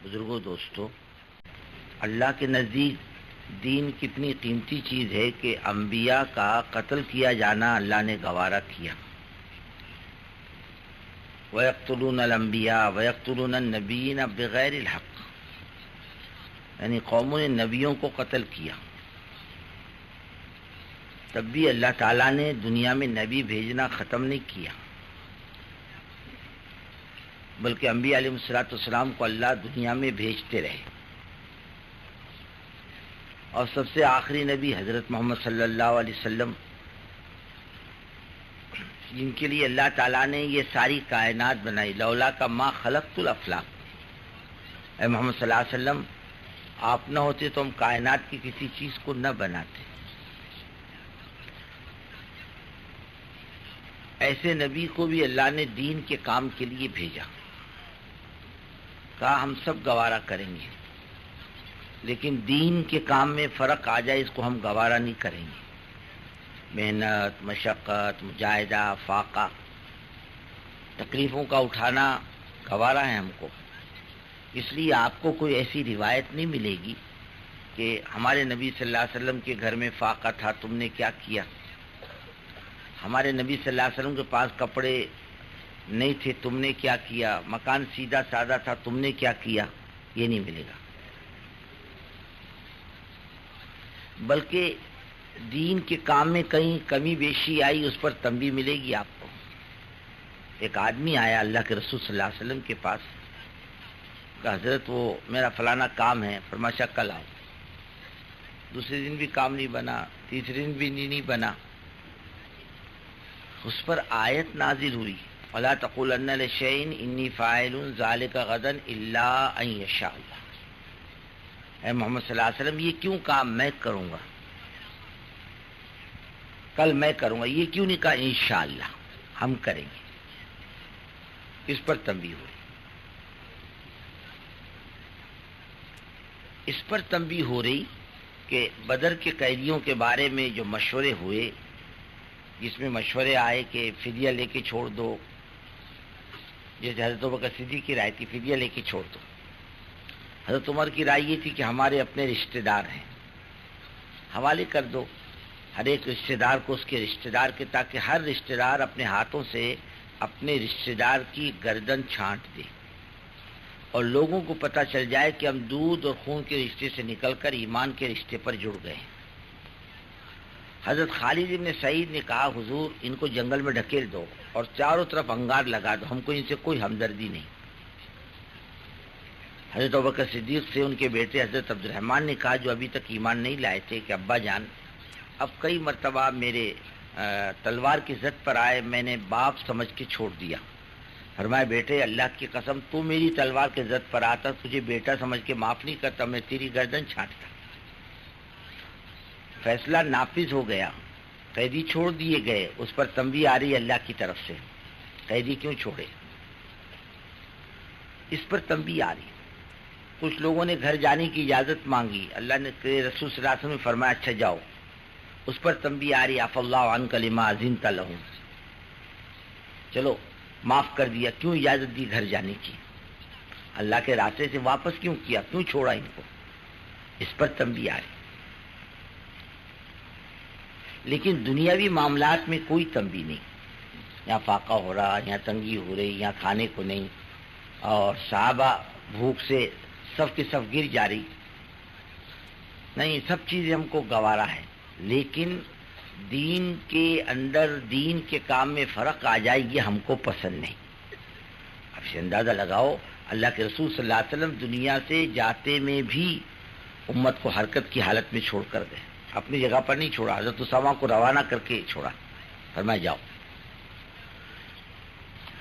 بزرگوں، دوستو، اللہ کے نزدیک دین کتنی قیمتی چیز ہے کہ انبیاء کا قتل کیا جانا اللہ نے گوارا کیا۔ وَيَقْتُلُونَ الْأَنْبِيَاءَ وَيَقْتُلُونَ النَّبِيِّينَ بِغَيْرِ الْحَقِّ، یعنی قوموں نے نبیوں کو قتل کیا، تب بھی اللہ تعالیٰ نے دنیا میں نبی بھیجنا ختم نہیں کیا، بلکہ انبیاء علیہ السلام کو اللہ دنیا میں بھیجتے رہے، اور سب سے آخری نبی حضرت محمد صلی اللہ علیہ وسلم، جن کے لیے اللہ تعالیٰ نے یہ ساری کائنات بنائی۔ لولا کا ما خلقت الافلاق، اے محمد صلی اللہ علیہ وسلم، آپ نہ ہوتے تو ہم کائنات کی کسی چیز کو نہ بناتے۔ ایسے نبی کو بھی اللہ نے دین کے کام کے لیے بھیجا، کہا ہم سب گوارا کریں گے، لیکن دین کے کام میں فرق آ جائے اس کو ہم گوارا نہیں کریں گے۔ محنت، مشقت، مجاہدہ، فاقہ، تکلیفوں کا اٹھانا گوارا ہے ہم کو۔ اس لیے آپ کو کوئی ایسی روایت نہیں ملے گی کہ ہمارے نبی صلی اللہ علیہ وسلم کے گھر میں فاقہ تھا، تم نے کیا کیا؟ ہمارے نبی صلی اللہ علیہ وسلم کے پاس کپڑے نہیں تھے، تم نے کیا کیا؟ مکان سیدھا سادہ تھا، تم نے کیا کیا؟ یہ نہیں ملے گا، بلکہ دین کے کام میں کہیں کمی بیشی آئی اس پر تنبیہ ملے گی آپ کو۔ ایک آدمی آیا اللہ کے رسول صلی اللہ علیہ وسلم کے پاس، کہا حضرت وہ میرا فلانا کام ہے، فرمایا کل آؤ۔ دوسرے دن بھی کام نہیں بنا، تیسرے دن بھی نہیں بنا، اس پر آیت نازل ہوئی، وَلَا تَقُولَنَّ لِشَيْءٍ إِنِّي فَاعِلٌ ذَلِكَ غَدًا إِلَّا أَن يَشَاءَ اللَّهُ۔ اے محمد صلی اللہ علیہ وسلم، یہ کیوں کام میں کروں گا، کل میں کروں گا، یہ کیوں نہیں کہا انشاءاللہ ہم کریں گے؟ اس پر تنبیہ ہوئی۔ اس پر تنبیہ ہو رہی کہ بدر کے قیدیوں کے بارے میں جو مشورے ہوئے، جس میں مشورے آئے کہ فدیہ لے کے چھوڑ دو، جیسے حضرت ابوبکر صدیق کی رائے تھی فدیہ لے کے چھوڑ دو، حضرت عمر کی رائے یہ تھی کہ ہمارے اپنے رشتہ دار ہیں، حوالے کر دو ہر ایک رشتہ دار کو اس کے رشتہ دار کے، تاکہ ہر رشتہ دار اپنے ہاتھوں سے اپنے رشتہ دار کی گردن چھانٹ دے اور لوگوں کو پتہ چل جائے کہ ہم دودھ اور خون کے رشتے سے نکل کر ایمان کے رشتے پر جڑ گئے ہیں۔ حضرت خالد ابن سعید نے کہا حضور ان کو جنگل میں ڈھکیل دو اور چاروں طرف انگار لگا دو، ہم کو ان سے کوئی ہمدردی نہیں۔ حضرت ابوبکر صدیق سے ان کے بیٹے حضرت عبد الرحمن نے کہا جو ابھی تک ایمان نہیں لائے تھے کہ ابا جان اب کئی مرتبہ میرے تلوار کی زد پر آئے، میں نے باپ سمجھ کے چھوڑ دیا۔ فرمایا بیٹے اللہ کی قسم تو میری تلوار کے زد پر آتا، تجھے بیٹا سمجھ کے معاف نہیں کرتا، میں تیری گردن چھانٹتا۔ فیصلہ نافذ ہو گیا، قیدی چھوڑ دیے گئے، اس پر تنبیہ آ رہی اللہ کی طرف سے، قیدی کیوں چھوڑے؟ اس پر تنبیہ آ رہی۔ کچھ لوگوں نے گھر جانے کی اجازت مانگی، اللہ نے رسول صلی اللہ علیہ وسلم نے فرمایا اچھا جاؤ، اس پر تنبیہ آ رہی عفا اللہ عنک لما اذنت لهم، چلو معاف کر دیا، کیوں اجازت دی گھر جانے کی؟ اللہ کے راستے سے واپس کیوں کیا، کیوں چھوڑا ان کو؟ اس پر تنبیہ آ رہی۔ لیکن دنیاوی معاملات میں کوئی تنبیہ نہیں، یہاں فاقہ ہو رہا، یہاں تنگی ہو رہی، یہاں کھانے کو نہیں، اور صحابہ بھوک سے صف کی صف گر جا رہی، نہیں سب چیزیں ہم کو گوارا ہے، لیکن دین کے اندر دین کے کام میں فرق آ جائے یہ ہم کو پسند نہیں۔ اب سے اندازہ لگاؤ اللہ کے رسول صلی اللہ علیہ وسلم دنیا سے جاتے میں بھی امت کو حرکت کی حالت میں چھوڑ کر گئے، اپنی جگہ پر نہیں چھوڑا، حضرت اسامہ کو روانہ کر کے چھوڑا، فرمایا جاؤ۔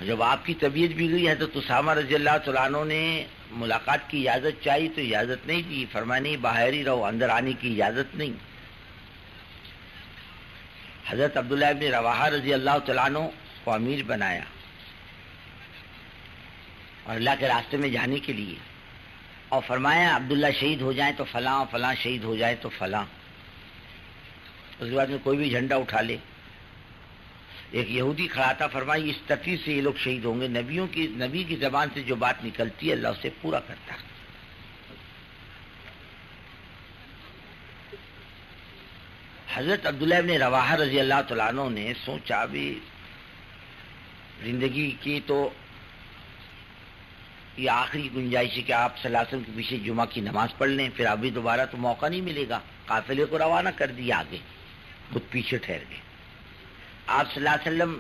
جب آپ کی طبیعت بگڑی حضرت اسامہ رضی اللہ تعالیٰ عنہ نے ملاقات کی اجازت چاہی تو اجازت نہیں دی، فرمایا نہیں باہر ہی رہو، اندر آنے کی اجازت نہیں۔ حضرت عبداللہ ابن رواحہ رضی اللہ تعالیٰ عنہ کو امیر بنایا اور اللہ کے راستے میں جانے کے لیے، اور فرمایا عبداللہ شہید ہو جائیں تو فلاں، فلاں شہید ہو جائے تو فلاں، اس کے بعد میں کوئی بھی جھنڈا اٹھا لے۔ ایک یہودی کھڑا تھا، فرمایا اس ترتیب سے یہ لوگ شہید ہوں گے، نبی کی زبان سے جو بات نکلتی ہے اللہ اسے پورا کرتا ہے۔ حضرت عبداللہ ابن رواحہ رضی اللہ تعالیٰ عنہ نے سوچا بھی زندگی کی تو یہ آخری گنجائش ہے کہ آپ صلی اللہ علیہ وسلم کے پیچھے جمعہ کی نماز پڑھ لیں، پھر ابھی دوبارہ تو موقع نہیں ملے گا. قافلے کو روانہ کر دیا آگے، خود پیچھے ٹھہر گئے. آپ صلی اللہ علیہ وسلم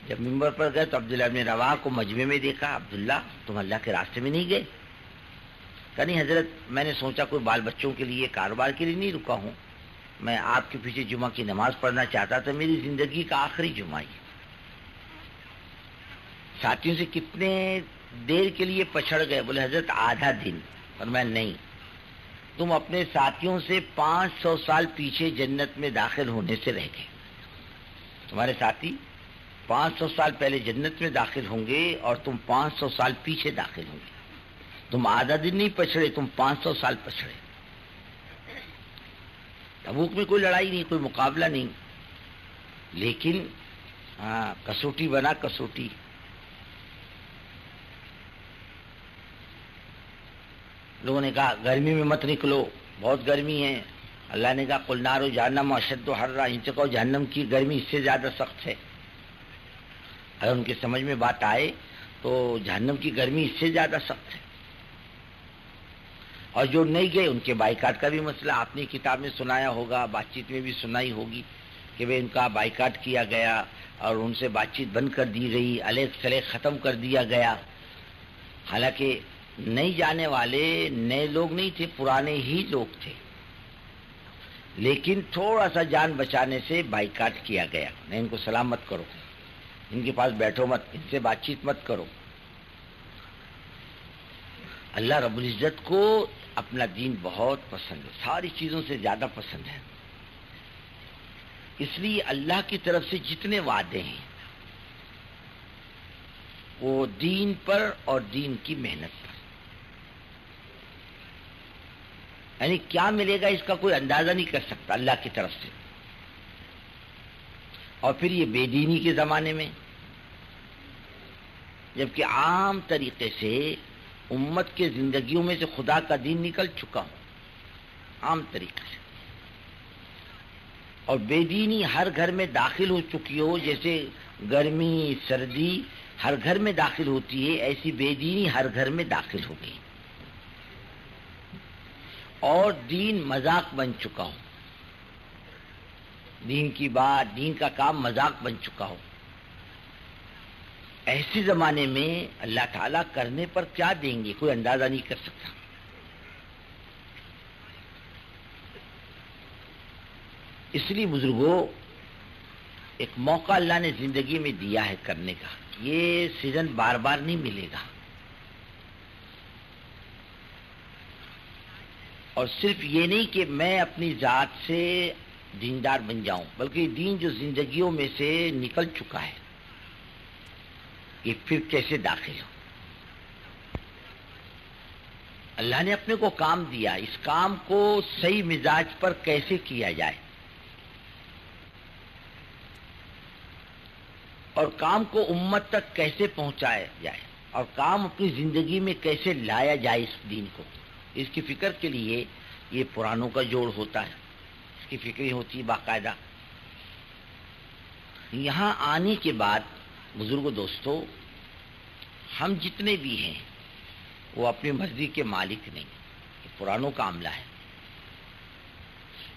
جب ممبر پر گئے تو عبداللہ ابن رواحہ کو مجمع میں دیکھا. عبداللہ تم اللہ کے راستے میں نہیں گئے؟ کہ نہیں حضرت، میں نے سوچا کوئی بال بچوں کے لیے کاروبار کے لیے نہیں رکا ہوں، میں آپ کے پیچھے جمعہ کی نماز پڑھنا چاہتا تھا، میری زندگی کا آخری جمعہ ہے. ساتھیوں سے کتنے دیر کے لیے پچھڑ گئے؟ بولے حضرت آدھا دن. اور میں نہیں، تم اپنے ساتھیوں سے 500 سال پیچھے جنت میں داخل ہونے سے رہ گئے. تمہارے ساتھی 500 سال پہلے جنت میں داخل ہوں گے اور تم 500 سال پیچھے داخل ہوں گے. تم آدھا دن نہیں پچھڑے، تم 500 سال پچھڑے. تبوک میں کوئی لڑائی نہیں، کوئی مقابلہ نہیں، لیکن کسوٹی بنا کسوٹی. لوگوں نے کہا گرمی میں مت نکلو، بہت گرمی ہے. اللہ نے کہا قل نار جہنم اشد حرا، ان سے کہو جہنم کی گرمی اس سے زیادہ سخت ہے. اگر ان کی سمجھ میں بات آئے تو جہنم کی گرمی اس سے زیادہ سخت ہے. اور جو نہیں گئے ان کے بائیکاٹ کا بھی مسئلہ آپ نے کتاب میں سنایا ہوگا، بات چیت میں بھی سنائی ہوگی کہ وہ ان کا بائیکاٹ کیا گیا اور ان سے بات چیت بند کر دی گئی، علیق سلیق ختم کر دیا گیا. حالانکہ نہیں جانے والے نئے لوگ نہیں تھے، پرانے ہی لوگ تھے، لیکن تھوڑا سا جان بچانے سے بائیکاٹ کیا گیا. نہیں ان کو سلام مت کرو، ان کے پاس بیٹھو مت، ان سے بات چیت مت کرو. اللہ رب العزت کو اپنا دین بہت پسند ہے، ساری چیزوں سے زیادہ پسند ہے. اس لیے اللہ کی طرف سے جتنے وعدے ہیں وہ دین پر اور دین کی محنت پر. یعنی کیا ملے گا اس کا کوئی اندازہ نہیں کر سکتا اللہ کی طرف سے. اور پھر یہ بے دینی کے زمانے میں، جبکہ عام طریقے سے امت کے زندگیوں میں سے خدا کا دین نکل چکا ہو عام طریقے سے، اور بے دینی ہر گھر میں داخل ہو چکی ہو. جیسے گرمی سردی ہر گھر میں داخل ہوتی ہے، ایسی بے دینی ہر گھر میں داخل ہو گئی اور دین مذاق بن چکا ہو. دین کی بات، دین کا کام مذاق بن چکا ہو. ایسے زمانے میں اللہ تعالیٰ کرنے پر کیا دیں گے کوئی اندازہ نہیں کر سکتا. اس لیے بزرگوں، ایک موقع اللہ نے زندگی میں دیا ہے کرنے کا، یہ سیزن بار بار نہیں ملے گا. اور صرف یہ نہیں کہ میں اپنی ذات سے دیندار بن جاؤں، بلکہ دین جو زندگیوں میں سے نکل چکا ہے یہ پھر کیسے داخل ہو. اللہ نے اپنے کو کام دیا، اس کام کو صحیح مزاج پر کیسے کیا جائے اور کام کو امت تک کیسے پہنچایا جائے اور کام اپنی زندگی میں کیسے لایا جائے اس دین کو، اس کی فکر کے لیے یہ پرانوں کا جوڑ ہوتا ہے، اس کی فکر ہوتی ہے باقاعدہ. یہاں آنے کے بعد بزرگوں دوستو، ہم جتنے بھی ہیں وہ اپنی مرضی کے مالک نہیں، یہ پرانوں کا عملہ ہے.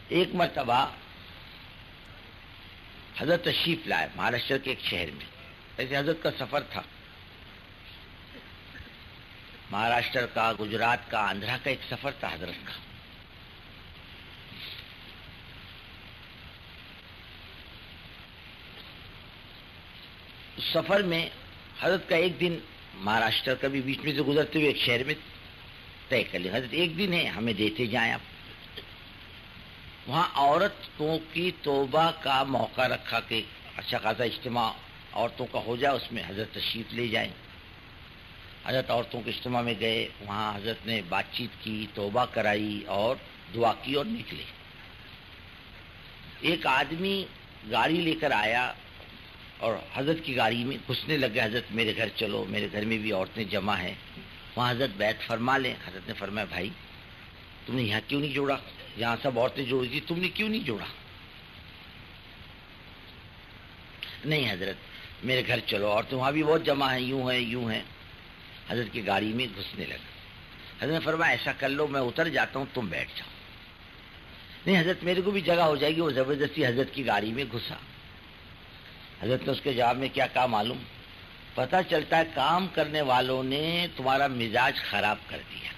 ایک مرتبہ حضرت تشریف لائے مہاراشٹر کے ایک شہر میں. ایسے حضرت کا سفر تھا، مہاراشٹر کا، گجرات کا، آندھرا کا ایک سفر تھا حضرت کا. اس سفر میں حضرت کا ایک دن مہاراشٹر کا بھی بیچ میں سے گزرتے ہوئے ایک شہر میں طے کر لیا. حضرت ایک دن ہے ہمیں دیتے جائیں آپ. وہاں عورتوں کی توبہ کا موقع رکھا کہ اچھا خاصا اجتماع عورتوں کا ہو جائے، اس میں حضرت تشریف لے جائیں. حضرت عورتوں کے اجتماع میں گئے، وہاں حضرت نے بات چیت کی، توبہ کرائی اور دعا کی اور نکلے. ایک آدمی گاڑی لے کر آیا اور حضرت کی گاڑی میں گھسنے لگے. حضرت میرے گھر چلو، میرے گھر میں بھی عورتیں جمع ہیں، وہاں حضرت بیعت فرما لیں. حضرت نے فرمایا بھائی تم نے یہاں کیوں نہیں جوڑا، یہاں سب عورتیں جوڑی تھی، تم نے کیوں نہیں جوڑا. نہیں حضرت میرے گھر چلو، اور تو وہاں بھی بہت جمع ہے، یوں ہے یوں ہے. حضرت کی گاڑی میں گھسنے لگا. حضرت نے فرمایا ایسا کر لو میں اتر جاتا ہوں، تم بیٹھ جاؤ. نہیں حضرت میرے کو بھی جگہ ہو جائے گی. وہ زبردستی حضرت کی گاڑی میں گھسا. حضرت نے اس کے جواب میں کیا کہا معلوم؟ پتہ چلتا ہے کام کرنے والوں نے تمہارا مزاج خراب کر دیا،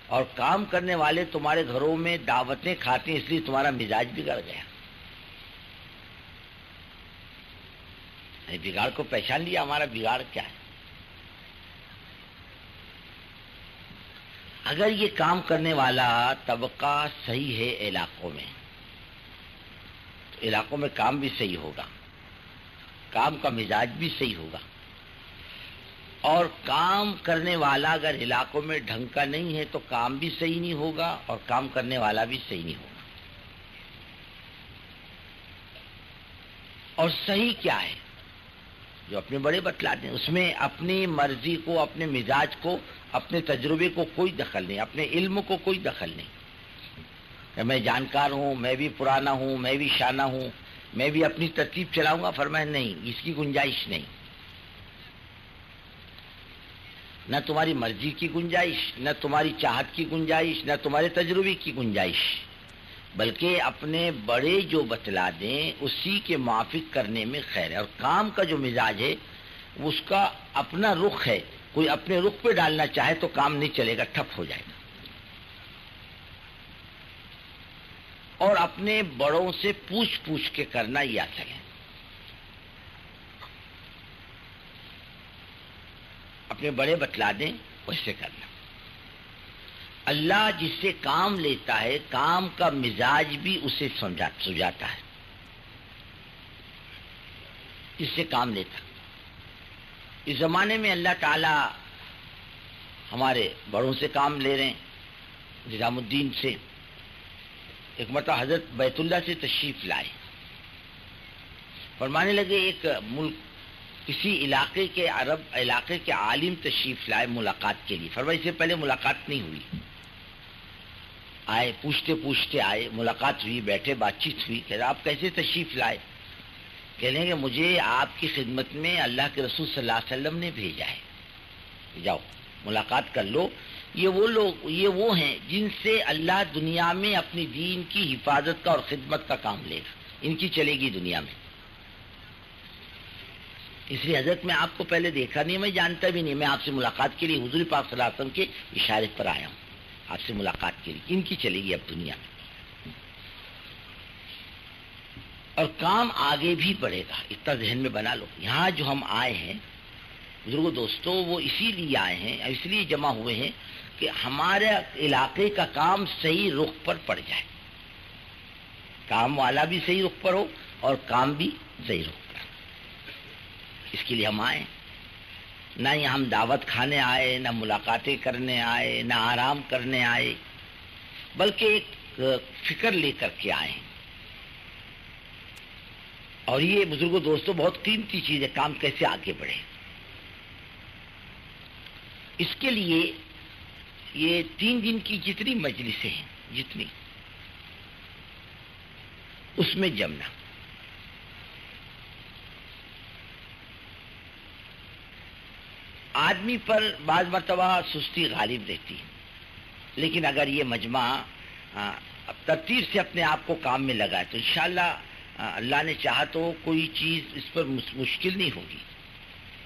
اور کام کرنے والے تمہارے گھروں میں دعوتیں کھاتے ہیں، اس لیے تمہارا مزاج بگڑ گیا. بگاڑ کو پہچان لیا ہمارا بگاڑ کیا ہے. اگر یہ کام کرنے والا طبقہ صحیح ہے علاقوں میں، تو علاقوں میں کام بھی صحیح ہوگا، کام کا مزاج بھی صحیح ہوگا. اور کام کرنے والا اگر علاقوں میں ڈھنگ کا نہیں ہے تو کام بھی صحیح نہیں ہوگا اور کام کرنے والا بھی صحیح نہیں ہوگا. اور صحیح کیا ہے جو اپنے بڑے بتلاتے ہیں، اس میں اپنی مرضی کو، اپنے مزاج کو، اپنے تجربے کو کوئی دخل نہیں، اپنے علم کو کوئی دخل نہیں کہ میں جانکار ہوں، میں بھی پرانا ہوں، میں بھی شانہ ہوں، میں بھی اپنی ترتیب چلاؤں گا. فرمایا نہیں، اس کی گنجائش نہیں. نہ تمہاری مرضی کی گنجائش، نہ تمہاری چاہت کی گنجائش، نہ تمہارے تجربے کی گنجائش، بلکہ اپنے بڑے جو بتلا دیں اسی کے موافق کرنے میں خیر ہے. اور کام کا جو مزاج ہے اس کا اپنا رخ ہے، کوئی اپنے رخ پہ ڈالنا چاہے تو کام نہیں چلے گا، ٹھپ ہو جائے گا. اور اپنے بڑوں سے پوچھ پوچھ کے کرنا یہ اصل ہے. اپنے بڑے بتلا دیں ویسے کرنا. اللہ جس سے کام لیتا ہے کام کا مزاج بھی اسے سمجھاتا ہے، اس سے کام لیتا. اس زمانے میں اللہ تعالی ہمارے بڑوں سے کام لے رہے ہیں. نظام الدین سے ایک مرتبہ حضرت بیت اللہ سے تشریف لائے، فرمانے لگے ایک ملک کسی علاقے کے عرب علاقے کے عالم تشریف لائے ملاقات کے لیے. فرمایا اس سے پہلے ملاقات نہیں ہوئی. آئے پوچھتے پوچھتے آئے، ملاقات ہوئی، بیٹھے بات چیت ہوئی. کہ آپ کیسے تشریف لائے؟ کہنے کہ مجھے آپ کی خدمت میں اللہ کے رسول صلی اللہ علیہ وسلم نے بھیجا ہے، جاؤ ملاقات کر لو. یہ وہ لوگ، یہ وہ ہیں جن سے اللہ دنیا میں اپنی دین کی حفاظت کا اور خدمت کا کام لے گا، ان کی چلے گی دنیا میں. اس لیے حضرت میں آپ کو پہلے دیکھا نہیں، میں جانتا بھی نہیں، میں آپ سے ملاقات کے لیے حضور پاک صلی اللہ علیہ وسلم کے اشارے پر آیا ہوں آپ سے ملاقات کے لیے. ان کی چلے گی اب دنیا میں، اور کام آگے بھی بڑھے گا. اتنا ذہن میں بنا لو. یہاں جو ہم آئے ہیں بزرگوں دوستوں، وہ اسی لیے آئے ہیں، اس لیے جمع ہوئے ہیں کہ ہمارے علاقے کا کام صحیح رخ پر پڑ جائے، کام والا بھی صحیح رخ پر ہو اور کام بھی صحیح رخ پر. اس کے لیے ہم آئے. نہ یہاں ہم دعوت کھانے آئے، نہ ملاقاتیں کرنے آئے، نہ آرام کرنے آئے، بلکہ ایک فکر لے کر کے آئے. اور یہ بزرگوں دوستوں بہت قیمتی چیز ہے، کام کیسے آگے بڑھے. اس کے لیے یہ 3 دن کی جتنی مجلسیں ہیں، جتنی اس میں جمنا. آدمی پر بعض مرتبہ سستی غالب رہتی ہے، لیکن اگر یہ مجمع ترتیب سے اپنے آپ کو کام میں لگائے تو انشاءاللہ اللہ نے چاہا تو کوئی چیز اس پر مشکل نہیں ہوگی.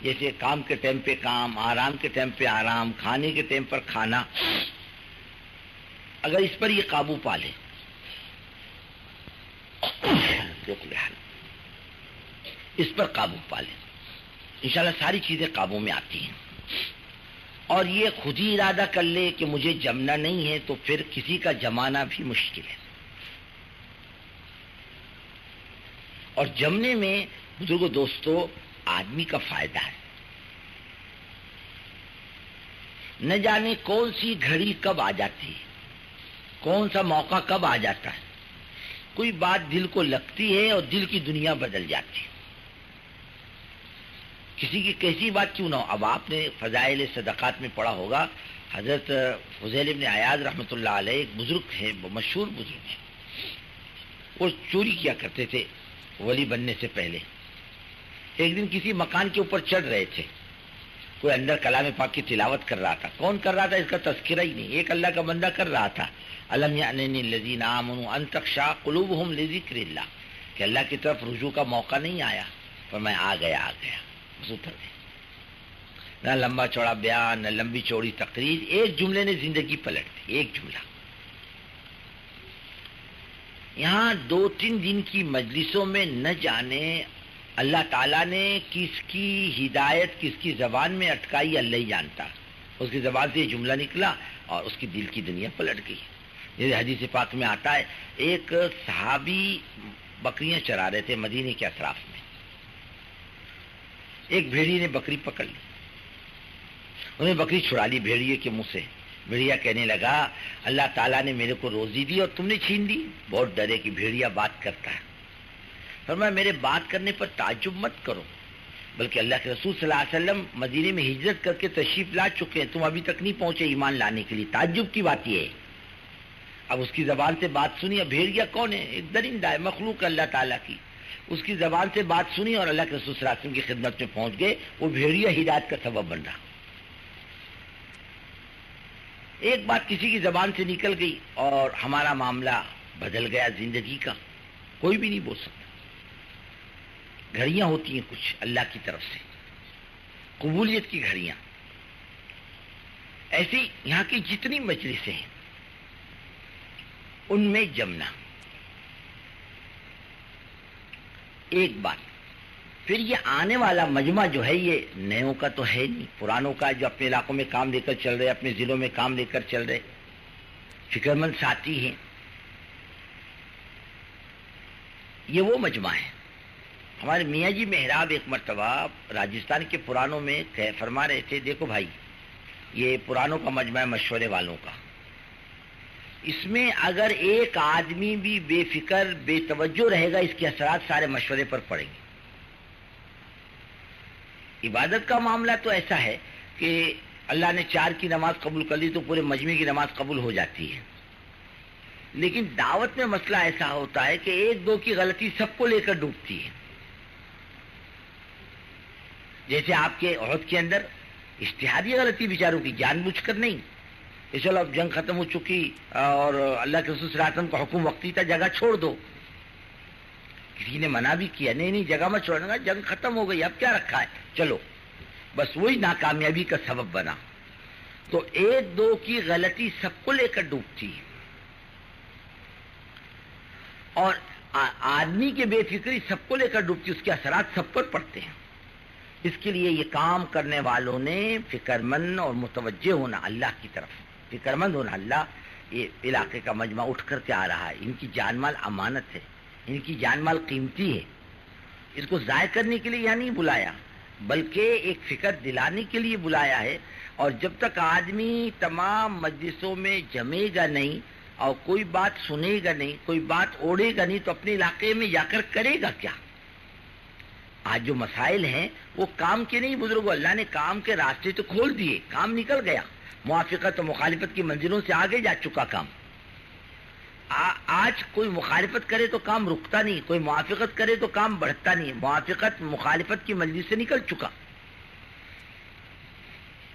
جیسے کام کے ٹائم پہ کام، آرام کے ٹائم پہ آرام، کھانے کے ٹائم پر کھانا، اگر اس پر یہ قابو پا لے، اس پر قابو پا لے، انشاءاللہ ساری چیزیں قابو میں آتی ہیں. اور یہ خود ہی ارادہ کر لے کہ مجھے جمنا نہیں ہے تو پھر کسی کا جمانا بھی مشکل ہے. اور جمنے میں بزرگوں دوستوں آدمی کا فائدہ ہے. نہ جانے کون سی گھڑی کب آ جاتی ہے، کون سا موقع کب آ جاتا ہے. کوئی بات دل کو لگتی ہے اور دل کی دنیا بدل جاتی ہے. کسی کی کیسی بات کیوں نہ ہو. اب آپ نے فضائل صدقات میں پڑھا ہوگا، حضرت فضیل ابن عیاض رحمۃ اللہ علیہ ایک بزرگ ہیں، مشہور بزرگ ہیں. وہ چوری کیا کرتے تھے ولی بننے سے پہلے. ایک دن کسی مکان کے اوپر چڑھ رہے تھے، کوئی اندر کلام پاک کی تلاوت کر رہا تھا، کون کر رہا تھا اس کا تذکرہ ہی نہیں، ایک اللہ کا بندہ کر رہا تھا، الم یعن للذین آمنوا ان تخشع قلوبهم لذکر اللہ، کہ اللہ کی طرف رجوع کا موقع نہیں آیا، پر میں آ گیا بس اتر گئے۔ نہ لمبا چوڑا بیان، نہ لمبی چوڑی تقریر، ایک جملے نے زندگی پلٹ دی، ایک جملہ۔ یہاں 2-3 دن کی مجلسوں میں نہ جانے اللہ تعالیٰ نے کس کی ہدایت کس کی زبان میں اٹکائی، اللہ ہی جانتا، اس کی زبان سے یہ جملہ نکلا اور اس کی دل کی دنیا پلٹ گئی۔ جیسے حدیث پاک میں آتا ہے، ایک صحابی بکریاں چرا رہے تھے مدینے کے اطراف میں، ایک بھیڑی نے بکری پکڑ لی، انہیں بکری چھڑا لی بھیڑیے کے منہ سے۔ بھیڑیا کہنے لگا اللہ تعالیٰ نے میرے کو روزی دی اور تم نے چھین دی۔ بہت ڈرے کہ بھیڑیا بات کرتا ہے، فرمایا میرے بات کرنے پر تعجب مت کرو، بلکہ اللہ کے رسول صلی اللہ علیہ وسلم مدینے میں ہجرت کر کے تشریف لا چکے ہیں، تم ابھی تک نہیں پہنچے ایمان لانے کے لیے، تعجب کی بات یہ ہے۔ اب اس کی زبان سے بات سنی، اب بھیڑیا کون ہے؟ ایک درندہ ہے، مخلوق اللہ تعالیٰ کی، اس کی زبان سے بات سنی اور اللہ کے رسول صلی اللہ علیہ وسلم کی خدمت میں پہنچ گئے، وہ بھیڑیا ہدایت کا سبب بن رہا۔ ایک بات کسی کی زبان سے نکل گئی اور ہمارا معاملہ بدل گیا زندگی کا، کوئی بھی نہیں بول سکتا۔ گھڑیاں ہوتی ہیں کچھ اللہ کی طرف سے، قبولیت کی گھڑیاں۔ ایسی یہاں کی جتنی مجلسیں ہیں ان میں جمنا ایک بات۔ پھر یہ آنے والا مجمع جو ہے یہ نیوں کا تو ہے نہیں، پرانوں کا، جو اپنے علاقوں میں کام لے کر چل رہے، اپنے ضلعوں میں کام لے کر چل رہے، فکر مند ساتھی ہیں، یہ وہ مجمع ہے۔ ہمارے میاں جی محراب ایک مرتبہ راجستھان کے پرانوں میں فرما رہے تھے، دیکھو بھائی یہ پرانوں کا مجمع ہے، مشورے والوں کا، اس میں اگر ایک آدمی بھی بے فکر بے توجہ رہے گا اس کے اثرات سارے مشورے پر پڑیں گے۔ عبادت کا معاملہ تو ایسا ہے کہ اللہ نے 4 کی نماز قبول کر لی تو پورے مجمع کی نماز قبول ہو جاتی ہے، لیکن دعوت میں مسئلہ ایسا ہوتا ہے کہ 1-2 کی غلطی سب کو لے کر ڈوبتی ہے۔ جیسے آپ کے عہد کے اندر اجتہادی غلطی بیچاروں کی، جان بوجھ کر نہیں، کہ چلو اب جنگ ختم ہو چکی اور اللہ کے رسول صلی اللہ علیہ وسلم کا حکم وقتی تھا، جگہ چھوڑ دو، کسی نے منع بھی کیا، نہیں جگہ میں چھوڑنے کا، جنگ ختم ہو گئی اب کیا رکھا ہے، چلو، بس وہی ناکامیابی کا سبب بنا۔ تو 1-2 کی غلطی سب کو لے کر ڈوبتی ہے، اور آدمی کے بے فکری سب کو لے کر ڈوبتی، اس کے اثرات سب پر پڑتے ہیں۔ اس کے لیے یہ کام کرنے والوں نے فکر مند اور متوجہ ہونا اللہ کی طرف، فکر مند ہونا اللہ، یہ علاقے کا مجمع اٹھ کر کے آ رہا ہے، ان کی جان مال امانت ہے، ان کی جان مال قیمتی ہے، اس کو ضائع کرنے کے لیے یہاں نہیں بلایا، بلکہ ایک فکر دلانے کے لیے بلایا ہے۔ اور جب تک آدمی تمام مجلسوں میں جمے گا نہیں اور کوئی بات سنے گا نہیں، کوئی بات اوڑے گا نہیں، تو اپنے علاقے میں جا کر کرے گا کیا؟ آج جو مسائل ہیں وہ کام کے نہیں، بزرگوں، اللہ نے کام کے راستے تو کھول دیے، کام نکل گیا، موافقت و مخالفت کی منزلوں سے آگے جا چکا کام۔ آج کوئی مخالفت کرے تو کام رکتا نہیں، کوئی موافقت کرے تو کام بڑھتا نہیں، موافقت مخالفت کی منزل سے نکل چکا۔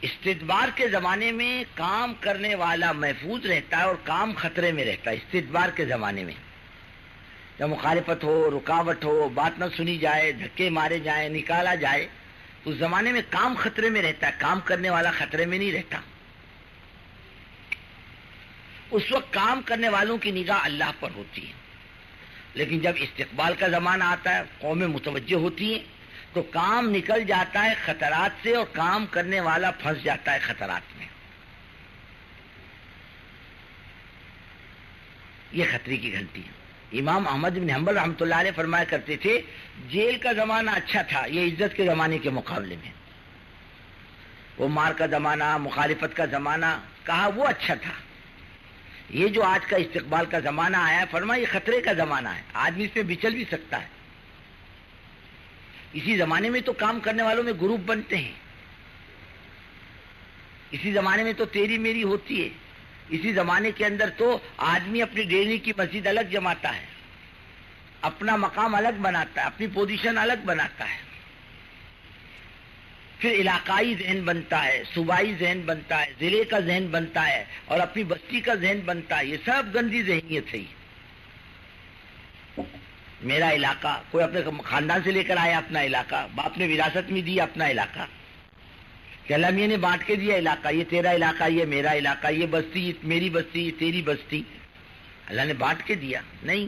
استدبار کے زمانے میں کام کرنے والا محفوظ رہتا ہے اور کام خطرے میں رہتا ہے۔ استدبار کے زمانے میں جب مخالفت ہو، رکاوٹ ہو، بات نہ سنی جائے، دھکے مارے جائیں، نکالا جائے، اس زمانے میں کام خطرے میں رہتا ہے، کام کرنے والا خطرے میں نہیں رہتا۔ اس وقت کام کرنے والوں کی نگاہ اللہ پر ہوتی ہے، لیکن جب استقبال کا زمانہ آتا ہے، قومیں متوجہ ہوتی ہیں، تو کام نکل جاتا ہے خطرات سے اور کام کرنے والا پھنس جاتا ہے خطرات میں۔ یہ خطرے کی گھنٹی ہے۔ امام احمد بن حنبل رحمۃ اللہ علیہ فرمایا کرتے تھے، جیل کا زمانہ اچھا تھا یہ عزت کے زمانے کے مقابلے میں، وہ مار کا زمانہ، مخالفت کا زمانہ، کہا وہ اچھا تھا۔ یہ جو آج کا استقبال کا زمانہ آیا ہے، فرمایا یہ خطرے کا زمانہ ہے، آدمی اس میں بچل بھی سکتا ہے۔ اسی زمانے میں تو کام کرنے والوں میں گروپ بنتے ہیں، اسی زمانے میں تو تیری میری ہوتی ہے، اسی زمانے کے اندر تو آدمی اپنی ڈیری کی مسجد الگ جماتا ہے، اپنا مقام الگ بناتا ہے، اپنی پوزیشن الگ بناتا ہے۔ پھر علاقائی ذہن بنتا ہے، صوبائی ذہن بنتا ہے، ضلع کا ذہن بنتا ہے، اور اپنی بستی کا ذہن بنتا ہے. یہ سب گندی ذہنیت ہے. میرا علاقہ، کوئی اپنے خاندان سے لے کر آیا اپنا علاقہ، باپ نے وراثت میں دیا اپنا علاقہ، کہ اللہ میاں نے بانٹ کے دیا علاقہ، یہ تیرا علاقہ، یہ میرا علاقہ، یہ بستی، یہ میری بستی، یہ تیری بستی. اللہ نے بانٹ کے دیا نہیں،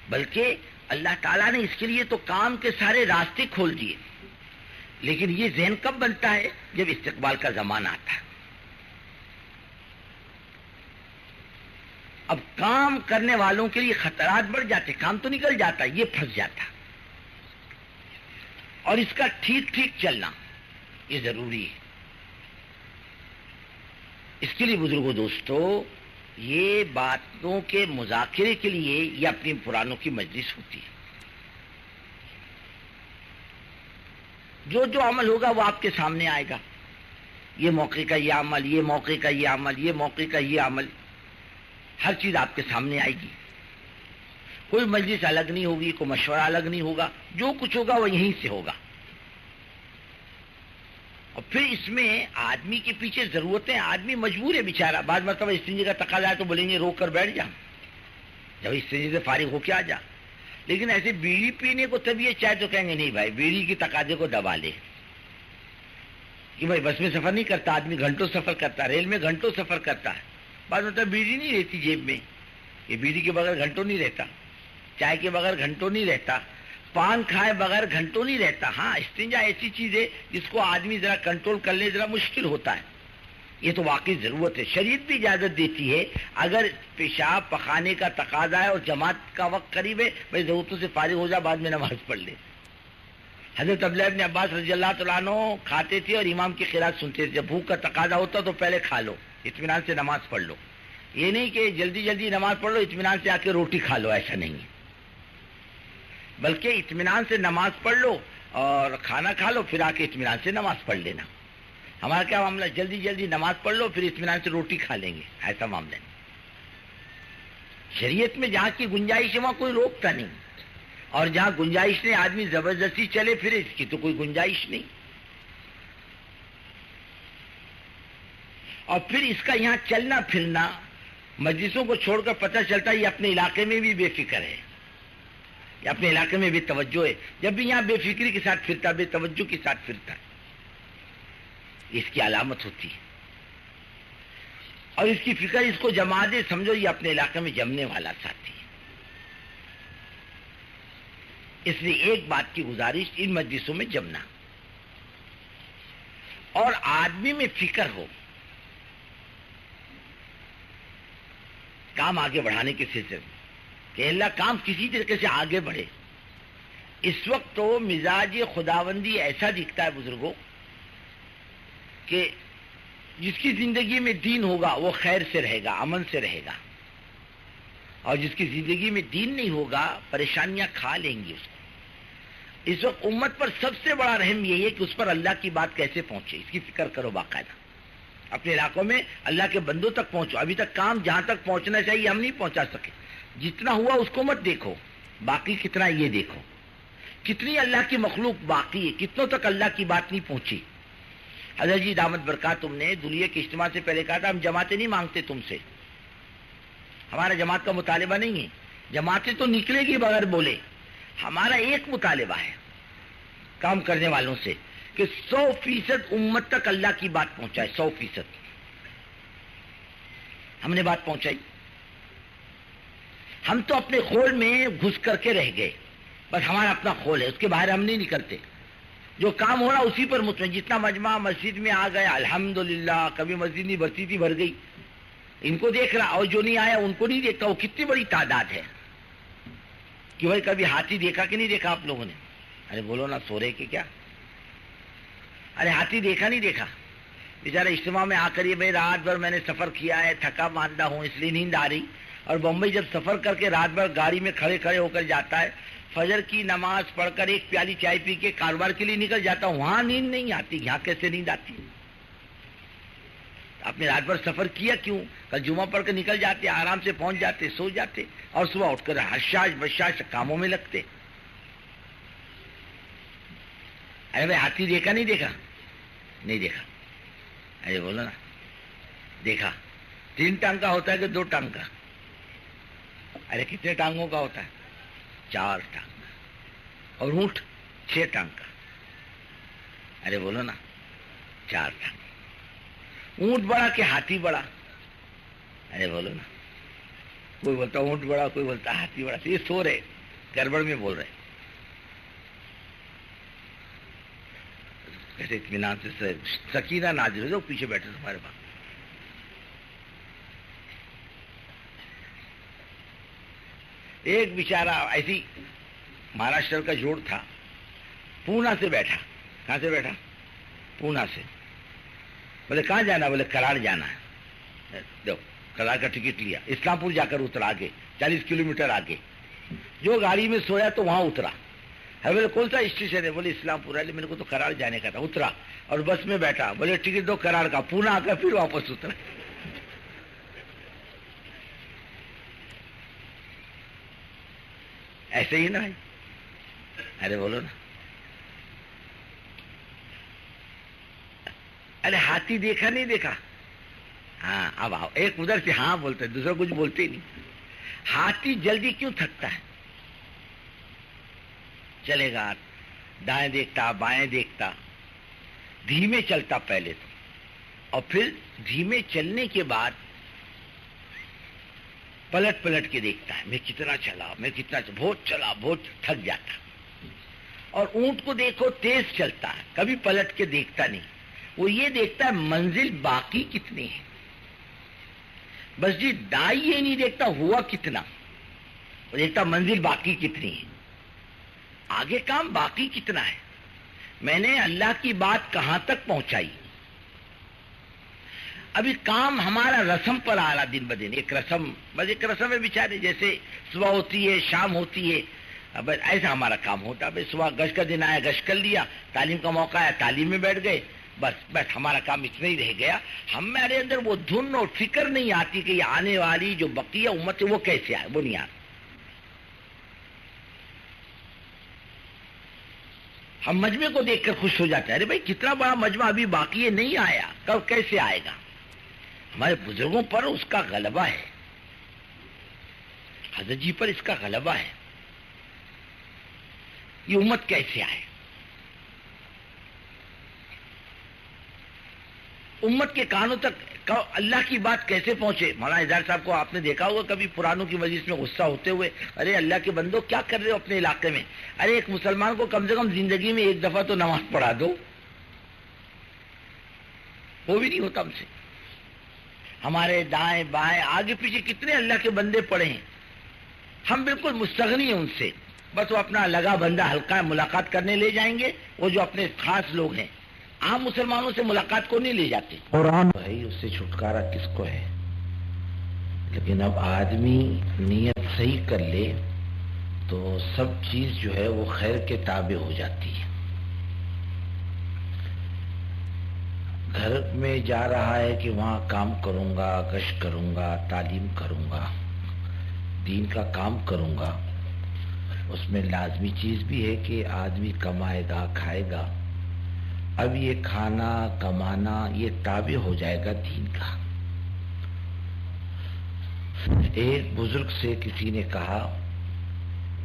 بلکہ اللہ تعالیٰ نے اس کے لیے تو کام کے سارے راستے کھول دیے. لیکن یہ ذہن کب بنتا ہے؟ جب استقبال کا زمانہ آتا ہے. اب کام کرنے والوں کے لیے خطرات بڑھ جاتے، کام تو نکل جاتا، یہ پھنس جاتا. اور اس کا ٹھیک ٹھیک چلنا یہ ضروری ہے. اس کے لیے بزرگوں دوستو، یہ باتوں کے مذاکرے کے لیے یہ اپنی پرانوں کی مجلس ہوتی ہے. جو جو عمل ہوگا وہ آپ کے سامنے آئے گا. یہ موقع کا یہ عمل، یہ موقع کا یہ عمل، یہ موقع کا یہ عمل، ہر چیز آپ کے سامنے آئے گی. کوئی مجلس الگ نہیں ہوگی، کوئی مشورہ الگ نہیں ہوگا، جو کچھ ہوگا وہ یہیں سے ہوگا. اور پھر اس میں آدمی کے پیچھے ضرورتیں، آدمی مجبور ہے بیچارہ. بعض مرتبہ استنجے کا تقاضا ہے تو بولیں گے روک کر بیٹھ جا، جب استنجے سے فارغ ہو کے آ جا. لیکن ایسے بیڑی پینے کو طبیعت چاہے تو کہیں گے نہیں بھائی، بیڑی کی تقاضے کو دبا لے. کہ بھائی بس میں سفر نہیں کرتا آدمی، گھنٹوں سفر کرتا، ریل میں گھنٹوں سفر کرتا ہے. بعض مطلب بیڑی نہیں رہتی جیب میں، یہ بیڑی کے بغیر گھنٹوں نہیں رہتا، چائے کے بغیر گھنٹوں نہیں رہتا، پان کھائے بغیر گھنٹوں نہیں رہتا. ہاں استنجا ایسی چیز ہے جس کو آدمی ذرا کنٹرول کرنے ذرا مشکل ہوتا ہے. یہ تو واقعی ضرورت ہے. شریعت بھی اجازت دیتی ہے اگر پیشاب پخانے کا تقاضا ہے اور جماعت کا وقت قریب ہے، بھائی ضرورتوں سے فارغ ہو جا، بعد میں نماز پڑھ لے. حضرت عبداللہ ابن عباس رضی اللہ تعالیٰ عنہ کھاتے تھے اور امام کی قرات سنتے تھے. جب بھوک کا تقاضا ہوتا تو پہلے کھا لو، اطمینان سے نماز پڑھ لو. یہ نہیں کہ جلدی جلدی نماز پڑھ لو اطمینان سے آ کے روٹی کھا لو، ایسا نہیں ہے. بلکہ اطمینان سے نماز پڑھ لو اور کھانا کھا لو، پھر آ کے اطمینان سے نماز پڑھ لینا. ہمارا کیا معاملہ، جلدی جلدی نماز پڑھ لو پھر اطمینان سے روٹی کھا لیں گے، ایسا معاملہ نہیں. شریعت میں جہاں کی گنجائش ہے وہاں کوئی روکتا نہیں، اور جہاں گنجائش نہیں آدمی زبردستی چلے پھرے، اس کی تو کوئی گنجائش نہیں. اور پھر اس کا یہاں چلنا پھرنا، مجلسوں کو چھوڑ کر پتہ چلتا ہے یہ اپنے علاقے میں بھی بے فکر ہے، یہ اپنے علاقے میں بے توجہ ہے. جب بھی یہاں بے فکری کے ساتھ پھرتا، بے توجہ کے ساتھ پھرتا ہے، اس کی علامت ہوتی ہے. اور اس کی فکر اس کو جما دے، سمجھو یہ اپنے علاقے میں جمنے والا ساتھی ہے. اس لیے ایک بات کی گزارش، ان مجلسوں میں جمنا اور آدمی میں فکر ہو کام آگے بڑھانے کے سلسلے میں کہ اللہ کام کسی طریقے سے آگے بڑھے. اس وقت تو مزاج خداوندی ایسا دکھتا ہے بزرگوں کہ جس کی زندگی میں دین ہوگا وہ خیر سے رہے گا، امن سے رہے گا، اور جس کی زندگی میں دین نہیں ہوگا پریشانیاں کھا لیں گی اس کو. اس وقت امت پر سب سے بڑا رحم یہی ہے کہ اس پر اللہ کی بات کیسے پہنچے، اس کی فکر کرو باقاعدہ. اپنے علاقوں میں اللہ کے بندوں تک پہنچو. ابھی تک کام جہاں تک پہنچنا چاہیے ہم نہیں پہنچا سکے. جتنا ہوا اس کو مت دیکھو، باقی کتنا یہ دیکھو، کتنی اللہ کی مخلوق باقی ہے، کتنوں تک اللہ کی بات نہیں پہنچی. حضرت جی دامت برکاتہم نے دلیہ کے اجتماع سے پہلے کہا تھا ہم جماعتیں نہیں مانگتے تم سے، ہمارا جماعت کا مطالبہ نہیں ہے، جماعتیں تو نکلے گی بغیر بولے. ہمارا ایک مطالبہ ہے کام کرنے والوں سے کہ 100% امت تک اللہ کی بات پہنچائے. 100% ہم نے بات پہنچائی. ہم تو اپنے خول میں گھس کر کے رہ گئے، بس ہمارا اپنا خول ہے، اس کے باہر ہم نہیں نکلتے. جو کام ہو رہا اسی پر مطمئن. جتنا مجمع مسجد میں آ گیا الحمدللہ، کبھی مسجد نہیں بھرتی تھی بھر گئی، ان کو دیکھ رہا، اور جو نہیں آیا ان کو نہیں دیکھتا. وہ کتنی بڑی تعداد ہے کہ بھائی کبھی ہاتھی دیکھا کہ نہیں دیکھا آپ لوگوں نے؟ ارے بولو نا، سو رہے کہ کیا؟ ارے ہاتھی دیکھا نہیں دیکھا؟ بیچارہ اجتماع میں آ کر یہ بھائی رات بھر میں نے سفر کیا ہے، تھکا ماندہ ہوں اس لیے نیند آ رہی. اور بمبئی جب سفر کر کے رات بھر گاڑی میں کھڑے کھڑے ہو کر جاتا ہے، فجر کی نماز پڑھ کر ایک پیالی چائے پی کے کاروبار کے لیے نکل جاتا ہوں، وہاں نیند نہیں آتی. یہاں کیسے نیند آتی؟ آپ نے رات بھر سفر کیا کیوں؟ کل جمعہ پڑھ کر نکل جاتے، آرام سے پہنچ جاتے، سو جاتے، اور صبح اٹھ کر حشاش بشاش کاموں میں لگتے. ارے بھائی ہاتھی دیکھا نہیں دیکھا؟ نہیں دیکھا. ارے بولو نا. دیکھا. 3 ٹانگ کا ہوتا ہے کہ 2 ٹانگ کا؟ ارے کتنے ٹانگوں کا ہوتا ہے؟ 4 ٹانگ. اور اونٹ 6 ٹانگ کا. ارے بولو نا. 4 ٹانگ. اونٹ بڑا کہ ہاتھی بڑا؟ ارے بولو نا. کوئی بولتا اونٹ بڑا، کوئی بولتا ہاتھی بڑا. یہ سو رہے، گڑبڑ میں بول رہے. کیسے اطمینان سے سکینہ نازل ہو جاؤ، پیچھے بیٹھے تمہارے پاس. ایک بیچارہ ایسی مہاراشٹر کا جوڑ تھا، پونا سے بیٹھا. کہاں سے بیٹھا؟ پونا سے. بولے کہاں جانا؟ بولے کراڑ جانا ہے. دو کراڑ کا ٹکٹ لیا، اسلام پور جا کر اترا. آگے 40 کلومیٹر آگے جو گاڑی میں سویا تو وہاں اترا. ہے بولے کون سا اسٹیشن ہے؟ بولے اسلام پور. ہے میرے کو تو کراڑ جانے کا تھا. اترا اور بس میں بیٹھا. بولے ٹکٹ دو کراڑ کا. پونا آ کر پھر واپس اترا. ایسے ہی نا. ارے بولو نا. ارے ہاتھی دیکھا نہیں دیکھا؟ ہاں اب آؤ. ایک ادھر سے ہاں بولتے ہیں، دوسرا کچھ بولتے ہی نہیں. ہاتھی جلدی کیوں تھکتا ہے؟ چلے گا، دائیں دیکھتا بائیں دیکھتا، دھیمے چلتا پہلے تو، اور پھر دھیمے چلنے کے بعد پلٹ پلٹ کے دیکھتا ہے میں کتنا چلا، میں کتنا چلا. بہت چلا، بہت تھک جاتا. اور اونٹ کو دیکھو تیز چلتا ہے، کبھی پلٹ کے دیکھتا نہیں. وہ یہ دیکھتا ہے منزل باقی کتنی ہے. بس جی دائیں یہ نہیں دیکھتا ہوا کتنا، وہ دیکھتا منزل باقی کتنی ہے، آگے کام باقی کتنا ہے. میں نے اللہ کی بات کہاں تک پہنچائی. ابھی کام ہمارا رسم پر آ رہا دن بدن. ایک رسم، بس ایک رسم ہے بیچارے. جیسے صبح ہوتی ہے، شام ہوتی ہے، بس ایسا ہمارا کام ہوتا. بھائی صبح گشت کا دن آیا، گشت کر لیا. تعلیم کا موقع آیا، تعلیم میں بیٹھ گئے. بس ہمارا کام اتنا ہی رہ گیا. ہمارے اندر وہ دھن اور فکر نہیں آتی کہ یہ آنے والی جو بقیہ امت ہے وہ کیسے آئے. وہ نہیں آتی. ہم مجمع کو دیکھ کر خوش ہو جاتے ہیں. ارے بھائی کتنا بڑا مجمع ابھی باقی ہے، نہیں آیا، کب کیسے آئے گا. ہمارے بزرگوں پر اس کا غلبہ ہے، حضرت جی پر اس کا غلبہ ہے. یہ امت کیسے آئے؟ امت کے کانوں تک اللہ کی بات کیسے پہنچے؟ مولانا اظہار صاحب کو آپ نے دیکھا ہوگا کبھی پرانوں کی مجلس میں غصہ ہوتے ہوئے، ارے اللہ کے بندو کیا کر رہے ہو اپنے علاقے میں؟ ارے ایک مسلمان کو کم سے کم زندگی میں ایک دفعہ تو نماز پڑھا دو. وہ بھی نہیں ہوتا ہم سے. ہمارے دائیں بائیں آگے پیچھے کتنے اللہ کے بندے پڑے ہیں، ہم بالکل مستغنی ہیں ان سے. بس وہ اپنا لگا بندہ حلقہ ملاقات کرنے لے جائیں گے. وہ جو اپنے خاص لوگ ہیں، عام مسلمانوں سے ملاقات کو نہیں لے جاتے. قرآن بھائی اس سے چھٹکارا کس کو ہے؟ لیکن اب آدمی نیت صحیح کر لے تو سب چیز جو ہے وہ خیر کے تابع ہو جاتی ہے. گھر میں جا رہا ہے کہ وہاں کام کروں گا، گشت کروں گا، تعلیم کروں گا، دین کا کام کروں گا. اس میں لازمی چیز بھی ہے کہ آدمی کمائے گا، کھائے گا. اب یہ کھانا کمانا یہ تابع ہو جائے گا دین کا. ایک بزرگ سے کسی نے کہا،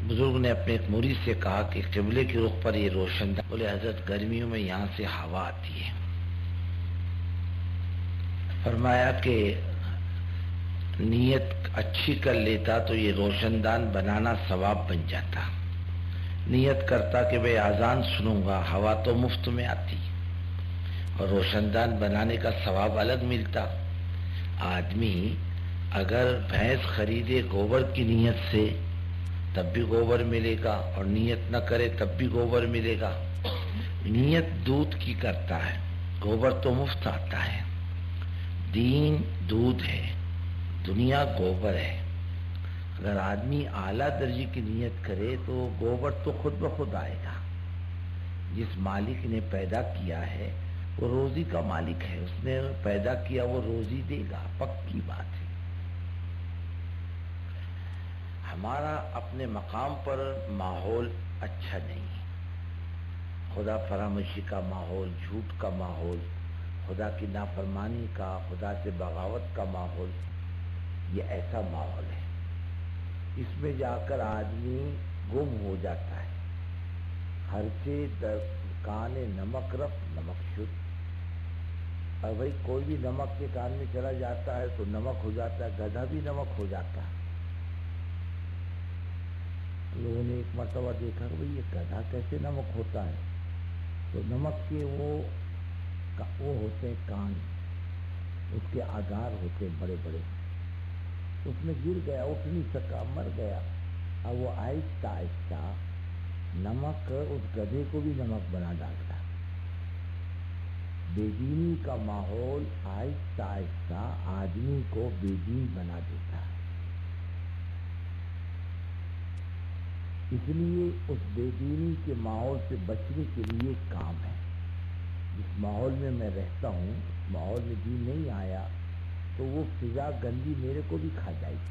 بزرگ نے اپنے ایک مرید سے کہا کہ قبلے کے رخ پر یہ روشن دان. بولے حضرت گرمیوں میں یہاں سے ہوا آتی ہے. فرمایا کہ نیت اچھی کر لیتا تو یہ روشن دان بنانا ثواب بن جاتا. نیت کرتا کہ بھئی اذان سنوں گا، ہوا تو مفت میں آتی اور روشن دان بنانے کا ثواب الگ ملتا. آدمی اگر بھینس خریدے گوبر کی نیت سے تب بھی گوبر ملے گا، اور نیت نہ کرے تب بھی گوبر ملے گا. نیت دودھ کی کرتا ہے، گوبر تو مفت آتا ہے. دین دودھ ہے، دنیا گوبر ہے. اگر آدمی اعلیٰ درجے کی نیت کرے تو گوبر تو خود بخود آئے گا. جس مالک نے پیدا کیا ہے وہ روزی کا مالک ہے، اس نے پیدا کیا وہ روزی دے گا، پکی بات ہے. ہمارا اپنے مقام پر ماحول اچھا نہیں ہے، خدا فراموشی کا ماحول، جھوٹ کا ماحول، خدا کی نافرمانی کا، خدا سے بغاوت کا ماحول، یہ ایسا ماحول ہے، اس میں جا کر آدمی گم ہو جاتا ہے. ہر چیز کان نمک رکھ نمک شد. اور بھائی کوئی بھی نمک کے کان میں چلا جاتا ہے تو نمک ہو جاتا ہے، گدھا بھی نمک ہو جاتا ہے. لوگوں نے ایک مرتبہ دیکھا کہ بھائی یہ گدھا کیسے نمک ہوتا ہے، تو نمک کے وہ ہوتے ہیں کان، اس کے آگار ہوتے بڑے بڑے، اس میں گر گیا، اٹھ نہیں سکا، مر گیا. اب وہ آہستہ آہستہ نمک اس گدھے کو بھی نمک بنا ڈالتا ہے. بے دینی کا ماحول آہستہ آہستہ آدمی کو بے دین بنا دیتا ہے. اس لیے اس بے دینی کے ماحول سے بچنے کے لیے ایک کام ہے. جس ماحول میں میں رہتا ہوں، اس ماحول میں دین نہیں آیا تو وہ فضا گندی میرے کو بھی کھا جائے گی.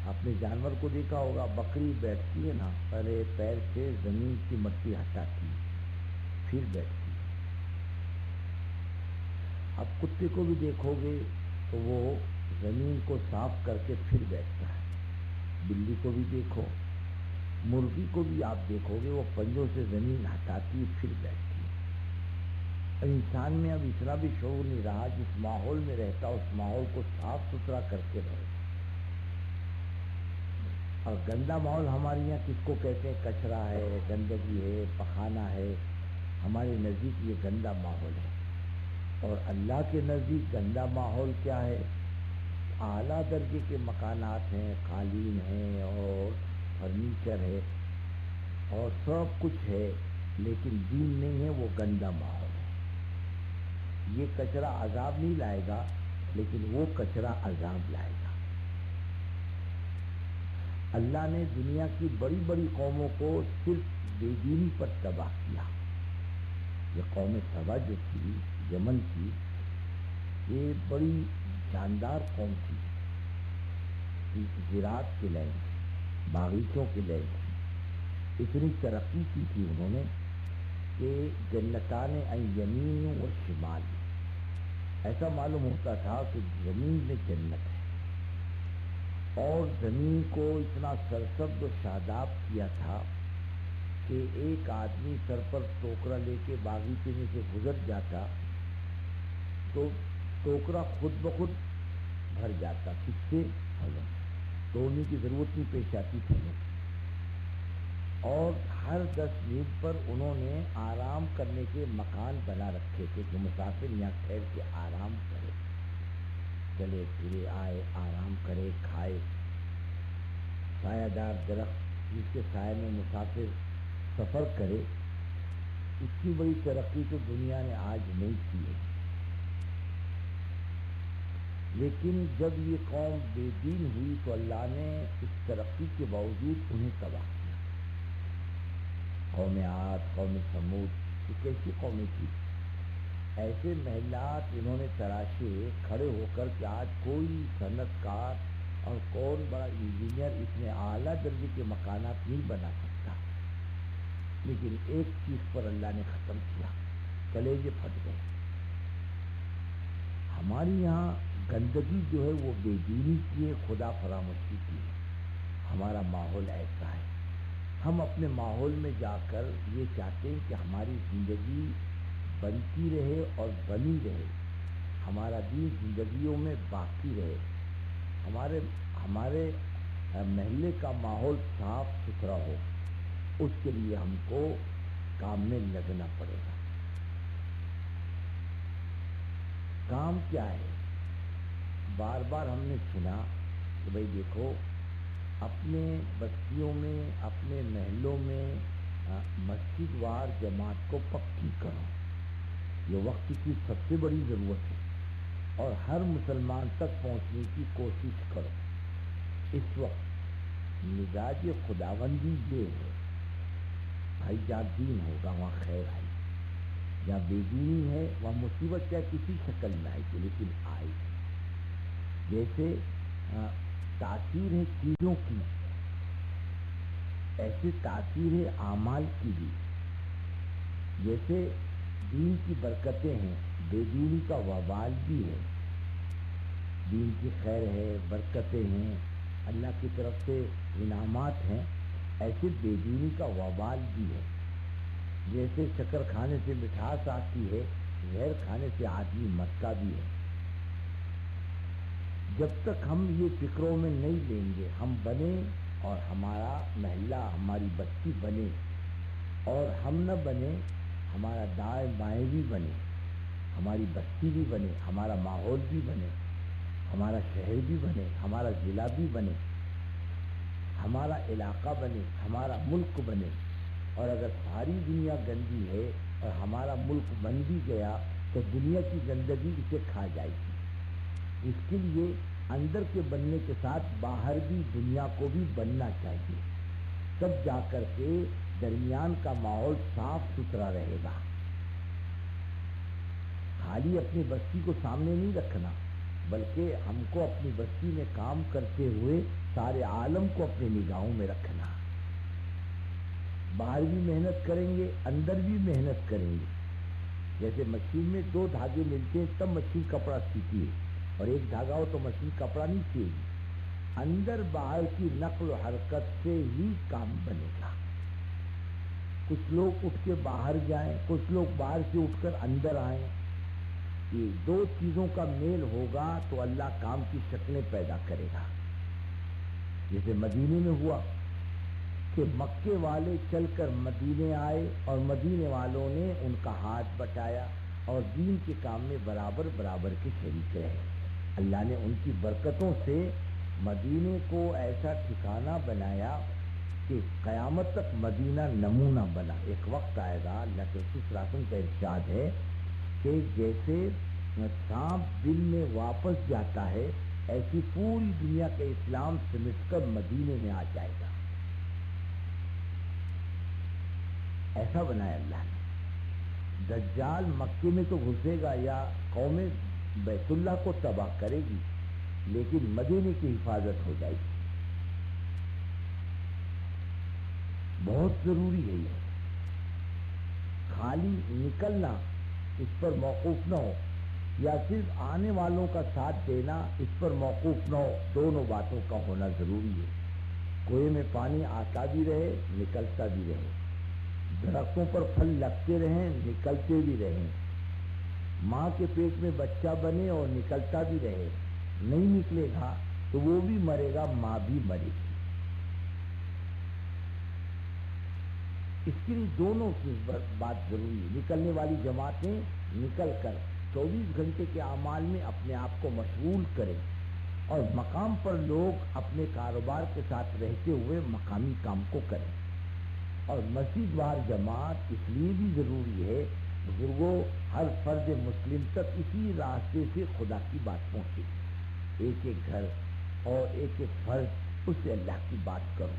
اپنے جانور کو دیکھا ہوگا، بکری بیٹھتی ہے نا، پہلے پیر سے زمین کی مٹی ہٹاتی ہے پھر بیٹھتی ہے. اب کتے کو بھی دیکھو گے تو وہ زمین کو صاف کر کے پھر بیٹھتا ہے. بلی کو بھی دیکھو، مرغی کو بھی آپ دیکھو گے، وہ پنجوں سے زمین ہٹاتی ہے پھر بیٹھتی ہے. انسان میں اب اتنا بھی شعور نہیں رہا، جس ماحول میں رہتا اس ماحول کو صاف ستھرا کر کے رہے. اور گندا ماحول ہمارے یہاں کس کو کہتے ہیں؟ کچرا ہے، گندگی ہے، پخانہ ہے. ہمارے نزدیک یہ گندا ماحول ہے. اور اللہ کے نزدیک گندا ماحول کیا ہے؟ اعلیٰ درجے کے مکانات ہیں، قالین ہیں اور فرنیچر ہے اور سب کچھ ہے، لیکن دین نہیں ہے، وہ گندا ماحول ہے. یہ کچرا عذاب نہیں لائے گا، لیکن وہ کچرا عذاب لائے گا. اللہ نے دنیا کی بڑی بڑی قوموں کو صرف بے دینی پر تباہ کیا. یہ قوم سبا جو تھی، یمن کی، یہ بڑی جاندار قوم تھی. زراعت کے لائن تھی، باغیچوں کے لائن تھی. اتنی ترقی کی تھی انہوں نے کہ جنتان یمین و شمال، ایسا معلوم ہوتا تھا کہ زمین میں جنت ہے. اور زمین کو اتنا سرسبز و شاداب کیا تھا کہ ایک آدمی سر پر ٹوکرا لے کے باغیچے میں سے گزر جاتا تو ٹوکرا خود بخود بھر جاتا. کس سے؟ پھلوں. توڑنے کی ضرورت نہیں پیش آتی پھلوں کی. اور ہر 10 منٹ پر انہوں نے آرام کرنے کے مکان بنا رکھے تھے کہ مسافر یہاں ٹھہر کے آرام کرے، چلے پھرے، آئے، آرام کرے، کھائے. سایہ دار درخت جس کے سائے میں مسافر سفر کرے. اتنی بڑی ترقی تو دنیا نے آج نہیں کی ہے. لیکن جب یہ قوم بے دین ہوئی تو اللہ نے اس ترقی کے باوجود انہیں تباہ کیا. قوم عاد، قوم ثمود، یہ کیسی قومیں تھی؟ ایسے محلات انہوں نے تراشے کھڑے ہو کر کہ آج کوئی صنعت کار اور کون بڑا انجینئر اتنے اعلیٰ درجے کے مکانات نہیں بنا سکتا. لیکن ایک چیز پر اللہ نے ختم کیا، کلیجے پھٹ گئے. ہمارے یہاں گندگی جو ہے وہ بے دینی کی ہے، خدا فراموشی کی ہے. ہمارا ماحول ایسا ہے. ہم اپنے ماحول میں جا کر یہ چاہتے ہیں کہ ہماری زندگی بنتی رہے اور بنی رہے، ہمارا دین زندگیوں میں باقی رہے، ہمارے محلے کا ماحول صاف ستھرا ہو. اس کے لیے ہم کو کام میں لگنا پڑے گا. کام کیا ہے؟ بار بار ہم نے سنا کہ بھئی دیکھو، اپنے بستیوں میں، اپنے محلوں میں مسجد وار جماعت کو پکی کرو. یہ وقت کی سب سے بڑی ضرورت ہے اور ہر مسلمان تک پہنچنے کی کوشش کرو. اس وقت مزاج خداوندی یہ ہے، بھائی جہاں دین ہوگا وہاں خیر آئی، جہاں بے دینی ہے وہاں مصیبت چاہے کسی شکل میں آئے گی لیکن آئے گی. جیسے تاثیر ہے چیزوں کی، ایسے تاثیر ہے اعمال کی بھی. جیسے دین کی برکتیں ہیں، بے دینی کا وبال بھی ہے. دین کی خیر ہے، برکتیں ہیں، اللہ کی طرف سے انعامات ہیں، ایسے بے دینی کا وبال بھی ہے. جیسے شکر کھانے سے مٹھاس آتی ہے، زہر کھانے سے آدمی مرتا بھی ہے. جب تک ہم یہ فکروں میں نہیں لیں گے، ہم بنے اور ہمارا محلہ، ہماری بستی بنے، اور ہم نہ بنے، ہمارا دائیں بائیں بھی بنے، ہماری بستی بھی بنے، ہمارا ماحول بھی بنے، ہمارا شہر بھی بنے، ہمارا ضلع بھی بنے، ہمارا علاقہ بنے، ہمارا ملک بنے. اور اگر ساری دنیا گندی ہے اور ہمارا ملک بن بھی گیا تو دنیا کی گندگی اسے کھا جائے گی. اس کے لیے اندر کے بننے کے ساتھ باہر بھی دنیا کو بھی بننا چاہیے. تب جا کر کے درمیان کا ماحول صاف ستھرا رہے گا. خالی اپنی بستی کو سامنے نہیں رکھنا، بلکہ ہم کو اپنی بستی میں کام کرتے ہوئے سارے عالم کو اپنی نگاہوں میں رکھنا. باہر بھی محنت کریں گے، اندر بھی محنت کریں گے. جیسے مشین میں دو دھاگے ملتے ہیں تب مشین کپڑا سیتی ہے، اور ایک دھاگا ہو تو مشین کپڑا نہیں سیے گی. اندر باہر کی نقل و حرکت سے ہی کام بنے گا. کچھ لوگ اٹھ کے باہر جائیں، کچھ لوگ باہر سے اٹھ کر اندر آئیں. یہ دو چیزوں کا میل ہوگا تو اللہ کام کی شکلیں پیدا کرے گا. جیسے مدینے میں ہوا کہ مکے والے چل کر مدینے آئے اور مدینے والوں نے ان کا ہاتھ بٹایا اور دین کے کام میں برابر برابر کے شریک رہے. اللہ نے ان کی برکتوں سے مدینے کو ایسا ٹھکانہ بنایا کہ قیامت تک مدینہ نمونہ بنا. ایک وقت آئے گا، اللہ کے رسول صلی اللہ علیہ وسلم کا ارشاد ہے کہ جیسے سانپ دل میں واپس جاتا ہے، ایسی پوری دنیا کا اسلام سمٹ کر مدینے میں آ جائے گا. ایسا بنایا اللہ نے. دجال مکے میں تو گھسے گا یا قوم بیت اللہ کو تباہ کرے گی، لیکن مدینے کی حفاظت ہو جائے گی. بہت ضروری ہے یہ. خالی نکلنا اس پر موقوف نہ ہو، یا صرف آنے والوں کا ساتھ دینا اس پر موقوف نہ ہو. دونوں باتوں کا ہونا ضروری ہے. کنویں میں پانی آتا بھی رہے، نکلتا بھی رہے. درختوں پر پھل لگتے رہیں، نکلتے بھی رہیں. ماں کے پیٹ میں بچہ بنے اور نکلتا بھی رہے. نہیں نکلے گا تو وہ بھی مرے گا، ماں بھی مرے گی. اس کے لیے دونوں کی بات ضروری ہے. نکلنے والی جماعتیں نکل کر 24 گھنٹے کے اعمال میں اپنے آپ کو مشغول کریں، اور مقام پر لوگ اپنے کاروبار کے ساتھ رہتے ہوئے مقامی کام کو کریں. اور مسجد وار جماعت اس لیے بھی ضروری ہے، بزرگوں، ہر فرد مسلم تک اسی راستے سے خدا کی بات پہنچے. ایک ایک گھر اور ایک ایک فرد، اس سے اللہ کی بات کرو.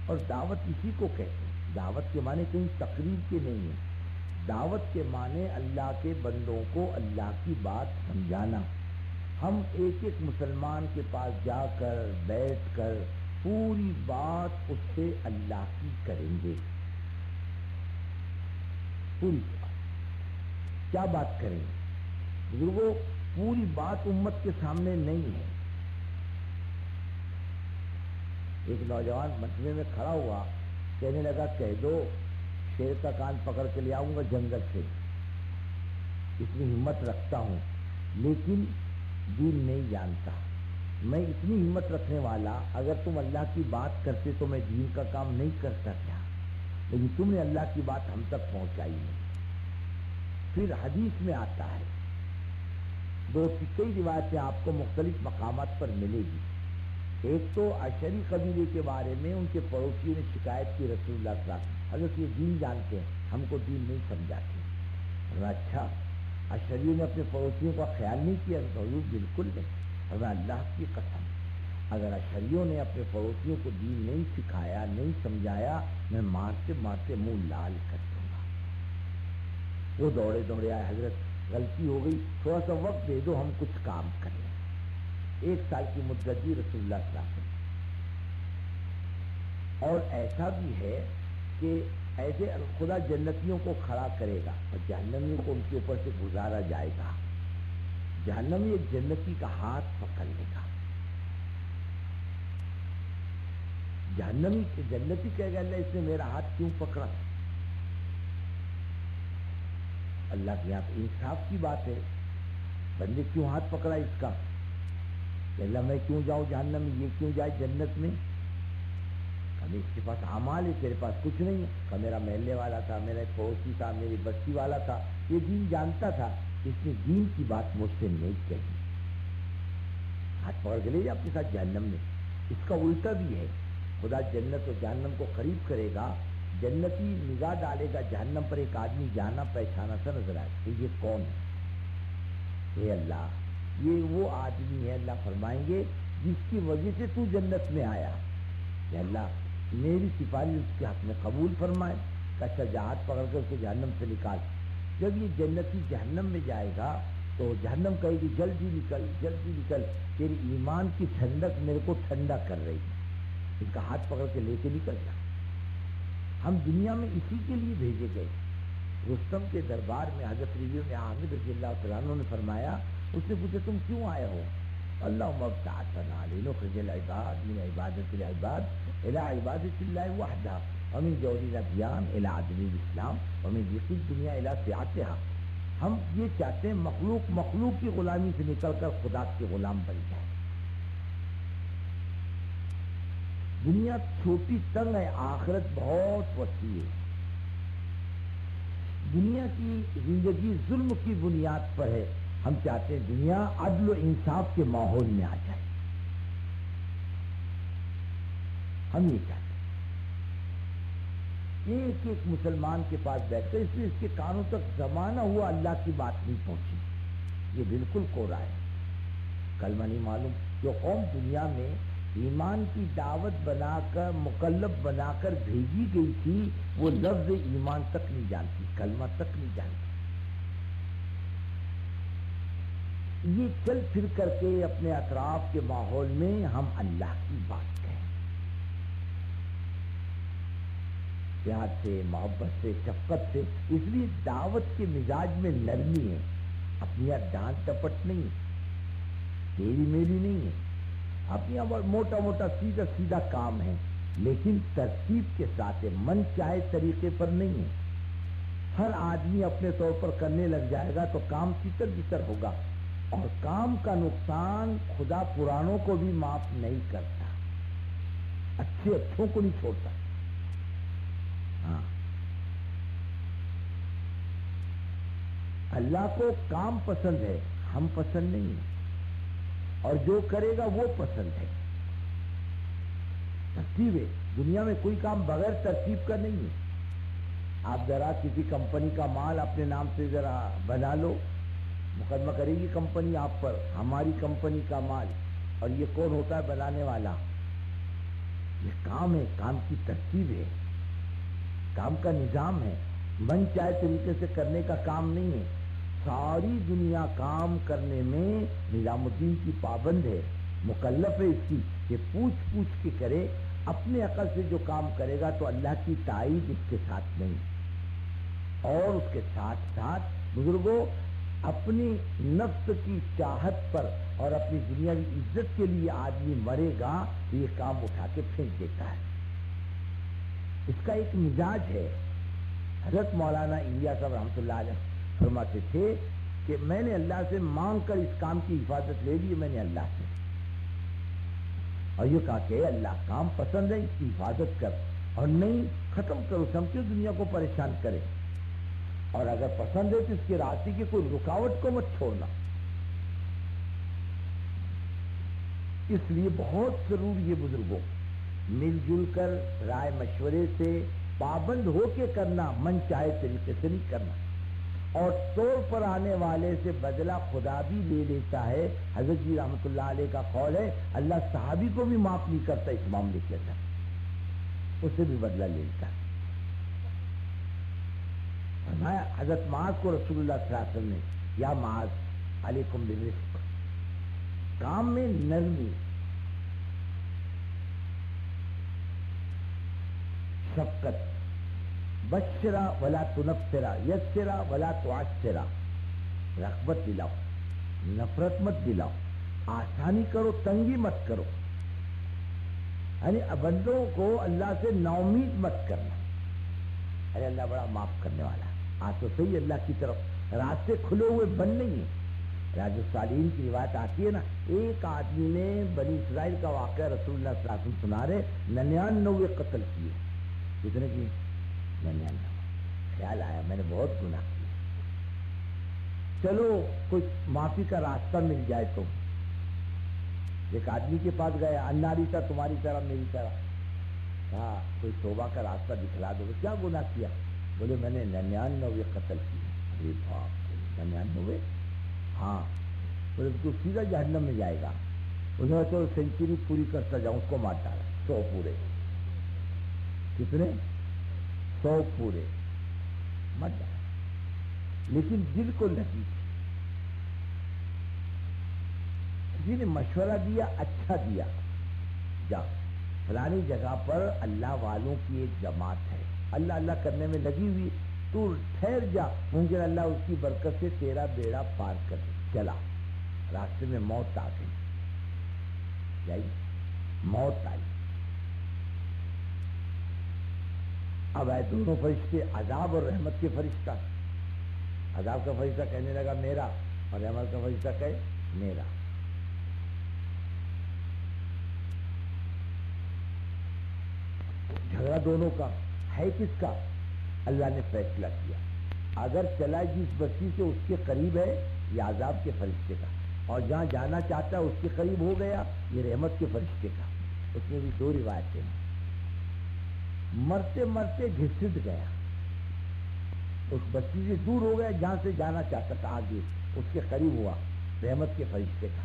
اور دعوت اسی کو کہتے ہیں. دعوت کے معنی کہیں تقریر کے نہیں ہیں. دعوت کے معنی اللہ کے بندوں کو اللہ کی بات سمجھانا. ہم ایک ایک مسلمان کے پاس جا کر بیٹھ کر پوری بات اس سے اللہ کی کریں گے. پوری بات کیا بات کریں گے؟ بزرگوں، پوری بات امت کے سامنے نہیں ہے. ایک نوجوان مجمع میں کھڑا ہوا، کہنے لگا کہہ دو شیر کا کان پکڑ کے لے آؤں گا جنگل سے. اتنی ہمت رکھتا ہوں لیکن دین نہیں جانتا. میں اتنی ہمت رکھنے والا، اگر تم اللہ کی بات کرتے تو میں دین کا کام نہیں کرتا کیا؟ لیکن تم نے اللہ کی بات ہم تک پہنچائی نہیں. پھر حدیث میں آتا ہے، کئی روایتیں آپ کو مختلف مقامات پر ملے گی. ایک تو اشعری قبیلے کے بارے میں ان کے پڑوسیوں نے شکایت کی رسول اللہ صلی اللہ علیہ وسلم، حضرت یہ دین جانتے ہیں، ہم کو دین نہیں سمجھاتے. اچھا، اشعریوں نے اپنے پڑوسیوں کا خیال نہیں کیا؟ حضور بالکل نہیں. اللہ کی قسم، اگر اشعریوں نے اپنے پڑوسیوں کو دین نہیں سکھایا، نہیں سمجھایا، میں مارتے مارتے منہ لال کر دوں گا. وہ دوڑے دوڑے آئے، حضرت غلطی ہو گئی، تھوڑا سا وقت دے دو، ہم کچھ کام کر لیں. 1 سال کی مدت دی رسول اللہ صلی اللہ علیہ وسلم. اور ایسا بھی ہے کہ ایسے خدا جنتیوں کو کھڑا کرے گا اور جہنمیوں کو ان کے اوپر سے گزارا جائے گا. جہنمی ایک جنتی کا ہاتھ پکڑ لے گا. جنتی کہے گا اللہ اس نے میرا ہاتھ کیوں پکڑا؟ اللہ کے یہاں انصاف کی بات ہے. بندے کیوں ہاتھ پکڑا اس کا؟ کہ اللہ میں کیوں جاؤں جہنم میں، یہ کیوں جائے جنت میں؟ کبھی اس کے پاس اعمال ہے، تیرے پاس کچھ نہیں ہے. کہ میرا محلے والا تھا، میرا پڑوسی تھا، میری بستی والا تھا، یہ دین جانتا تھا، اس نے دین کی بات مجھ سے نہیں کہی. ہاتھ پکڑ کے لے جا اپنے ساتھ جہنم میں. اس کا الٹا بھی ہے. خدا جنت و جہنم کو قریب کرے گا. جنتی نگاہ ڈالے گا جہنم پر، ایک آدمی جانا پہچانا سا نظر آئے کہ یہ کون ہے؟ اے اللہ یہ وہ آدمی ہے، اللہ فرمائیں گے جس کی وجہ سے تو جنت میں آیا. کہ اللہ میری سفارش اس کے حق میں قبول فرمائے. اچھا جہاد پکڑ کر اس کو جہنم سے نکال. جب یہ جنتی جہنم میں جائے گا تو جہنم کہے گی جلدی نکل جلدی نکل، تیری ایمان کی ٹھنڈک میرے کو ٹھنڈا کر رہی ہے. اس کا ہاتھ پکڑ کے لے کے نکل جا. ہم دنیا میں اسی کے لیے بھیجے گئے. رستم کے دربار میں حضرت رضی عامر رضی اللہ تعالیٰ عنہ نے فرمایا، اس نے پوچھا تم کیوں آئے ہو؟ اللہم ابتعثنا لنخرج العباد من عبادت العباد الى عبادت اللہ وحدہ ومن جور الادیان الى عدل الاسلام ومن ضیق الدنیا الى سعتها. ہم یہ چاہتے ہیں مخلوق کی غلامی سے نکل کر خدا کے غلام بن جائے. دنیا چھوٹی تنگ ہے، آخرت بہت وسیع ہے. دنیا کی زندگی ظلم کی بنیاد پر ہے. ہم چاہتے ہیں دنیا عدل و انصاف کے ماحول میں آ جائے. ہم یہ چاہتے ہیں ایک ایک مسلمان کے پاس بیٹھ کر، اس لیے اس کے کانوں تک زمانہ ہوا اللہ کی بات نہیں پہنچی. یہ بالکل کوڑا ہے. کلمہ نہیں معلوم. جو قوم دنیا میں ایمان کی دعوت بنا کر مکلف بنا کر بھیجی گئی تھی، وہ لفظ ایمان تک نہیں جانتی، کلمہ تک نہیں جانتی. یہ چل پھر کر کے اپنے اطراف کے ماحول میں ہم اللہ کی بات کہیں، پیار سے، محبت سے، شفقت سے. اس لیے دعوت کے مزاج میں نرمی ہے. اپنی ڈانٹ ٹپٹ نہیں ہے، تیری میری نہیں ہے. اپنی موٹا موٹا سیدھا سیدھا کام ہے، لیکن ترتیب کے ساتھ ہے. من چاہے طریقے پر نہیں ہے. ہر آدمی اپنے طور پر کرنے لگ جائے گا تو کام تتر بتر ہوگا، اور کام کا نقصان خدا پرانوں کو بھی معاف نہیں کرتا، اچھے اچھوں کو نہیں چھوڑتا. ہاں اللہ کو کام پسند ہے، ہم پسند نہیں ہیں، اور جو کرے گا وہ پسند ہے. ترتیب ہے. دنیا میں کوئی کام بغیر ترتیب کا نہیں ہے. آپ ذرا کسی کمپنی کا مال اپنے نام سے ذرا بنا لو، مقدمہ کرے گی کمپنی آپ پر، ہماری کمپنی کا مال. اور یہ کون ہوتا ہے بنانے والا؟ یہ کام ہے، کام کی ترتیب ہے، کام کا نظام ہے. من چاہے طریقے سے کرنے کا کام نہیں ہے. ساری دنیا کام کرنے میں نظام الدین کی پابند ہے، مکلف ہے اس کی کہ پوچھ پوچھ کے کرے. اپنے عقل سے جو کام کرے گا تو اللہ کی تائید اس کے ساتھ نہیں. اور اس کے ساتھ ساتھ بزرگوں، اپنی نفس کی چاہت پر اور اپنی دنیاوی عزت کے لیے آدمی مرے گا تو یہ کام اٹھا کے پھینک دیتا ہے. اس کا ایک مزاج ہے. حضرت مولانا الیاس صاحب رحمۃ اللہ علیہ فرماتے تھے کہ میں نے اللہ سے مانگ کر اس کام کی حفاظت لے لی. میں نے اللہ سے اور یہ کہا کہ اللہ کام پسند ہے، اس کی حفاظت کر، اور نہیں ختم کرو. ہم کیوں دنیا کو پریشان کریں؟ اور اگر پسند ہے تو اس کے راستے کی کوئی رکاوٹ کو مت چھوڑنا. اس لیے بہت ضروری ہے بزرگوں، مل جل کر رائے مشورے سے پابند ہو کے کرنا، من چاہے طریقے سے نہیں کرنا. اور طور پر آنے والے سے بدلہ خدا بھی لے لیتا ہے. حضرت جی رحمۃ اللہ علیہ کا قول ہے اللہ صحابی کو بھی معاف نہیں کرتا اس معاملے کے اندر، اس سے بھی بدلہ لے لیتا ہے. فرمایا حضرت معاذ کو رسول اللہ صلی اللہ علیہ وسلم نے، یا معاذ علیکم بالرفق، کام میں نرمی، شفقت، بشرا ولا تنفرا، یسرا ولا تعسرا، رغبت دلاؤ، نفرت مت دلاؤ، آسانی کرو، تنگی مت کرو، یعنی بندوں کو اللہ سے ناامید مت کرنا. ارے اللہ بڑا معاف کرنے والا ہے، آج تو صحیح اللہ کی طرف راستے کھلے ہوئے بند نہیں ہیں. راج الصالحین کی روایت آتی ہے نا، ایک آدمی نے بنی اسرائیل کا واقعہ رسول اللہ صلی اللہ علیہ وسلم سنا رہے، 99 قتل کیے. کتنے کیے؟ 99. خیال آیا میں نے بہت گناہ کیا، چلو کوئی معافی کا راستہ مل جائے. تو ایک آدمی کے پاس گیا، اناری تھا تمہاری طرح میری طرح، کہا کوئی توبہ کا راستہ دکھلا دو. کیا گناہ کیا؟ بولے میں نے 99 قتل کیے. ارے باپ، 99؟ ہاں. بولے تو سیدھا جہنم میں جائے گا. انہوں نے تو سینچری پوری کرتا جاؤں، اس کو مار ڈالا. 100 پورے. کتنے؟ 100 پورے مر ڈالا. لیکن دل کو لگی، کسی نے مشورہ دیا، اچھا دیا، جا فلانی جگہ پر اللہ والوں کی ایک جماعت ہے، اللہ اللہ کرنے میں لگی ہوئی، تو ٹھہر جا، ممکن اللہ اس کی برکت سے تیرا بیڑا پار کر دے. چلا، راستے میں موت آ گئی، جائی موت آئی. اب آئے دونوں فرشتے، عذاب اور رحمت کے فرشتہ. عذاب کا فرشتہ کہنے لگا میرا، اور رحمت کا فرشتہ کہے میرا. جھگڑا دونوں کا ہے. کس کا؟ اللہ نے فیصلہ کیا، اگر چلا جس بستی سے اس کے قریب ہے یہ عذاب کے فرشتے کا، اور جہاں جانا چاہتا ہے اس کے قریب ہو گیا یہ رحمت کے فرشتے کا. اس میں بھی 2 روایتیں ہیں. مرتے مرتے گھسٹ گیا، اس بستی سے دور ہو گیا جہاں سے جانا چاہتا تھا، آگے اس کے قریب ہوا رحمت کے فرشتے کا.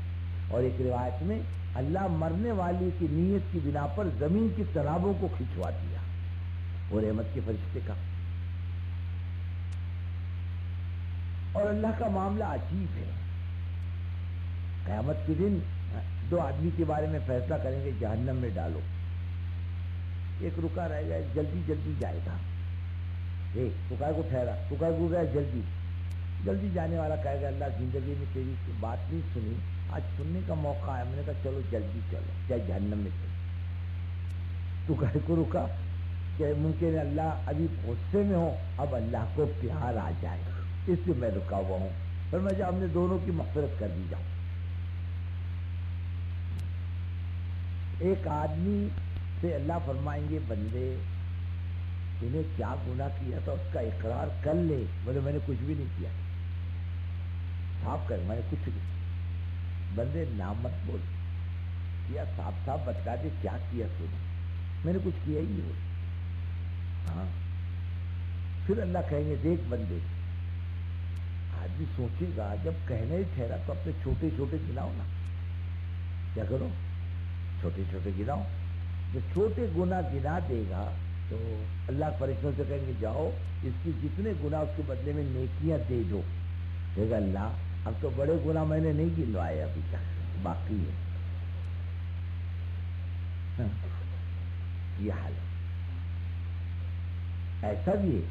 اور ایک روایت میں اللہ مرنے والی کی نیت کی بنا پر زمین کی تنابوں کو کھنچوا دیا، وہ رحمت کے فرشتے کا. اور اللہ کا معاملہ عجیب ہے. قیامت کے دن 2 آدمی کے بارے میں فیصلہ کریں گے، جہنم میں ڈالو. ایک رکا رہ گیا، جلدی جلدی جائے گا. تو کہے کو ٹھہرا، تو کہے کو گیا جلدی جلدی جانے والا کہے گا اللہ زندگی میں تیری بات نہیں سنی، آج سننے کا موقع آیا، میں نے کہا چلو جلدی چلو، چاہے جہنم میں چلو. تو کہے کو رکا کہ ممکن اللہ ابھی غصے میں ہو، اب اللہ کو پیار آ جائے، اس لیے میں رکا ہوا ہوں. پھر میں ہم نے دونوں کی مغفرت کر دی جاؤں. ایک آدمی سے اللہ فرمائیں گے بندے انہیں کیا گناہ کیا تھا اس کا اقرار کر لے. بولے میں نے کچھ بھی نہیں کیا، صاف کر میں نے کچھ نہیں. بندے نام مت بول، کیا صاف صاف بتا دے کیا کیا تو نے. میں نے کچھ کیا ہی نہیں. ہاں. پھر اللہ کہیں گے دیکھ بندے، آدمی سوچے گا جب کہنا ہی ٹھہرا تو اپنے چھوٹے چھوٹے گناؤ نا. کیا کرو؟ چھوٹے چھوٹے گناؤ. جو چھوٹے گناہ گنا دے گا تو اللہ فرشتوں سے کہیں گے جاؤ اس کی جتنے گناہ اس کے بدلے میں نیکیاں دے دو. کہے گا اللہ اب تو بڑے گناہ میں نے نہیں گنوائے، ابھی تک باقی ہے. یہ حال ہے. ایسا بھی ہے.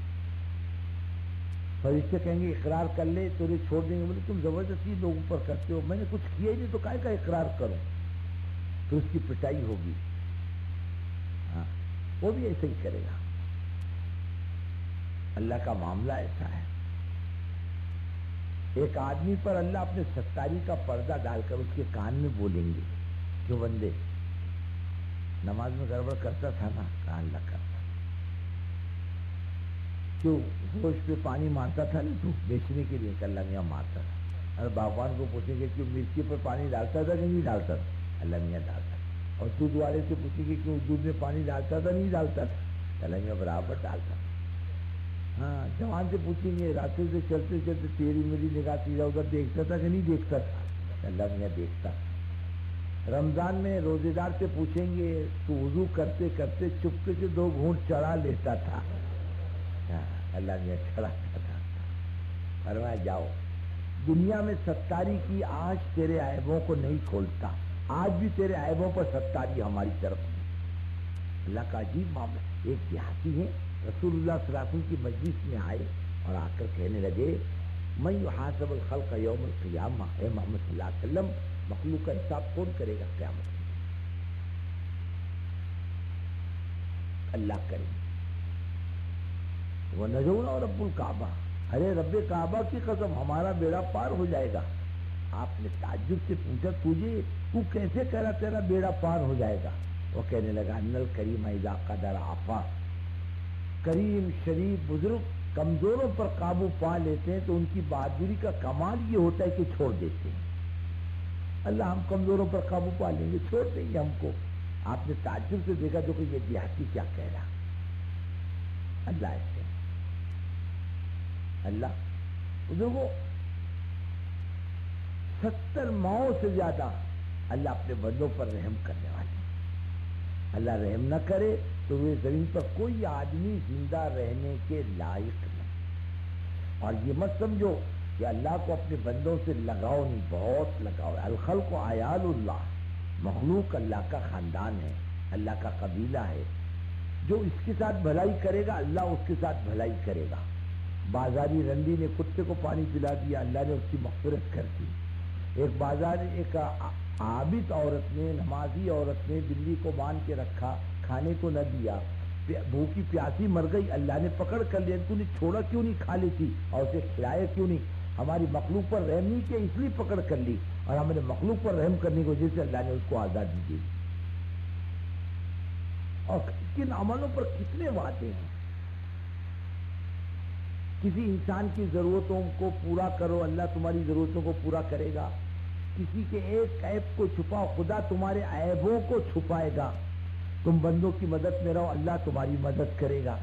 فرشتے کہیں گے اقرار کر لے تو چھوڑ دیں گے. بولے تم زبردستی لوگوں پر کرتے ہو، میں نے کچھ کیا ہی نہیں تو کائے کا اقرار کروں. تو اس کی پٹائی ہوگی. ہاں وہ بھی ایسے ہی کرے گا. اللہ کا معاملہ ایسا ہے. ایک آدمی پر اللہ اپنے ستاری کا پردہ ڈال کر اس کے کان میں بولیں گے جو بندے نماز میں گڑبڑ کرتا تھا نا، کہاں اللہ کرتا، کیوں گوشت پہ پانی مارتا تھا نا تو بیچنے کے لیے، اللہ میاں مارتا تھا. اور باغبان کو پوچھیں گے کیوں مرچی پر پانی ڈالتا تھا کہ نہیں ڈالتا تھا، اللہ میاں ڈالتا. اور دودھ والے سے پوچھیں گے کیوں دودھ میں پانی ڈالتا تھا نہیں ڈالتا تھا، اللہ میاں برابر ڈالتا. ہاں جوان سے پوچھیں گے راستے سے چلتے چلتے تیری میری نگاہ سیدھا ادھر دیکھتا تھا کہ نہیں دیکھتا تھا، اللہ میاں دیکھتا. رمضان میں روزے دار سے پوچھیں گے تو وضو کرتے کرتے چپکے سے 2 گھونٹ چڑھا لیتا تھا، اللہ میاں چڑھاتا تھا. فرمایا جاؤ دنیا میں ستاری کی، آج تیرے عیبوں کو نہیں کھولتا، آج بھی تیرے عیبوں پر ستاری ہماری طرف. اللہ کا عجیب معاملہ. ایک دیہاتی ہے رسول اللہ صلی اللہ علیہ وسلم کی مجلس میں آئے اور آ کر کہنے لگے میں یحاسب الخلق یوم القیامہ، اے محمد صلی اللہ علیہ وسلم مخلوق کا حساب کون کرے گا قیامت میں؟ اللہ کرے وہ نجونا رب الکعبہ، ارے رب کعبہ کی قسم ہمارا بیڑا پار ہو جائے گا۔ آپ نے تعجب سے پوچھا تو کیسے کہہ رہا تیرا بیڑا پار ہو جائے گا؟ وہ کہنے لگا ان الکریم اذا قدر عفا، کریم شریف بزرگ کمزوروں پر قابو پا لیتے ہیں تو ان کی بہادری کا کمال یہ ہوتا ہے کہ چھوڑ دیتے ہیں۔ اللہ ہم کمزوروں پر قابو پا لیں گے، چھوڑ دیں گے ہم کو۔ آپ نے تعجب سے دیکھا جو کہ یہ دیہاتی کیا کہہ رہا، اللہ ایسے اللہ بزرگوں 70 ماؤں سے زیادہ اللہ اپنے بندوں پر رحم کرنے والے۔ اللہ رحم نہ کرے تو وہ زمین پر کوئی آدمی زندہ رہنے کے لائق نہیں۔ اور یہ مت سمجھو کہ اللہ کو اپنے بندوں سے لگاؤ نہیں، بہت لگاؤ ہے۔ الخلق عیال اللہ، مخلوق اللہ کا خاندان ہے، اللہ کا قبیلہ ہے۔ جو اس کے ساتھ بھلائی کرے گا اللہ اس کے ساتھ بھلائی کرے گا۔ بازاری رنڈی نے کتے کو پانی پلا دیا، اللہ نے اس کی مغفرت کر دی۔ ایک عابد عورت نے، نمازی عورت نے بلی کو باندھ کے رکھا، کھانے کو نہ دیا، بھوکی پیاسی مر گئی، اللہ نے پکڑ کر لیا، تو نے چھوڑا کیوں نہیں، کھا لیتی اور اسے کھلایا کیوں نہیں؟ ہماری مخلوق پر رحم نہیں کیا اس لیے پکڑ کر لی، اور ہم نے مخلوق پر رحم کرنے کی وجہ سے اللہ نے اس کو آزادی دی۔ اور کن عملوں پر کتنے وعدے ہیں۔ کسی انسان کی ضرورتوں کو پورا کرو، اللہ تمہاری ضرورتوں کو پورا کرے گا۔ کسی کے ایک عیب کو چھپاؤ، خدا تمہارے عیبوں کو چھپائے گا۔ تم بندوں کی مدد میں رہو، اللہ تمہاری مدد کرے گا۔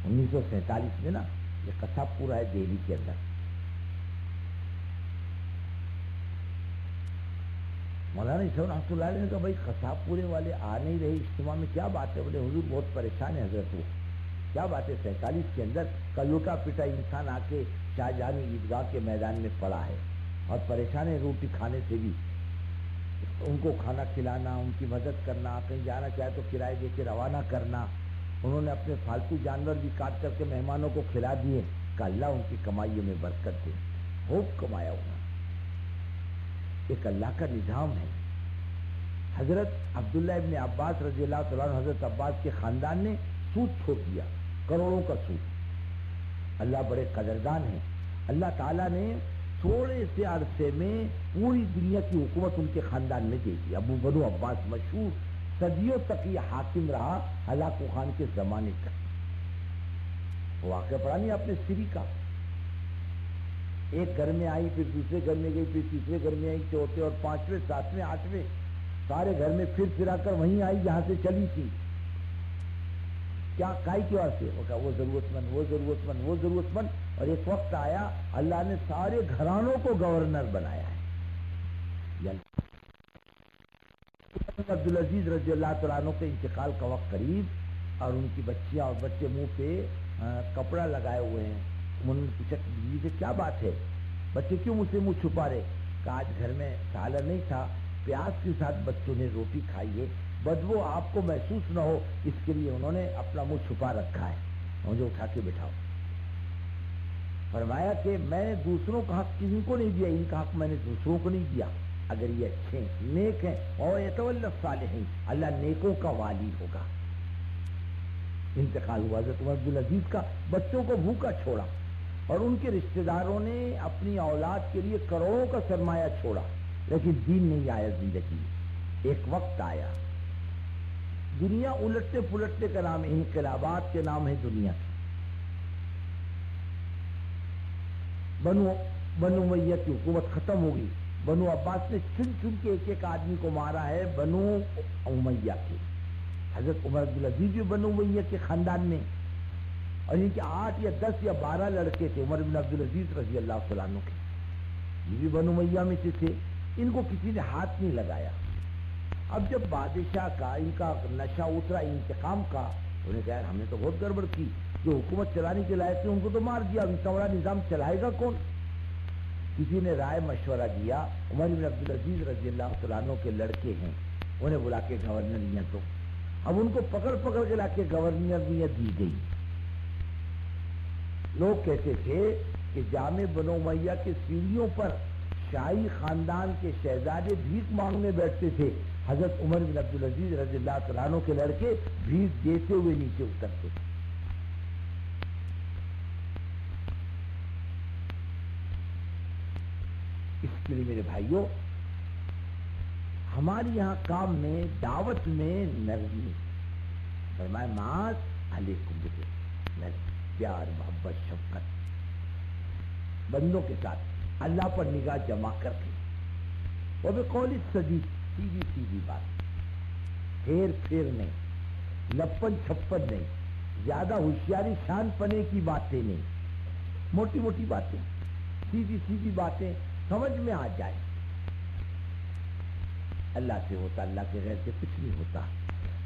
1947 میں نا یہ قصاب پورا ہے دہلی کے اندر، مولانا اسحاق رحمۃ اللہ علیہ نے کہا بھائی قصاب پورے والے آ نہیں رہے اجتماع میں، کیا بات ہے؟ بولے حضور بہت پریشان ہے حضرت، وہ کیا بات ہے؟ 47 کے اندر کلوٹا پٹا انسان آ کے شاہجہانی عیدگاہ کے میدان میں پڑا ہے اور پریشان ہے روٹی کھانے سے بھی، ان کو کھانا کھلانا، ان کی مدد کرنا، کہیں جانا چاہے تو کرائے دے کے روانہ کرنا۔ انہوں نے اپنے فالتو جانور بھی کاٹ کر کے مہمانوں کو کھلا دیے کہ اللہ ان کی کمائیوں میں برکت دے، خوب کمایا ہونا۔ ایک اللہ کا نظام ہے۔ حضرت عبداللہ ابن عباس رضی اللہ تعالیٰ عنہ، حضرت عباس کے خاندان نے سود چھوڑ دیا، کروڑوں کا سود۔ اللہ بڑے قدردان ہیں، اللہ تعالیٰ نے تھوڑے سے عرصے میں پوری دنیا کی حکومت ان کے خاندان میں دے دی۔ ابو بنو عباس مشہور، صدیوں تک یہ حاکم رہا ہلاکو خان کے زمانے تک۔ واقعہ پڑھا نہیں آپ نے سری کا؟ ایک گھر میں آئی، پھر دوسرے گھر میں گئی، پھر تیسرے گھر میں آئی، چوتھے اور پانچویں ساتویں آٹھویں سارے گھر میں پھر پھرا کر وہیں آئی جہاں سے چلی تھی۔ کیا کائی کی واسطے؟ وہ ضرورت مند، وہ ضرورت مند، وہ ضرورت مند، اور ایک وقت آیا اللہ نے سارے گھرانوں کو گورنر بنایا ہے۔ عبدالعزیز رضی اللہ تعالیٰ عنہ کے انتقال کا وقت قریب، اور ان کی بچیاں اور بچے منہ پہ کپڑا لگائے ہوئے ہیں۔ انہوں نے پوچھا بیوی سے کیا بات ہے، بچے کیوں مجھ سے منہ چھپا رہے؟ کہا آج گھر میں سالن نہیں تھا، پیاز کے ساتھ بچوں نے روٹی کھائی ہے، بدبو آپ کو محسوس نہ ہو اس کے لیے انہوں نے اپنا منہ چھپا رکھا ہے، مجھے اٹھا کے بٹھاؤ۔ فرمایا کہ میں نے دوسروں کا حق کسی کو نہیں دیا، ان کا حق میں نے دوسروں کو نہیں دیا۔ اگر یہ اچھے ہیں، نیک ہیں، اور یتولی الصالحین، اللہ نیکوں کا والی ہوگا۔ انتقال ہوا حضرت عمر بن عزیز کا، بچوں کو بھوکا چھوڑا، اور ان کے رشتہ داروں نے اپنی اولاد کے لیے کروڑوں کا سرمایہ چھوڑا، لیکن دین نہیں آیا زندگی میں۔ ایک وقت آیا، دنیا الٹنے پلٹنے کا نام ہے، انقلابات کے نام ہے دنیا کی۔ بنو امیہ کی حکومت ختم ہو گئی، بنو عباس نے چن چن کے ایک ایک آدمی کو مارا ہے بنو امیہ کے۔ حضرت عمر بن عزیز بھی بنو امیہ کے خاندان میں، اور ان کے 8 یا 10 یا 12 لڑکے تھے عمر بن عبدالعزیز رضی اللہ تعالیٰ عنہ کے، یہ بھی بنو امیہ میں سے تھے۔ ان کو کسی نے ہاتھ نہیں لگایا۔ اب جب بادشاہ کا ان کا نشہ اترا انتقام کا، انہوں نے کہا ہم نے تو بہت گڑبڑ کی، جو حکومت چلانے کے لائق تھے ان کو تو مار دیا، اب اتنا بڑا نظام چلائے گا کون؟ کسی نے رائے مشورہ دیا، عمر بن عبدالعزیز رضی اللہ تعالیٰ عنہ کے لڑکے ہیں، انہیں بلا کے گورنر لیا تو اب ان کو پکڑ پکڑ کے لا کے گورنریت دی گئی. لوگ کہتے تھے کہ جامع بنو امیہ کے سیڑھیوں پر شاہی خاندان کے شہزادے بھیک مانگنے بیٹھتے تھے. حضرت عمر بن عبدالعزیز رضی اللہ تعالیٰ عنہ کے لڑکے بھیک دیتے ہوئے نیچے اترتے تھے. اس کے لیے میرے بھائیوں ہمارے یہاں کام میں دعوت میں نرمی فرمائے معاذ علیکم بکر پیار محبت شفقت بندوں کے ساتھ اللہ پر نگاہ جمع کر کے وہ بھی قول سدید سیدھی سیدھی بات پھیر پھیر نہیں لپن چھپن نہیں زیادہ ہوشیاری شان پنے کی باتیں نہیں موٹی موٹی باتیں سیدھی سیدھی باتیں سمجھ میں آ جائے. اللہ سے ہوتا اللہ کے غیر سے کچھ نہیں ہوتا.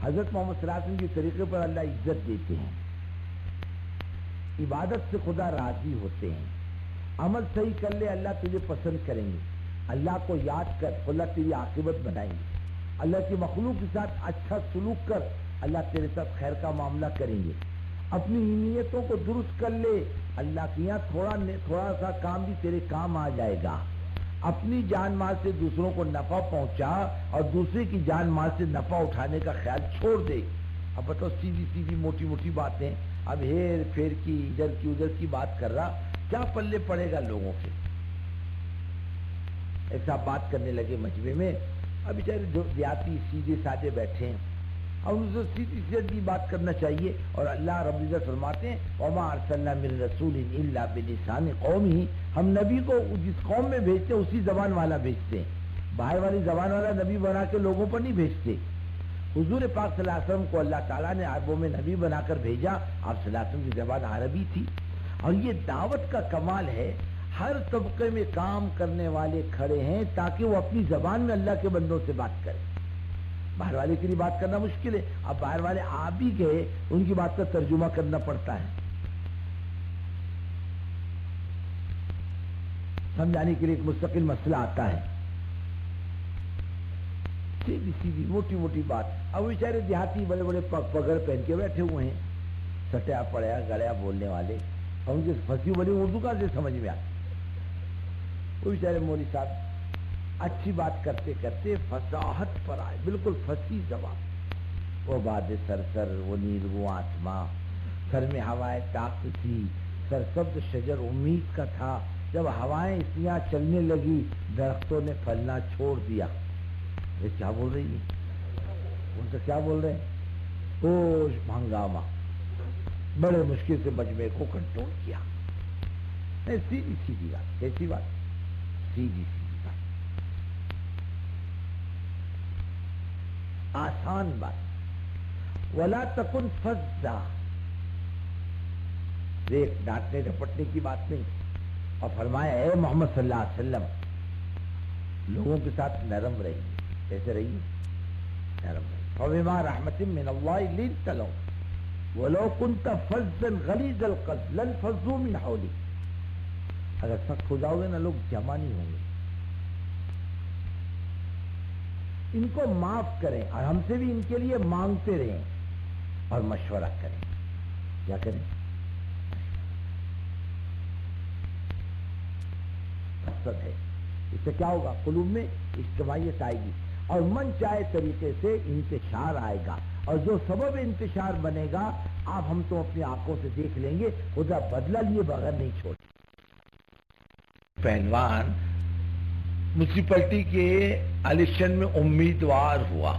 حضرت محمد صلی اللہ علیہ وسلم کے طریقے پر اللہ عزت دیتے ہیں. عبادت سے خدا راضی ہوتے ہیں. عمل صحیح کر لے اللہ تجھے پسند کریں گے. اللہ کو یاد کر اللہ تیری عاقبت بنائیں گے. اللہ کی مخلوق کے ساتھ اچھا سلوک کر اللہ تیرے ساتھ خیر کا معاملہ کریں گے. اپنی نیتوں کو درست کر لے اللہ کے یہاں تھوڑا سا کام بھی تیرے کام آ جائے گا. اپنی جان مال سے دوسروں کو نفع پہنچا اور دوسرے کی جان مال سے نفع اٹھانے کا خیال چھوڑ دے. اب بتاؤ سیدھی سیدھی موٹی موٹی باتیں اب ہیر پھیر کی ادھر کی ادھر کی بات کر رہا کیا پلے پڑے گا لوگوں کے. ایسا بات کرنے لگے مجمع میں. اب بیچارے جو دیہاتی سیدھے سادے بیٹھے ہیں اور ان سے سیدھی سیدھی بات کرنا چاہیے. اور اللہ رب العزت فرماتے ہیں وما ارسلنا من رسول الا بلسان قومه ہم نبی کو جس قوم میں بھیجتے ہیں اسی زبان والا بھیجتے ہیں. باہر والی زبان والا نبی بنا کے لوگوں پر نہیں بھیجتے. حضور پاک صلی اللہ علیہ وسلم کو اللہ تعالیٰ نے عربوں میں نبی بنا کر بھیجا. آپ صلی اللہ علیہ وسلم کی زبان عربی تھی. اور یہ دعوت کا کمال ہے ہر طبقے میں کام کرنے والے کھڑے ہیں تاکہ وہ اپنی زبان میں اللہ کے بندوں سے بات کریں. باہر والے کے لیے بات کرنا مشکل ہے. اب باہر والے آپ بھی گئے ان کی بات کا ترجمہ کرنا پڑتا ہے. سمجھانے کے لیے ایک مستقل مسئلہ آتا ہے. سیدھی سیدھی موٹی موٹی بات. اب بیچارے دیہاتی بڑے بڑے پگڑ پہن کے بیٹھے ہوئے ہیں سٹیا پڑیا گڑیا بولنے والے اور ان کی پھنسی بڑی اردو کا سے سمجھ میں آتی. وہ بیچارے مولوی صاحب اچھی بات کرتے کرتے فصاحت پر آئے بالکل فصیح زبان. وہ باد سرسر وہ نیل وہ آسماں سر میں ہوائیں طاقت تھی سرسبز شجر امید کا تھا. جب ہوائیں اتنی چلنے لگی درختوں نے پھلنا چھوڑ دیا. یہ کیا بول رہی ہے ان سے کیا بول رہے ہیں ہوش ہنگامہ. بڑے مشکل سے مجمع کو کنٹرول کیا. سیدھی سیدھی بات. کیسی بات سیدھی سیدھی بات آسان بات. ولا تکن فظا دیکھ ڈانٹنے ڈپٹنے کی بات نہیں. اور فرمایا اے محمد صلی اللہ علیہ وسلم لوگوں کے ساتھ نرم رہیے. کیسے رہیے نرم رہیے. فبما رحمت من اللہ لنت لهم ولو كنت فظا غلیظ القلب لانفضوا من حولك. اگر سخت ہو جاؤ گے نا لوگ جمع نہیں ہوں گے. ان کو معاف کریں اور ہم سے بھی ان کے لیے مانگتے رہیں اور مشورہ کریں. کیا کریں مقصد ہے. اس سے کیا ہوگا قلوب میں اجتماعیت آئے گی اور من چاہے طریقے سے انتشار آئے گا. اور جو سبب انتشار بنے گا آپ ہم تو اپنی آنکھوں سے دیکھ لیں گے. خدا بدلہ لیے بغیر نہیں چھوڑ. پہلوان میونسپلٹی کے الیکشن میں امیدوار ہوا.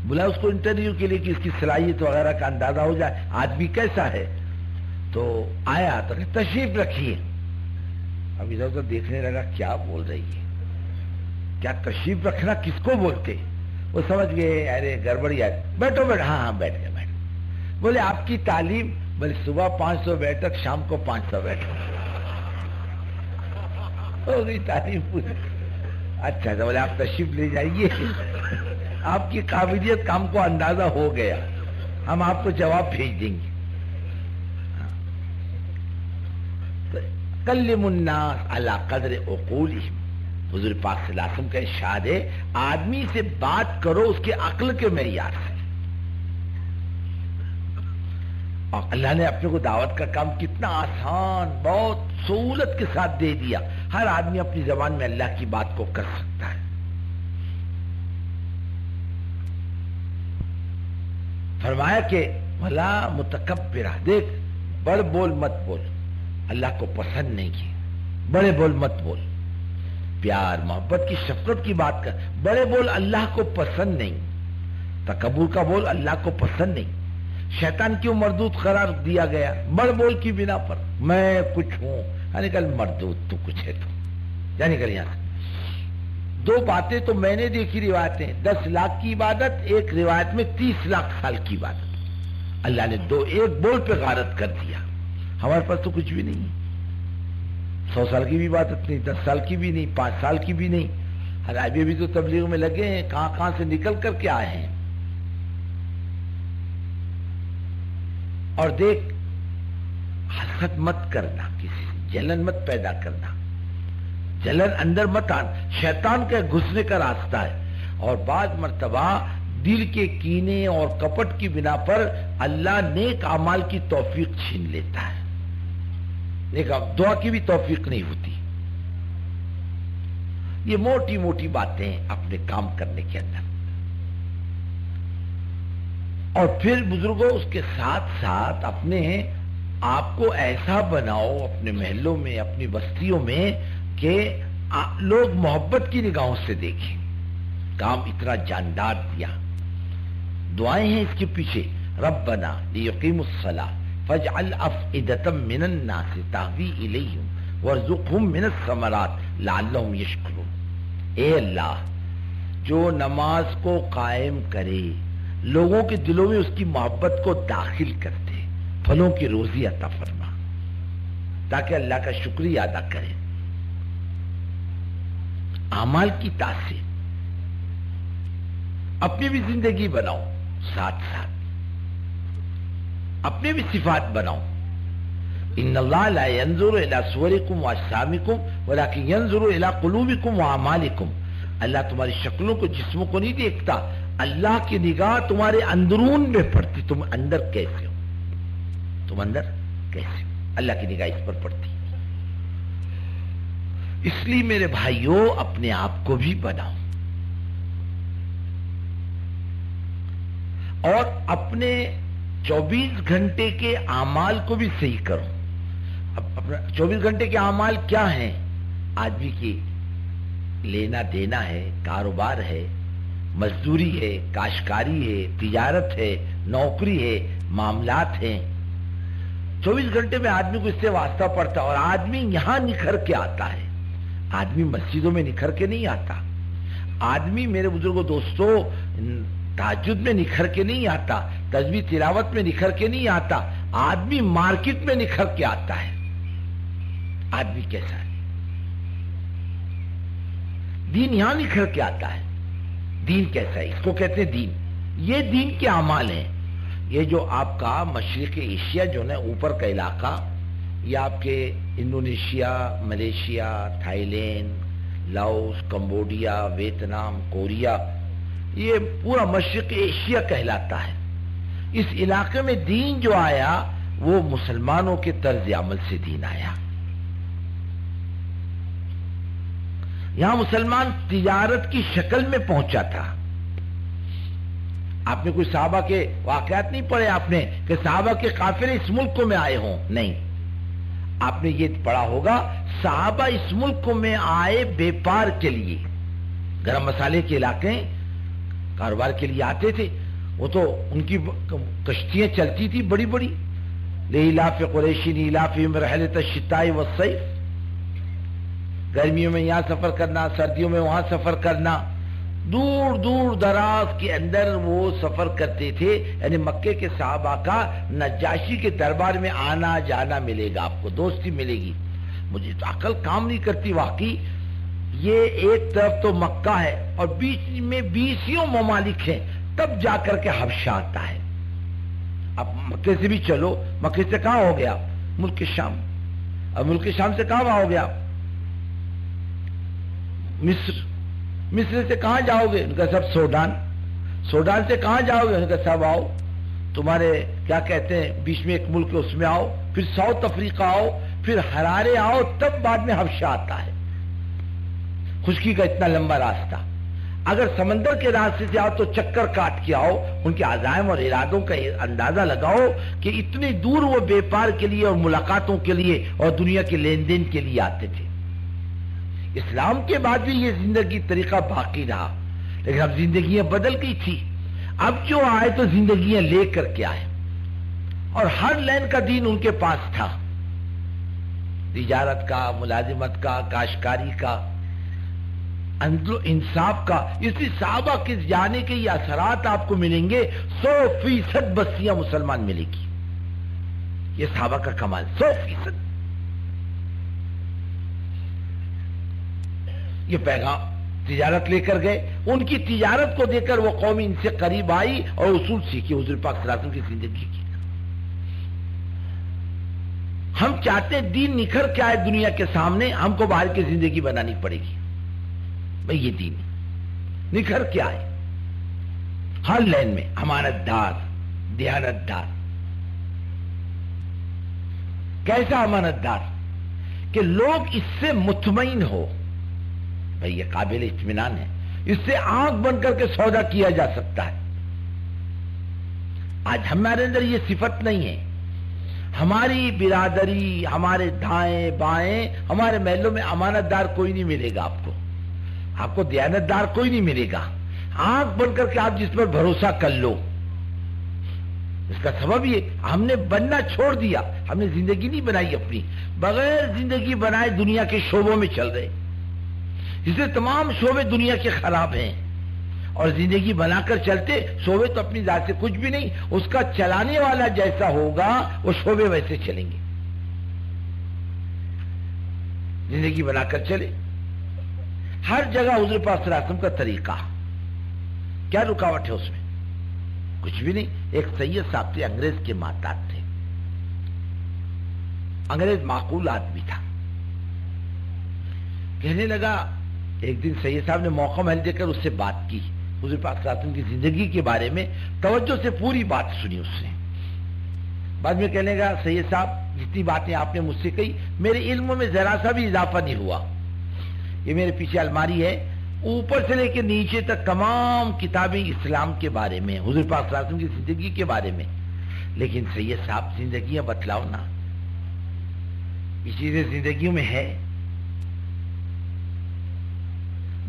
بلا اس کو انٹرویو کے لیے کہ اس کی صلاحیت وغیرہ کا اندازہ ہو جائے آدمی کیسا ہے. تو آیا تو کہ تشریف رکھیے. اب ادھر ادھر دیکھنے لگا کیا بول رہی ہے کیا تشریف رکھنا کس کو بولتے. وہ سمجھ گئے ارے گڑبڑی ہے. بیٹھو بیٹھو. ہاں بیٹھ گئے بیٹھ. بولے آپ کی تعلیم بولے صبح 500 بیٹھک شام کو 500 بیٹھک ہو گئی تعلیم پوری. اچھا تو بولے آپ تشریف لے جائیے آپ کی قابلیت کام کو اندازہ ہو گیا ہم آپ کو جواب بھیج دیں گے. کلم الناس علی قدر عقولہم. حضور پاک صلی اللہ علیہ وسلم کا ارشاد ہے آدمی سے بات کرو اس کے عقل کے معیار سے. اور اللہ نے اپنے کو دعوت کا کام کتنا آسان بہت سہولت کے ساتھ دے دیا. ہر آدمی اپنی زبان میں اللہ کی بات کو کر سکتا ہے. فرمایا کہ ولا متکبرہ، دیکھ بڑ بول مت بول، اللہ کو پسند نہیں کی. بڑے بول مت بول، پیار محبت کی شفقت کی بات کر. بڑے بول اللہ کو پسند نہیں، تکبر کا بول اللہ کو پسند نہیں. شیطان کیوں مردود قرار دیا گیا؟ بڑ بول کی بنا پر. میں کچھ ہوں، یعنی کل مردود تو کچھ ہے، تو یعنی کل یہاں سے دو باتیں تو میں نے دیکھی روایتیں، 10 لاکھ کی عبادت، ایک روایت میں 30 لاکھ سال کی عبادت. اللہ نے ایک بول پہ غارت کر دیا. ہمارے پاس تو کچھ بھی نہیں، 100 سال کی بھی عبادت نہیں، 10 سال کی بھی نہیں، 5 سال کی بھی نہیں. حرابی بھی تو تبلیغ میں لگے ہیں، کہاں سے نکل کر کے آئے ہیں. اور دیکھ، حسد مت کرنا، کسی جلن مت پیدا کرنا، جلن اندر مت آنا. شیطان کا گھسنے کا راستہ ہے. اور بعض مرتبہ دل کے کینے اور کپٹ کی بنا پر اللہ نیک اعمال کی توفیق چھین لیتا ہے. دعا کی بھی توفیق نہیں ہوتی. یہ موٹی موٹی باتیں اپنے کام کرنے کے اندر. اور پھر بزرگوں اس کے ساتھ ساتھ اپنے آپ کو ایسا بناؤ اپنے محلوں میں، اپنی بستیوں میں، کہ لوگ محبت کی نگاہوں سے دیکھیں. کام اتنا جاندار دیا. دعائیں ہیں اس کے پیچھے. ربنا لیقیموا الصلاۃ فاجعل افئدۃ من الناس تہوی الیہم وارزقہم من الثمرات لعلہم یشکرون. اے اللہ، جو نماز کو قائم کرے، لوگوں کے دلوں میں اس کی محبت کو داخل کر دے، پھلوں کی روزی عطا فرما تاکہ اللہ کا شکریہ ادا کریں. اعمال کی تاثیر اپنی بھی زندگی بناؤ، ساتھ ساتھ اپنے بھی صفات بناؤ. ان اللہ لا ينظر الى صورکم واجسامکم ولکن ينظر الى قلوبکم واعمالکم. اللہ تمہاری شکلوں کو، جسموں کو نہیں دیکھتا. اللہ کی نگاہ تمہارے اندرون میں پڑتی. تم اندر کیسے ہو، تم اندر کیسے ہو، اللہ کی نگاہ اس پر پڑتی. اس لیے میرے بھائیوں، اپنے آپ کو بھی بناؤ اور اپنے 24 گھنٹے کے اعمال کو بھی صحیح کرو. اب اپنا 24 گھنٹے کے اعمال کیا ہیں؟ آدمی کی لینا دینا ہے، کاروبار ہے، مزدوری ہے، کاشتکاری ہے، تجارت ہے، نوکری ہے، معاملات ہیں. 24 گھنٹے میں آدمی کو اس سے واسطہ پڑتا ہے. اور آدمی یہاں نکھر کے آتا ہے. آدمی مسجدوں میں نکھر کے نہیں آتا. آدمی میرے بزرگوں دوستوں تہجد میں نکھر کے نہیں آتا، تسبیح تلاوت میں نکھر کے نہیں آتا. آدمی مارکیٹ میں نکھر کے آتا ہے. آدمی کیسا ہے؟ دین یہاں نکھر کے آتا ہے. دین کیسا ہے؟ اس کو کہتے ہیں دین. یہ دین کے اعمال ہیں. یہ جو آپ کا مشرق ایشیا جو ہے اوپر کا علاقہ، یہ آپ کے Indonesia, Malaysia, Thailand, Laos, Cambodia, Vietnam, Korea, یہ پورا مشرق ایشیا کہلاتا ہے. اس علاقے میں دین جو آیا وہ مسلمانوں کے طرز عمل سے دین آیا. یہاں مسلمان تجارت کی شکل میں پہنچا تھا. آپ نے کوئی صحابہ کے واقعات نہیں پڑھے آپ نے کہ صحابہ کے قافلے اس ملک میں آئے ہوں؟ نہیں. آپ نے یہ پڑھا ہوگا صحابہ اس ملک میں آئے بیپار کے لیے. گرم مسالے کے علاقے کاروبار کے لیے آتے تھے. وہ تو ان کی کشتیاں چلتی تھی بڑی بڑی. لإلاف قریش إیلافهم رحلة الشتاء والصيف. گرمیوں میں یہاں سفر کرنا، سردیوں میں وہاں سفر کرنا. دور دور دراز کے اندر وہ سفر کرتے تھے. یعنی مکے کے صحابہ کا نجاشی کے دربار میں آنا جانا ملے گا، آپ کو دوستی ملے گی. مجھے تو عقل کام نہیں کرتی واقعی. یہ ایک طرف تو مکہ ہے اور بیچ میں 20 ممالک ہیں، تب جا کر کے حبشہ آتا ہے. اب مکے سے بھی چلو، مکے سے کہاں ہو گیا؟ ملک شام. اب ملک شام سے کہاں ہو گیا؟ مصر سے کہاں جاؤ گے؟ ان کا سب سوڈان سے کہاں جاؤ گے؟ ان کا سب آؤ تمہارے کیا کہتے ہیں بیچ میں ایک ملک ہے اس میں آؤ، پھر ساؤتھ افریقہ آؤ، پھر ہرارے آؤ، تب بعد میں حبشہ آتا ہے۔ خشکی کا اتنا لمبا راستہ، اگر سمندر کے راستے سے آؤ تو چکر کاٹ کے آؤ۔ ان کے عزائم اور ارادوں کا اندازہ لگاؤ کہ اتنی دور وہ بیپار کے لیے اور ملاقاتوں کے لیے اور دنیا کے لین دین کے لیے آتے تھے۔ اسلام کے بعد بھی یہ زندگی طریقہ باقی رہا، لیکن اب زندگیاں بدل گئی تھی۔ اب جو آئے تو زندگیاں لے کر کے آئے، اور ہر لین کا دین ان کے پاس تھا، تجارت کا، ملازمت کا، کاشتکاری کا، عدل و انصاف کا۔ اس لیے صحابہ کے جانے کے یہ اثرات آپ کو ملیں گے، 100% بستیاں مسلمان ملے گی۔ یہ صحابہ کا کمال، 100%۔ یہ پیغام تجارت لے کر گئے، ان کی تجارت کو دیکھ کر وہ قوم ان سے قریب آئی اور اصول سیکھی حضور پاک صلی اللہ علیہ وسلم کی زندگی کی۔ ہم چاہتے ہیں دین نکھر کے آئے دنیا کے سامنے، ہم کو باہر کی زندگی بنانی پڑے گی۔ بھئی یہ دین نکھر کے آئے ہر لین میں، امانت دار، دیانت دار۔ کیسا امانت دار کہ لوگ اس سے مطمئن ہو، بھئی یہ قابل اطمینان ہے، اس سے آنکھ بن کر کے سودا کیا جا سکتا ہے۔ آج ہمارے اندر یہ صفت نہیں ہے۔ ہماری برادری، ہمارے دائیں بائیں، ہمارے محلوں میں امانت دار کوئی نہیں ملے گا آپ کو دیانت دار کوئی نہیں ملے گا۔ آنکھ بن کر کے آپ جس پر بھروسہ کر لو۔ اس کا سبب یہ ہم نے بننا چھوڑ دیا، ہم نے زندگی نہیں بنائی اپنی، بغیر زندگی بنائے دنیا کے شعبوں میں چل رہے، اس سے تمام شعبے دنیا کے خراب ہیں۔ اور زندگی بنا کر چلتے شعبے تو اپنی ذات سے کچھ بھی نہیں، اس کا چلانے والا جیسا ہوگا وہ شعبے ویسے چلیں گے۔ زندگی بنا کر چلے، ہر جگہ حضور پاک صلی اللہ علیہ وسلم کا طریقہ، کیا رکاوٹ ہے اس میں؟ کچھ بھی نہیں۔ ایک سید صاحب تھے، انگریز کے محتاط تھے، انگریز معقول آدمی تھا۔ کہنے لگا، ایک دن سید صاحب نے موقع محل دے کر اس سے بات کی، حضور پاک صلی اللہ علیہ وسلم کی زندگی کے بارے میں توجہ سے پوری بات سنی اس سے۔ بعد میں کہنے لگا، سید صاحب جتنی باتیں آپ نے مجھ سے کہی میرے علم میں ذرا سا بھی اضافہ نہیں ہوا۔ یہ میرے پیچھے الماری ہے، اوپر سے لے کے نیچے تک تمام کتابیں اسلام کے بارے میں، حضور پاک صلی اللہ علیہ وسلم کی زندگی کے بارے میں، لیکن سید صاحب زندگیاں بتلاؤ نا، یہ چیزیں زندگیوں میں ہے،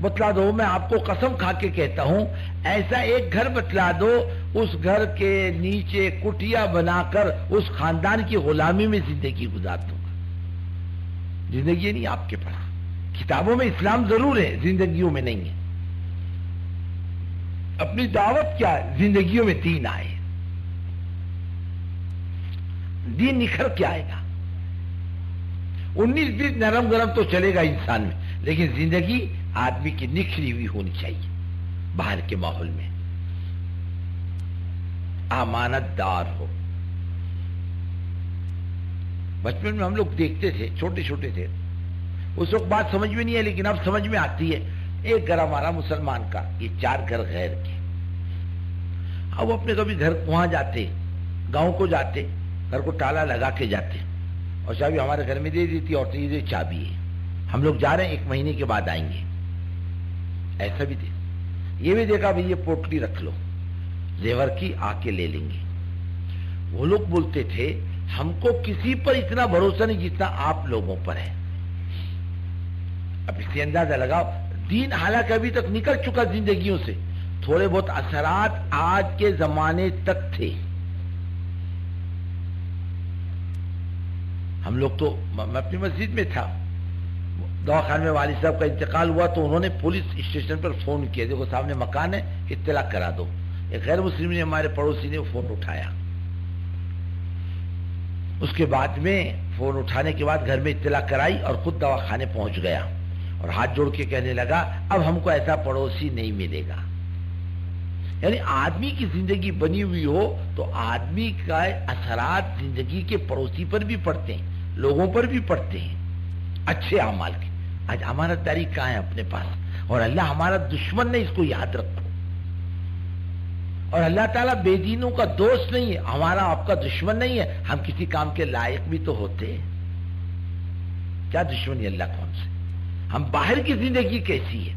بتلا دو۔ میں آپ کو قسم کھا کے کہتا ہوں، ایسا ایک گھر بتلا دو، اس گھر کے نیچے کٹیا بنا کر اس خاندان کی غلامی میں زندگی گزار دوں گا۔ زندگی نہیں آپ کے پاس، کتابوں میں اسلام ضرور ہے، زندگیوں میں نہیں ہے۔ اپنی دعوت کیا ہے؟ زندگیوں میں دین آئے، دین نکھر کے آئے گا۔ 19-20 نرم گرم تو چلے گا انسان میں، لیکن زندگی آدمی کی نکھری ہوئی ہونی چاہیے۔ باہر کے ماحول میں امانت دار ہو۔ بچپن میں ہم لوگ دیکھتے تھے، چھوٹے چھوٹے تھے، اس وقت بات سمجھ میں نہیں ہے، لیکن اب سمجھ میں آتی ہے۔ ایک گھر ہمارا مسلمان کا، یہ 4 گھر غیر کے۔ اب اپنے کبھی گھر وہاں جاتے، گاؤں کو جاتے، گھر کو تالا لگا کے جاتے، اور چابی ہمارے گھر میں دے دیتی، اور یہ چابی ہے، ہم لوگ جا رہے ہیں، 1 مہینے کے بعد آئیں گے۔ ایسا بھی یہ بھی دیکھا بھئی یہ پوٹلی رکھ لو، زیور کی آ کے لے لیں گے۔ وہ لوگ بولتے تھے ہم کو کسی پر اتنا بھروسہ نہیں جتنا آپ لوگوں پر ہے۔ اب اس سے اندازہ لگاؤ، دین حالانکہ ابھی تک نکل چکا زندگیوں سے، تھوڑے بہت اثرات آج کے زمانے تک تھے۔ ہم لوگ تو، میں اپنی مسجد میں تھا، دواخانے میں والد صاحب کا انتقال ہوا تو انہوں نے پولیس اسٹیشن پر فون کیا، دیکھو سامنے مکان ہے، اطلاع کرا دو۔ ایک غیر مسلم نے، ہمارے پڑوسی نے فون اٹھایا، اس کے بعد میں فون اٹھانے کے بعد گھر میں اطلاع کرائی اور خود دواخانے پہنچ گیا، اور ہاتھ جوڑ کے کہنے لگا اب ہم کو ایسا پڑوسی نہیں ملے گا۔ یعنی آدمی کی زندگی بنی ہوئی ہو تو آدمی کا اثرات زندگی کے پڑوسی پر بھی پڑتے ہیں، لوگوں پر بھی پڑتے ہیں، اچھے اعمال کے۔ آج امانت داری کہاں ہے اپنے پاس؟ اور اللہ ہمارا دشمن نہیں، اس کو یاد رکھو. اور اللہ تعالیٰ بے دینوں کا دوست نہیں ہے، ہمارا آپ کا دشمن نہیں ہے. ہم کسی کام کے لائق بھی تو ہوتے ہیں. کیا دشمنی اللہ کون سے؟ ہم باہر کی زندگی کیسی ہے؟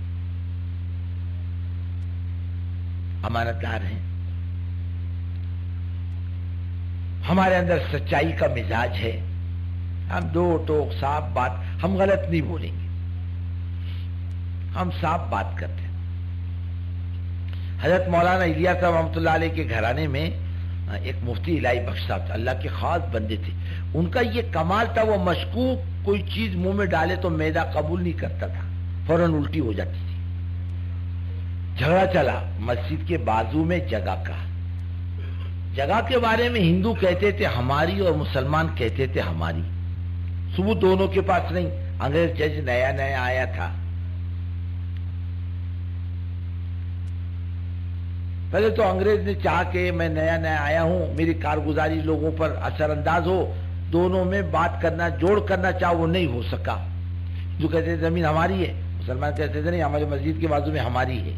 امانت دار ہیں، ہمارے اندر سچائی کا مزاج ہے. ہم دو ٹوک صاف بات، ہم غلط نہیں بولیں گے، ہم صاف بات کرتے ہیں. حضرت مولانا الیاس صاحب رحمۃ اللہ علیہ کے گھرانے میں ایک مفتی الہی بخش صاحب اللہ کے خاص بندے تھے. ان کا یہ کمال تھا، وہ مشکوک کوئی چیز منہ میں ڈالے تو معدہ قبول نہیں کرتا تھا، فوراً الٹی ہو جاتی تھی. جھگڑا چلا مسجد کے بازو میں جگہ کا. جگہ کے بارے میں ہندو کہتے تھے ہماری اور مسلمان کہتے تھے ہماری. ثبوت دونوں کے پاس نہیں. انگریز جج نیا نیا آیا تھا. پہلے تو انگریز نے چاہا کہ میں نیا نیا آیا ہوں، میری کارگزاری لوگوں پر اثر انداز ہو، دونوں میں بات کرنا جوڑ کرنا چاہا، وہ نہیں ہو سکا. جو کہتے تھے زمین ہماری ہے، مسلمان کہتے تھے نہیں ہماری مسجد کے بازو میں ہماری ہے.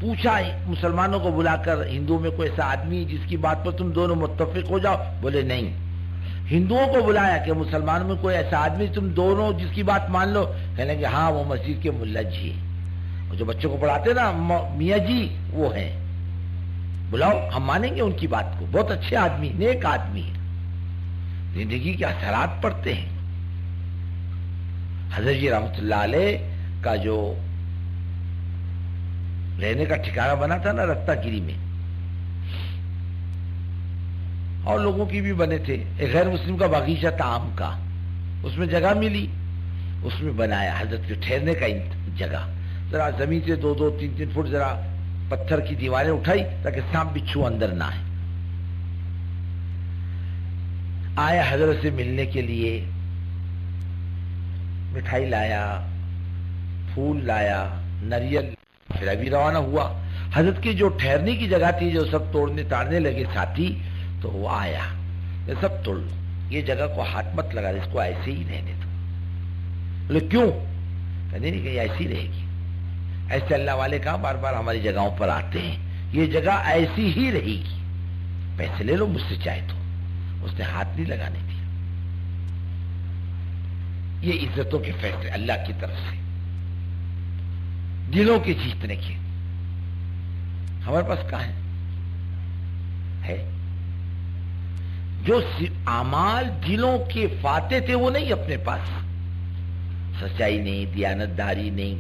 پوچھا مسلمانوں کو بلا کر ہندوؤں میں کوئی ایسا آدمی جس کی بات پر تم دونوں متفق ہو جاؤ؟ بولے نہیں. ہندوؤں کو بلایا کہ مسلمانوں میں کوئی ایسا آدمی تم دونوں جس کی بات مان لو؟ کہنے لگے ہاں وہ مسجد کے ملا جی، جو بچوں کو پڑھاتے نا میاں جی وہ ہیں، بلاؤ ہم مانیں گے ان کی بات کو. بہت اچھے آدمی، نیک آدمی ہے، زندگی کے اثرات پڑتے ہیں. حضرت جی رحمۃ اللہ علیہ کا جو رہنے کا ٹھکانہ بنا تھا نا رتنا گیری میں، اور لوگوں کی بھی بنے تھے. ایک غیر مسلم کا باغیچہ تھا آم کا، اس میں جگہ ملی، اس میں بنایا حضرت کے ٹھہرنے کا جگہ. ذرا زمین سے 2-2 3 فٹ ذرا پتھر کی دیواریں اٹھائی تاکہ سانپ بچھو اندر نہ آئے. آیا حضرت سے ملنے کے لیے، مٹھائی لایا، پھول لایا، ناریل، پھر ابھی روانہ ہوا. حضرت کی جو ٹھہرنے کی جگہ تھی جو سب توڑنے تاڑنے لگے ساتھی، تو وہ آیا یہ سب توڑ لو، یہ جگہ کو ہاتھ مت لگا، اس کو ایسے ہی رہنے دو. بولے کیوں؟ کہتے نہیں کہ یہ ایسی رہے گی. ایسے اللہ والے کہاں بار بار ہماری جگہوں پر آتے ہیں، یہ جگہ ایسی ہی رہے گی، پیسے لے لو مجھ سے چاہے تو. اس نے ہاتھ نہیں لگانے دیا. یہ عزتوں کے فیصلے اللہ کی طرف سے، دلوں کے جیتنے کے. ہمارے پاس کہاں ہے؟ جو اعمال دلوں کے فاتح تھے وہ نہیں اپنے پاس. سچائی نہیں، دیانتداری نہیں،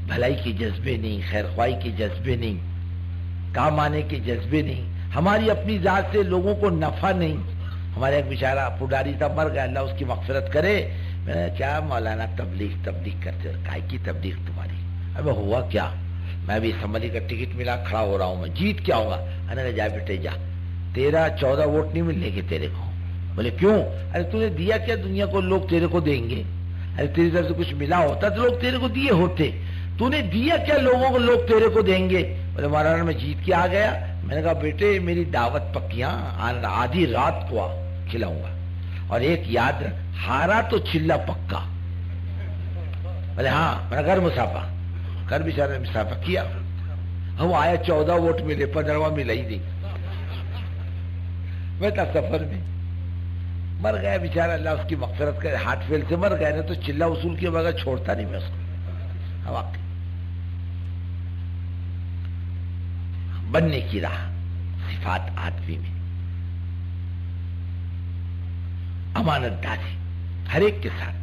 بھلائی کے جذبے نہیں، خیر خواہی کے جذبے نہیں، کام آنے کے جذبے نہیں، ہماری اپنی ذات سے لوگوں کو نفع نہیں. ہمارے ایک بیچارہ پڈاری تھا، مر گیا، اللہ اس کی مغفرت کرے. میں نے کیا مولانا تبلیغ کرتے ہو؟ کائے کی تبلیغ تمہاری؟ اب ہوا کیا؟ میں بھی اسمبلی کا ٹکٹ ملا، کھڑا ہو رہا ہوں، میں جیت کے آؤں گا. میں نے کہا جا بیٹے جا، 13-14 ووٹ نہیں ملنے گے تیرے کو. بولے کیوں؟ ارے تو نے دیا کیا دنیا کو لوگ تیرے کو دیں گے؟ ارے تیری طرف سے کچھ ملا ہوتا تو لوگ تیرے کو دیے ہوتے. تو نے دیا کیا لوگوں کو لوگ تیرے کو دیں گے؟ بولے مولانا میں جیت کے آ گیا. میں نے کہا بیٹے میری دعوت پکیاں آدھی رات کو کھلاؤں گا، اور ایک یاد رکھ، ہارا تو چلا پکا. بولے ہاں. میں نے گھر مسافہ کر، بیچارے مسافہ کیا. وہ آیا 14 ووٹ ملے، 15واں ملا ہی نہیں. میں تھا سفر میں، مر گیا بیچارہ، اللہ اس کی مغفرت کرے. ہارٹ فیل سے مر گیا، نہ تو چلا وصول کے بغیر چھوڑتا نہیں میں اس کو. واقعی بننے کی راہ، صفات آدمی میں امانت داری ہر ایک کے ساتھ.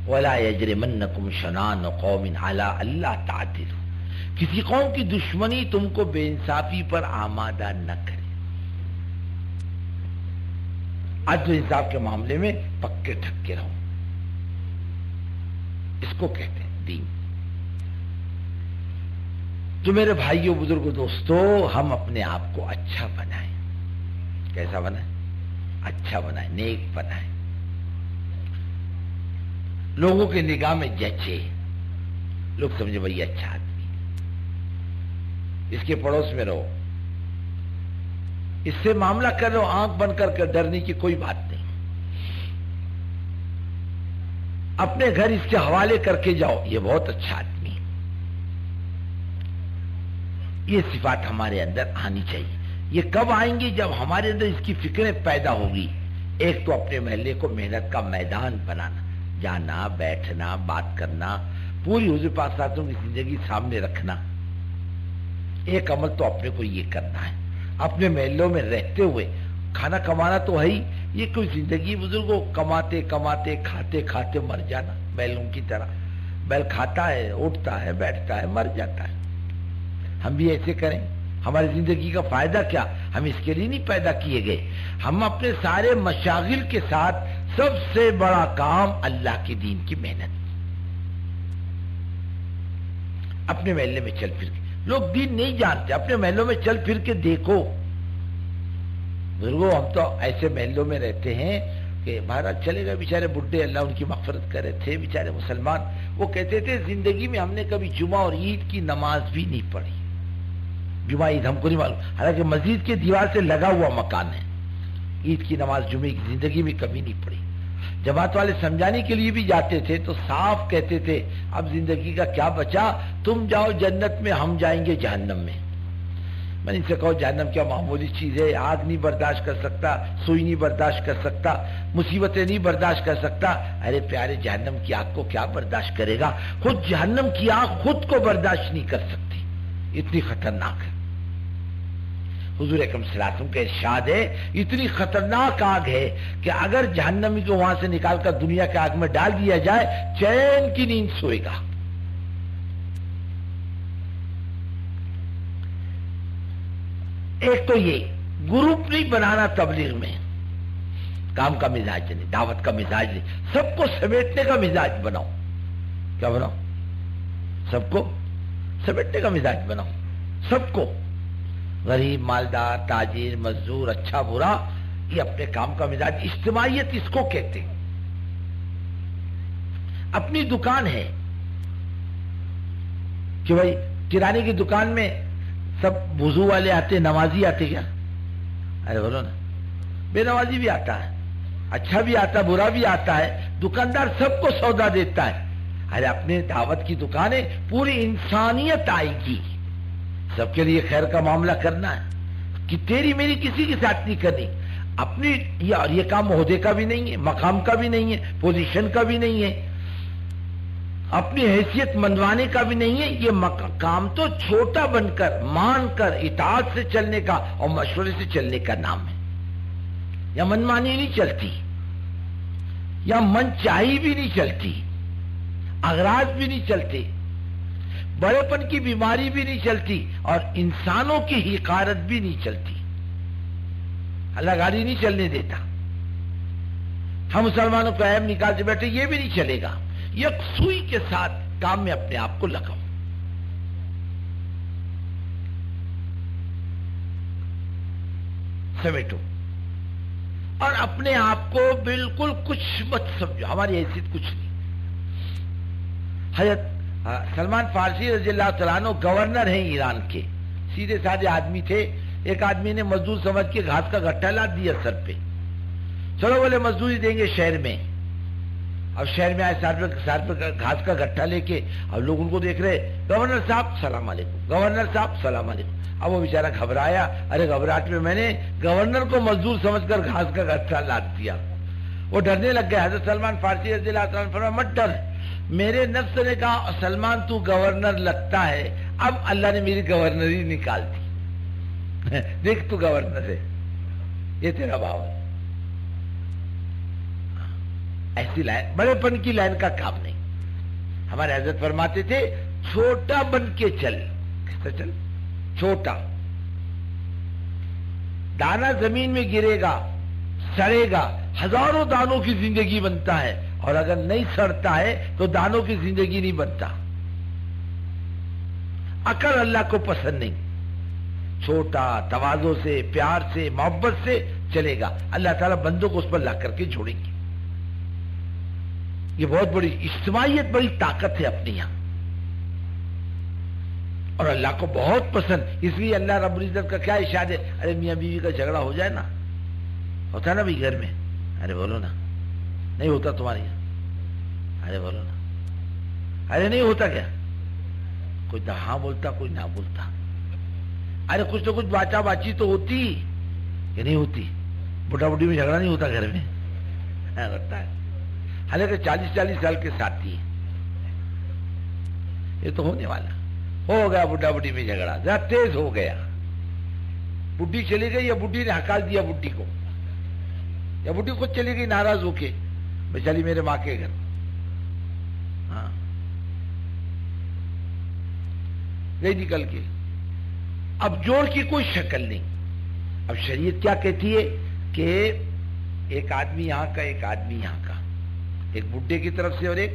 وَلَا يَجْرِمَنَّكُمْ شَنَآنُ قَوْمٍ عَلَىٰ أَلَّا تَعْدِلُوا. کسی قوم کی دشمنی تم کو بے انصافی پر آمادہ نہ کرے. عدل و انصاف کے معاملے میں پکے ٹھکے رہو، اس کو کہتے ہیں دین. تو میرے بھائیوں بزرگوں دوستو، ہم اپنے آپ کو اچھا بنائیں. کیسا بنائیں؟ اچھا بنائیں، نیک بنائیں، لوگوں کے نگاہ میں جچے، لوگ سمجھے بھائی اچھا آدمی. اس کے پڑوس میں رہو، اس سے معاملہ کر رہے ہو، آنکھ بند کر کے ڈرنے کی کوئی بات نہیں. اپنے گھر اس کے حوالے کر کے جاؤ، یہ بہت اچھا آدمی ہے۔ یہ صفات ہمارے اندر آنی چاہیے۔ یہ کب آئیں گی؟ جب ہمارے اندر اس کی فکریں پیدا ہوگی۔ ایک تو اپنے محلے کو محنت کا میدان بنانا، جانا بیٹھنا بات کرنا، پوری حضور پاک صلی اللہ علیہ وسلم کی زندگی سامنے رکھنا۔ ایک عمل تو اپنے کو یہ کرنا ہے، اپنے محلوں میں رہتے ہوئے کھانا کمانا تو ہے ہی، یہ کوئی زندگی بزرگوں کماتے کماتے کھاتے کھاتے مر جانا، بیلوں کی طرح۔ بیل کھاتا ہے، اٹھتا ہے، بیٹھتا ہے، مر جاتا ہے۔ ہم بھی ایسے کریں؟ ہماری زندگی کا فائدہ کیا؟ ہم اس کے لیے نہیں پیدا کیے گئے۔ ہم اپنے سارے مشاغل کے ساتھ سب سے بڑا کام اللہ کے دین کی محنت۔ اپنے محلے میں چل پھر کے، لوگ دین نہیں جانتے، اپنے محلوں میں چل پھر کے دیکھو۔ بزرگوں، ہم تو ایسے محلوں میں رہتے ہیں کہ مہاراج چلے گئے بیچارے بڈھے، اللہ ان کی مغفرت کرے، تھے بیچارے مسلمان۔ وہ کہتے تھے زندگی میں ہم نے کبھی جمعہ اور عید کی نماز بھی نہیں پڑھی۔ جمعہ عید ہم کو نہیں معلوم، حالانکہ مسجد کے دیوار سے لگا ہوا مکان ہے۔ عید کی نماز جمعے کی زندگی میں کبھی نہیں پڑھی۔ جماعت والے سمجھانے کے لیے بھی جاتے تھے تو صاف کہتے تھے اب زندگی کا کیا بچا، تم جاؤ جنت میں، ہم جائیں گے جہنم میں۔ میں ان سے کہو جہنم کیا معمولی چیز ہے؟ آگ نہیں برداشت کر سکتا، سوئی نہیں برداشت کر سکتا، مصیبتیں نہیں برداشت کر سکتا، ارے پیارے جہنم کی آگ کو کیا برداشت کرے گا؟ خود جہنم کی آگ خود کو برداشت نہیں کر سکتی، اتنی خطرناک ہے۔ حضور اکرم صلی اللہ علیہ وسلم کا ارشاد ہے اتنی خطرناک آگ ہے کہ اگر جہنمی کو وہاں سے نکال کر دنیا کے آگ میں ڈال دیا جائے چین کی نیند سوئے گا۔ ایک تو یہ گروپ نہیں بنانا تبلیغ میں، کام کا مزاج نہیں، دعوت کا مزاج نہیں، سب کو سمیٹنے کا مزاج بناؤ۔ کیا بناؤ؟ سب کو سمیٹنے کا مزاج بناؤ، سب کو، غریب مالدار تاجر مزدور اچھا برا، یہ اپنے کام کا مزاج، اجتماعیت اس کو کہتے ہیں۔ اپنی دکان ہے کہ بھائی کرانے کی دکان میں سب وضو والے آتے، نمازی آتے کیا؟ ارے بولو نا، بے نمازی بھی آتا ہے، اچھا بھی آتا ہے، برا بھی آتا ہے، دکاندار سب کو سودا دیتا ہے۔ ارے اپنے دعوت کی دکان ہے، پوری انسانیت آئے گی، سب کے لیے خیر کا معاملہ کرنا ہے کہ تیری میری کسی کے ساتھ نہیں کرنی اپنی۔ اور یہ کام عہدے کا بھی نہیں ہے، مقام کا بھی نہیں ہے، پوزیشن کا بھی نہیں ہے، اپنی حیثیت منوانے کا بھی نہیں ہے۔ یہ کام تو چھوٹا بن کر مان کر اطاعت سے چلنے کا اور مشورے سے چلنے کا نام ہے۔ یا من مانی نہیں چلتی، یا من چاہی بھی نہیں چلتی، اغراض بھی نہیں چلتے، بڑے پن کی بیماری بھی نہیں چلتی، اور انسانوں کی حقارت بھی نہیں چلتی۔ اللہ گاڑی نہیں چلنے دیتا، ہم مسلمانوں کو عیب نکال کے بیٹھے، یہ بھی نہیں چلے گا۔ یک سوئی کے ساتھ کام میں اپنے آپ کو لگاؤ۔ سمیٹو اور اپنے آپ کو بالکل کچھ مت سمجھو، ہماری حیثیت کچھ نہیں۔ حضرت سلمان فارسی رضی اللہ تعالیٰ عنہ گورنر ہیں ایران کے، سیدھے سادھے آدمی تھے۔ ایک آدمی نے مزدور سمجھ کے گھاس کا گٹھا لاد دیا سر پہ، چلو بولے مزدوری دیں گے شہر میں۔ اب شہر میں آئے سر پہ گھاس کا گٹھا لے کے، اب لوگ ان کو دیکھ رہے، گورنر صاحب سلام علیکم، گورنر صاحب سلام علیکم۔ اب وہ بیچارہ گھبرایا، ارے گھبراہٹ میں نے گورنر کو مزدور سمجھ کر گھاس کا گٹھا لاد دیا۔ وہ ڈرنے لگ گیا۔ حضرت سلمان فارسی رضی اللہ عنہ فرمایا مت ڈر، میرے نفس نے کہا سلمان تو گورنر لگتا ہے، اب اللہ نے میری گورنری نکال دی، دیکھ تو گورنر ہے، یہ تیرا بھاؤ ہے۔ ایسی لائن، بڑے پن کی لائن کا کام نہیں۔ ہمارے حضرت فرماتے تھے چھوٹا بن کے چل۔ کس طرح چل؟ چھوٹا، دانا زمین میں گرے گا، سڑے گا، ہزاروں دانوں کی زندگی بنتا ہے، اور اگر نہیں سڑتا ہے تو دانوں کی زندگی نہیں بنتا۔ عقل اللہ کو پسند نہیں، چھوٹا تواضع سے، پیار سے، محبت سے چلے گا، اللہ تعالیٰ بندوں کو اس پر لا کر کے چھوڑیں گے۔ یہ بہت بڑی اجتماعیت، بڑی طاقت ہے اپنے یہاں، اور اللہ کو بہت پسند۔ اس لیے اللہ رب العزت کا کیا ارشاد ہے؟ ارے میاں بیوی کا جھگڑا ہو جائے نا، ہوتا ہے نا بھائی گھر میں، ارے بولو نا، نہیں ہوتا تمہارے یہاں؟ ارے بولو نا، ارے نہیں ہوتا کیا؟ کوئی نہ ہاں بولتا، کوئی نہ بولتا. ارے کچھ تو کچھ باچا باچی تو ہوتی کہ نہیں ہوتی؟ بڈھا بڈھی میں جھگڑا نہیں ہوتا گھر میں؟ ہوتا ہے. حالانکہ 40 سال کے ساتھی یہ تو ہونے والا. ہو گیا بڈھا بڈھی میں جھگڑا، ذرا تیز ہو گیا. بڈھی چلی گئی یا بڈھی نے ہکال دیا بڈھی کو، یا بڈھی خود چلی گئی ناراض ہو کے، میں چلی میرے ماں کے گھر. ہاں گئی نکل کے. اب جوڑ کی کوئی شکل نہیں. اب شریعت کیا کہتی ہے کہ ایک آدمی یہاں کا، ایک آدمی یہاں کا، ایک بڈھے کی طرف سے اور ایک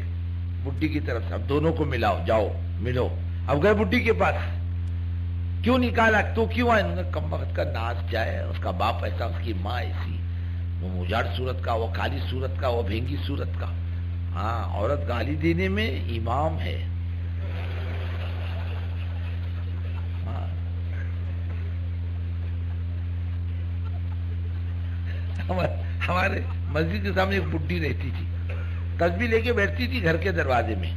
بڈھی کی طرف سے. اب دونوں کو ملاؤ، جاؤ ملو. اب گئے بڈھی کے پاس، کیوں نکالا؟ تو کیوں آئے؟ انہوں نے کم وقت کا ناز جائے، اس کا باپ ایسا، اس کی ماں ایسی، وہ اجاڑ صورت کا، وہ کالی صورت کا، وہ بھینگی صورت کا. ہاں عورت گالی دینے میں امام ہے. ہمارے مسجد کے سامنے ایک بڈھی رہتی تھی، تسبیح لے کے بیٹھتی تھی گھر کے دروازے میں،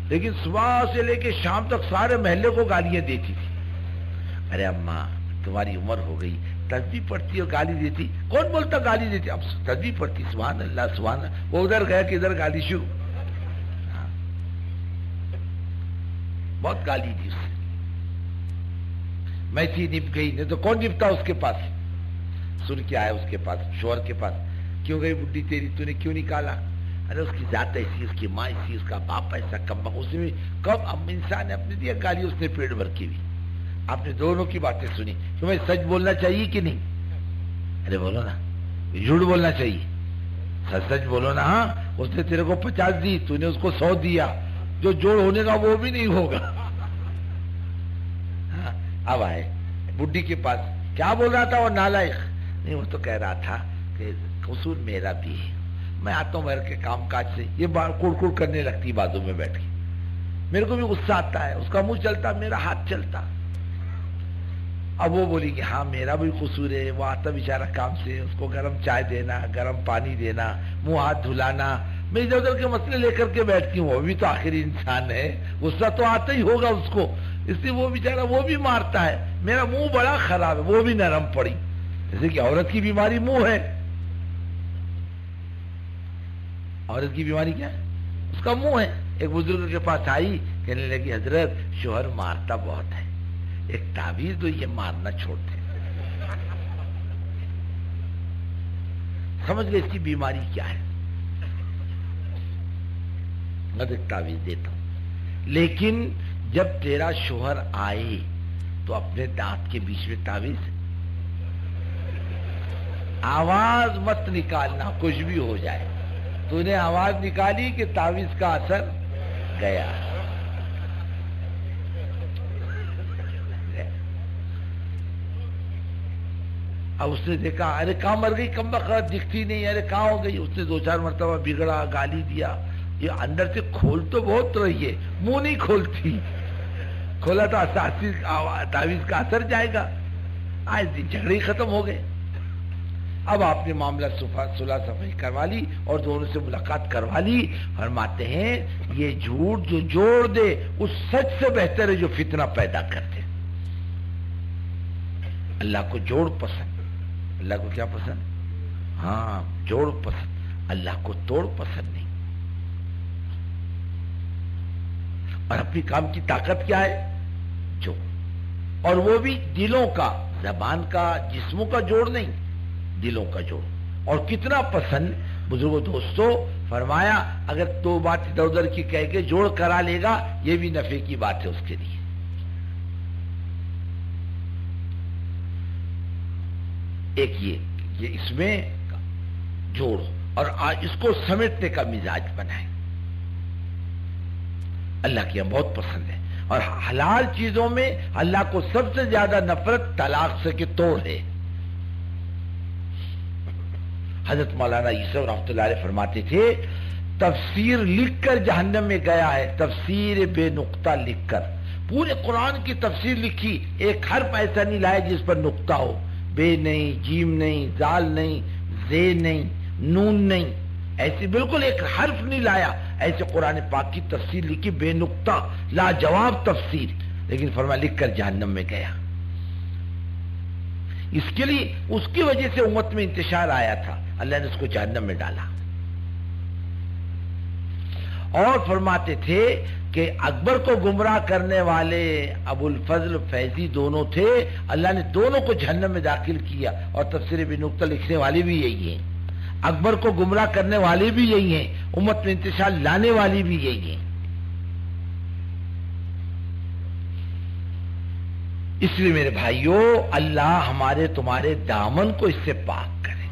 لیکن صبح سے لے کے شام تک سارے محلے کو گالیاں دیتی تھی. ارے اماں تمہاری عمر ہو گئی، تسبیح پڑھتی اور گالی دیتی. کون بولتا گالی دیتی؟ اب تسبیح پڑھتی، سبحان اللہ سبحان اللہ. وہ ادھر گیا کہ ادھر گالی شروع. بہت گالی دی اس سے. میں تھی نپ گئی، نہیں تو کون نپتا اس کے پاس. سن کے آیا اس کے پاس، شوہر کے پاس، کیوں گئی بڈھی تیری، تو نے کیوں نکالا؟ ارے اس کی ذات ایسی، اس کی ماں ایسی، اس کا باپ ایسا کم. اس میں کب انسان نے اپنے دیا گالی، اس نے پیٹ بھر کی ہوئی. آپ نے دونوں کی باتیں سنی. تمہیں سچ بولنا چاہیے کہ نہیں؟ ارے بولو نا، جھوٹ بولنا چاہیے؟ سچ بولو نا. ہاں اس نے تیرے کو 50 دی، تو نے اس کو 100 دیا، جو جوڑ ہونے کا وہ بھی نہیں ہوگا. ہاں اب آئے بڈھی کے پاس. کیا بول رہا تھا وہ نالائق؟ نہیں وہ تو کہہ رہا تھا کہ قصور میرا بھی ہے، میں آتا ہوں گھر کے کام کاج سے، یہ کوڑ کوڑ کرنے لگتی بازو میں بیٹھ کے، میرے کو بھی غصہ آتا ہے، اس کا منہ چلتا میرا ہاتھ چلتا. اب وہ بولی کہ ہاں میرا بھی قصور ہے. وہ آتا بیچارہ کام سے، اس کو گرم چائے دینا، گرم پانی دینا، منہ ہاتھ دھلانا. میں ادھر ادھر کے مسئلے لے کر کے بیٹھتی ہوں. وہ بھی تو آخری انسان ہے، غصہ تو آتا ہی ہوگا اس کو، اس لیے وہ بیچارہ وہ بھی مارتا ہے. میرا منہ بڑا خراب ہے، وہ بھی نرم پڑی. جیسے کہ عورت کی بیماری منہ ہے. عورت کی بیماری کیا ہے؟ اس کا منہ ہے. ایک بزرگ کے پاس آئی، کہنے لگی حضرت شوہر مارتا بہت ہے، ایک تعویذ دو یہ مارنا چھوڑ دے. سمجھ گئے اس کی بیماری کیا ہے؟ میں تو ایک تعویذ دیتا ہوں، لیکن جب تیرا شوہر آئے تو اپنے دانت کے بیچ میں تعویذ، آواز مت نکالنا، کچھ بھی ہو جائے. تو نے آواز نکالی کہ تعویذ کا اثر گیا. اب اس نے دیکھا ارے کہاں مر گئی، کم بخت دکھتی نہیں، ارے کہاں ہو گئی. اس نے 2-4 مرتبہ بگڑا، گالی دیا. یہ اندر سے کھول تو بہت رہی ہے، منہ نہیں کھولتی. کھولا تو تعویذ کا اثر جائے گا. آج دن جھگڑے ختم ہو گئے. اب آپ نے معاملہ صلح صفائی کروا لی اور دونوں سے ملاقات کروا لی. فرماتے ہیں یہ جھوٹ جو جوڑ دے اس سچ سے بہتر ہے جو فتنہ پیدا کر دے. اللہ کو جوڑ پسند. اللہ کو کیا پسند؟ ہاں جوڑ پسند. اللہ کو توڑ پسند نہیں. اور اپنی کام کی طاقت کیا ہے؟ جوڑ. اور وہ بھی دلوں کا، زبان کا، جسموں کا جوڑ نہیں، دلوں کا جوڑ. اور کتنا پسند. بزرگوں دوستو فرمایا اگر 2 بات ادھر ادھر کی کہہ کے جوڑ کرا لے گا یہ بھی نفع کی بات ہے اس کے لیے. ایک یہ اس میں جوڑ اور اس کو سمیٹنے کا مزاج بنائیں. اللہ کی ہم بہت پسند ہے. اور حلال چیزوں میں اللہ کو سب سے زیادہ نفرت طلاق سے کہ توڑ ہے. حضرت مولانا یوسف رحمۃ اللہ علیہ فرماتے تھے تفسیر لکھ کر جہنم میں گیا ہے، تفسیر بے نقطہ لکھ کر. پورے قرآن کی تفسیر لکھی، ایک حرف ایسا نہیں لائے جس پر نقطہ ہو. بے نہیں، جیم نہیں، زال نہیں، زے نہیں، نون نہیں، ایسی بالکل ایک حرف نہیں لایا. ایسے قرآن پاک کی تفسیر لکھی بے نقطہ لاجواب تفسیر، لیکن فرمایا لکھ کر جہنم میں گیا۔ اس کے لیے اس کی وجہ سے امت میں انتشار آیا تھا، اللہ نے اس کو جہنم میں ڈالا۔ اور فرماتے تھے کہ اکبر کو گمراہ کرنے والے ابو الفضل فیضی دونوں تھے، اللہ نے دونوں کو جہنم میں داخل کیا، اور تفسیر بے نقطہ لکھنے والے بھی یہی ہیں، اکبر کو گمراہ کرنے والے بھی یہی ہیں، امت میں انتشار لانے والی بھی یہی ہیں۔ اس لیے میرے بھائیوں، اللہ ہمارے تمہارے دامن کو اس سے پاک کرے۔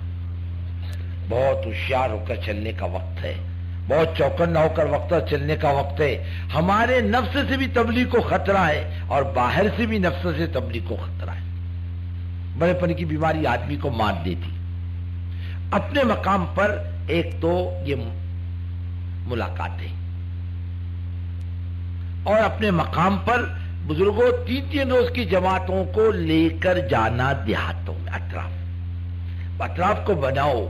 بہت ہوشیار ہو کر چلنے کا وقت ہے، بہت چوکنا ہو کر وقت چلنے کا وقت ہے۔ ہمارے نفس سے بھی تبلیغ کو خطرہ ہے، اور باہر سے بھی نفس سے تبلیغ کو خطرہ ہے۔ بڑے پن کی بیماری آدمی کو مار دیتی۔ اپنے مقام پر ایک تو یہ ملاقاتیں، اور اپنے مقام پر بزرگوں 3 روز کی جماعتوں کو لے کر جانا دیہاتوں میں، اطراف کو بناؤ،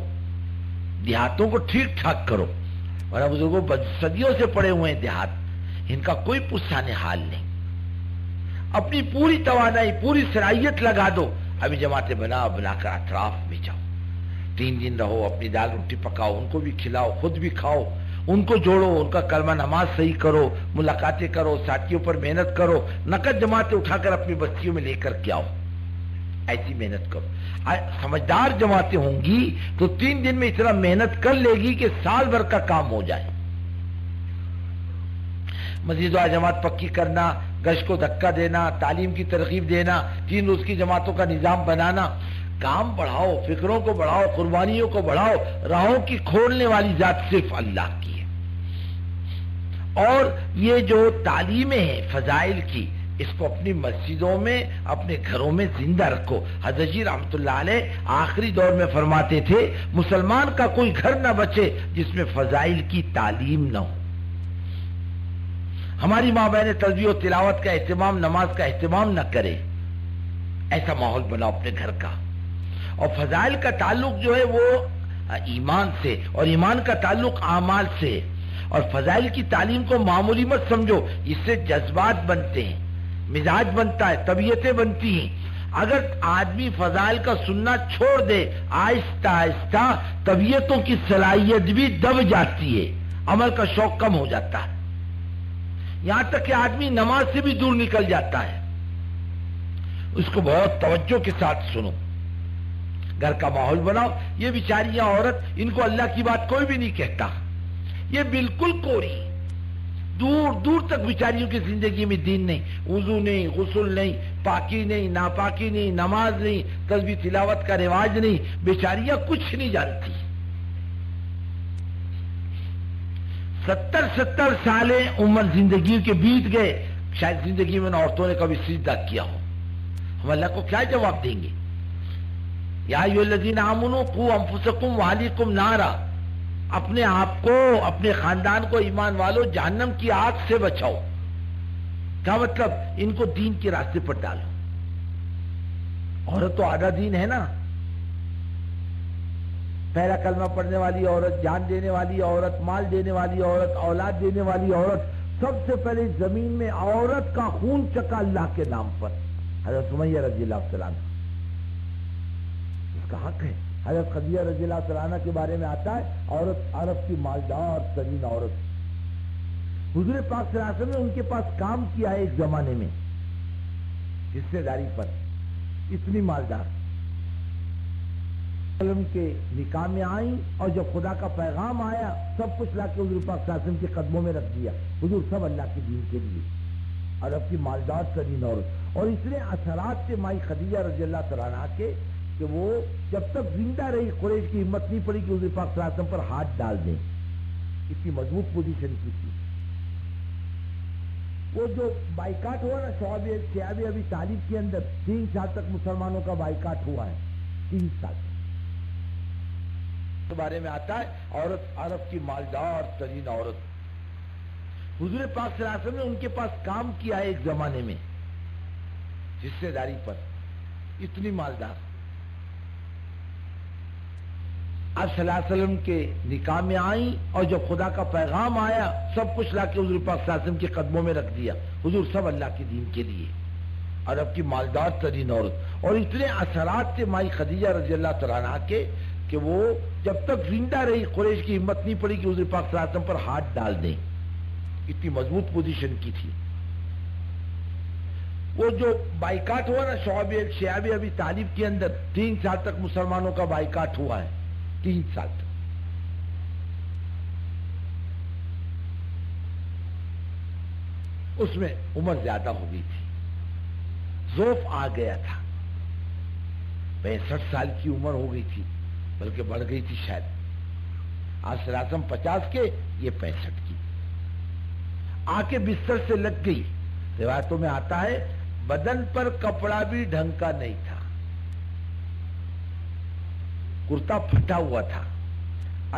دیہاتوں کو ٹھیک ٹھاک کرو، ورنہ بزرگوں صدیوں سے پڑے ہوئے ہیں دیہات، ان کا کوئی پرسان حال نہیں۔ اپنی پوری توانائی پوری صلاحیت لگا دو، ابھی جماعتیں بنا کر اطراف میں جاؤ، 3 دن رہو، اپنی دال روٹی پکاؤ، ان کو بھی کھلاؤ، خود بھی کھاؤ، ان کو جوڑو، ان کا کلمہ نماز صحیح کرو، ملاقاتیں کرو، ساتھیوں پر محنت کرو، نقد جماعتیں اٹھا کر اپنی بستیوں میں لے کر کے آؤ، ایسی محنت کرو۔ سمجھدار جماعتیں ہوں گی تو 3 دن میں اتنا محنت کر لے گی کہ سال بھر کا کام ہو جائے۔ مسجد و جماعت پکی کرنا، گشت کو دھکا دینا، تعلیم کی ترغیب دینا، 3 روز کی جماعتوں کا نظام بنانا، کام بڑھاؤ، فکروں کو بڑھاؤ، قربانیوں کو بڑھاؤ، راہوں کی کھولنے والی ذات صرف اللہ کی ہے۔ اور یہ جو تعلیمیں ہیں فضائل کی، اس کو اپنی مسجدوں میں، اپنے گھروں میں زندہ رکھو۔ حضرت جی رحمت اللہ علیہ آخری دور میں فرماتے تھے، مسلمان کا کوئی گھر نہ بچے جس میں فضائل کی تعلیم نہ ہو۔ ہماری ماں بہنیں تسبیح و تلاوت کا اہتمام، نماز کا اہتمام نہ کرے، ایسا ماحول بناؤ اپنے گھر کا۔ اور فضائل کا تعلق جو ہے وہ ایمان سے، اور ایمان کا تعلق اعمال سے، اور فضائل کی تعلیم کو معمولی مت سمجھو، اس سے جذبات بنتے ہیں، مزاج بنتا ہے، طبیعتیں بنتی ہیں۔ اگر آدمی فضائل کا سننا چھوڑ دے، آہستہ آہستہ طبیعتوں کی صلاحیت بھی دب جاتی ہے، عمل کا شوق کم ہو جاتا ہے، یہاں تک کہ آدمی نماز سے بھی دور نکل جاتا ہے۔ اس کو بہت توجہ کے ساتھ سنو، گھر کا ماحول بناؤ۔ یہ بیچاریاں عورت، ان کو اللہ کی بات کوئی بھی نہیں کہتا، یہ بالکل کوری، دور دور تک بیچاریوں کی زندگی میں دین نہیں، وضو نہیں، غسل نہیں، پاکی نہیں، ناپاکی نہیں، نماز نہیں، تسبیح تلاوت کا رواج نہیں، بیچاریاں کچھ نہیں جانتی۔ 70 سالیں عمر زندگی کے بیت گئے، شاید زندگی میں ان عورتوں نے کبھی سجدہ کیا ہو۔ ہم اللہ کو کیا جواب دیں گے؟ یا ایھا الذین آمنوا قوا انفسکم واہلیکم نارا، اپنے آپ کو، اپنے خاندان کو، ایمان والو، جہنم کی آگ سے بچاؤ۔ کیا مطلب؟ ان کو دین کے راستے پر ڈالو۔ عورت تو آدھا دین ہے نا، پہلا کلمہ پڑھنے والی عورت، جان دینے والی عورت، مال دینے والی عورت، اولاد دینے والی عورت، سب سے پہلے زمین میں عورت کا خون چکا اللہ کے نام پر، حضرت سمیہ رضی اللہ تعالیٰ عنہ، اس کا حق ہے۔ حضرت خدیجہ رضی اللہ تعالیٰ عنہ کے بارے میں آتا ہے، عورت عرب کی مالدار ترین عورت، حضور پاک صلی اللہ علیہ وسلم نے ان کے پاس کام کیا ہے ایک زمانے میں حصے داری پر، اتنی مالدار، علم کے نکاح میں آئیں، اور جب خدا کا پیغام آیا سب کچھ لا کے حضور پاک صلی اللہ علیہ وسلم کے قدموں میں رکھ دیا، حضور سب اللہ کے دین کے لیے، عرب کی مالدار ترین عورت۔ اور اس لیے اثرات سے مائی خدیجہ رضی اللہ تعالیٰ عنہ کے کہ وہ جب تک زندہ رہی قریش کی ہمت نہیں پڑی کہ حضور پاک صلی اللہ علیہ وسلم پر ہاتھ ڈال دیں، اتنی مضبوط پوزیشن کی تھی۔ وہ جو بائیکاٹ ہوا نا شعب ابی طالب کے اندر، 3 سال تک مسلمانوں کا بائیکاٹ ہوا ہے، 3 سال کے بارے میں آتا ہے، عورت عرب کی مالدار ترین عورت، حضور پاک صلی اللہ علیہ وسلم نے ان کے پاس کام کیا ہے ایک زمانے میں حصے داری پر، اتنی مالدار۔ آپ صلی اللہ علیہ وسلم کے نکاح میں آئیں اور جب خدا کا پیغام آیا سب کچھ لا کے حضور پاک صلی اللہ علیہ وسلم کے قدموں میں رکھ دیا. حضور سب اللہ کے دین کے لیے. عرب کی مالدار ترین عورت, اور اتنے اثرات تھے مائی خدیجہ رضی اللہ تعالیٰ عنہا کے کہ وہ جب تک زندہ رہی قریش کی ہمت نہیں پڑی کہ حضور پاک صلی اللہ علیہ وسلم پر ہاتھ ڈال دیں. اتنی مضبوط پوزیشن کی تھی. وہ جو بائیکاٹ ہوا نا شعیب ابی طالب کے اندر 3 سال تک مسلمانوں کا بائیکاٹ ہوا ہے. 3 سال تک. اس میں عمر زیادہ ہو گئی تھی, ذوف آ گیا تھا. 65 سال کی عمر ہو گئی تھی, بلکہ بڑھ گئی تھی شاید. آج صلی اللہ علیہ وسلم 50 کے, یہ 65 کی. آ کے بستر سے لگ گئی. روایتوں میں آتا ہے بدن پر کپڑا بھی ڈھنگ کا نہیں تھا, کرتا پھٹا ہوا تھا.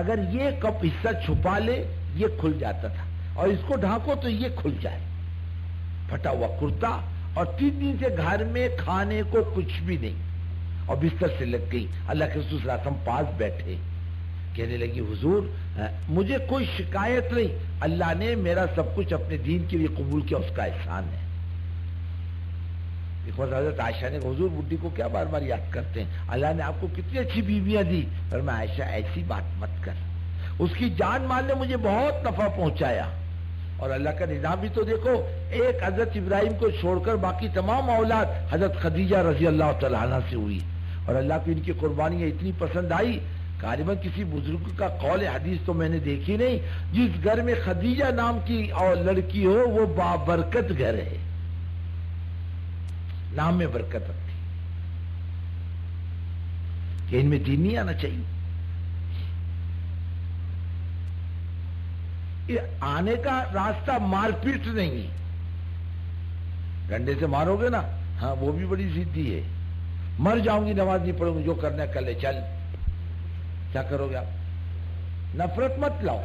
اگر یہ کپ حصہ چھپا لے یہ کھل جاتا تھا, اور اس کو ڈھانکو تو یہ کھل جائے. پھٹا ہوا کرتا, اور 3 دن سے گھر میں کھانے کو کچھ بھی نہیں, اور بستر سے لگ گئی. اللہ کے رسول صلی اللہ علیہ وسلم پاس بیٹھے, کہنے لگی حضور مجھے کوئی شکایت نہیں, اللہ نے میرا سب کچھ اپنے دین کے لیے قبول کیا, اس کا احسان ہے. حضرت عائشہ نے حضور بڈھی کو کیا بار بار یاد کرتے ہیں, اللہ نے آپ کو کتنی اچھی بیویاں دی. اور میں عائشہ ایسی بات مت کر, اس کی جان مال نے مجھے بہت نفع پہنچایا. اور اللہ کا نظام بھی تو دیکھو, ایک حضرت ابراہیم کو چھوڑ کر باقی تمام اولاد حضرت خدیجہ رضی اللہ تعالیٰ عنہ سے ہوئی. اور اللہ کو ان کی قربانیاں اتنی پسند آئی. غالباً کسی بزرگ کا قول حدیث تو میں نے دیکھی نہیں, جس گھر میں خدیجہ نام کی اور لڑکی ہو وہ بابرکت گھر ہے. نام میں برکت رکھتی کہ ان میں دین نہیں آنا چاہیے. یہ آنے کا راستہ مار پیٹ نہیں ہے. ڈنڈے سے مارو گے نا, ہاں وہ بھی بڑی ضدی ہے. مر جاؤں گی نماز نہیں پڑھوں گی, جو کرنا ہے کر لے, چل. کیا کرو گے آپ؟ نفرت مت لاؤ,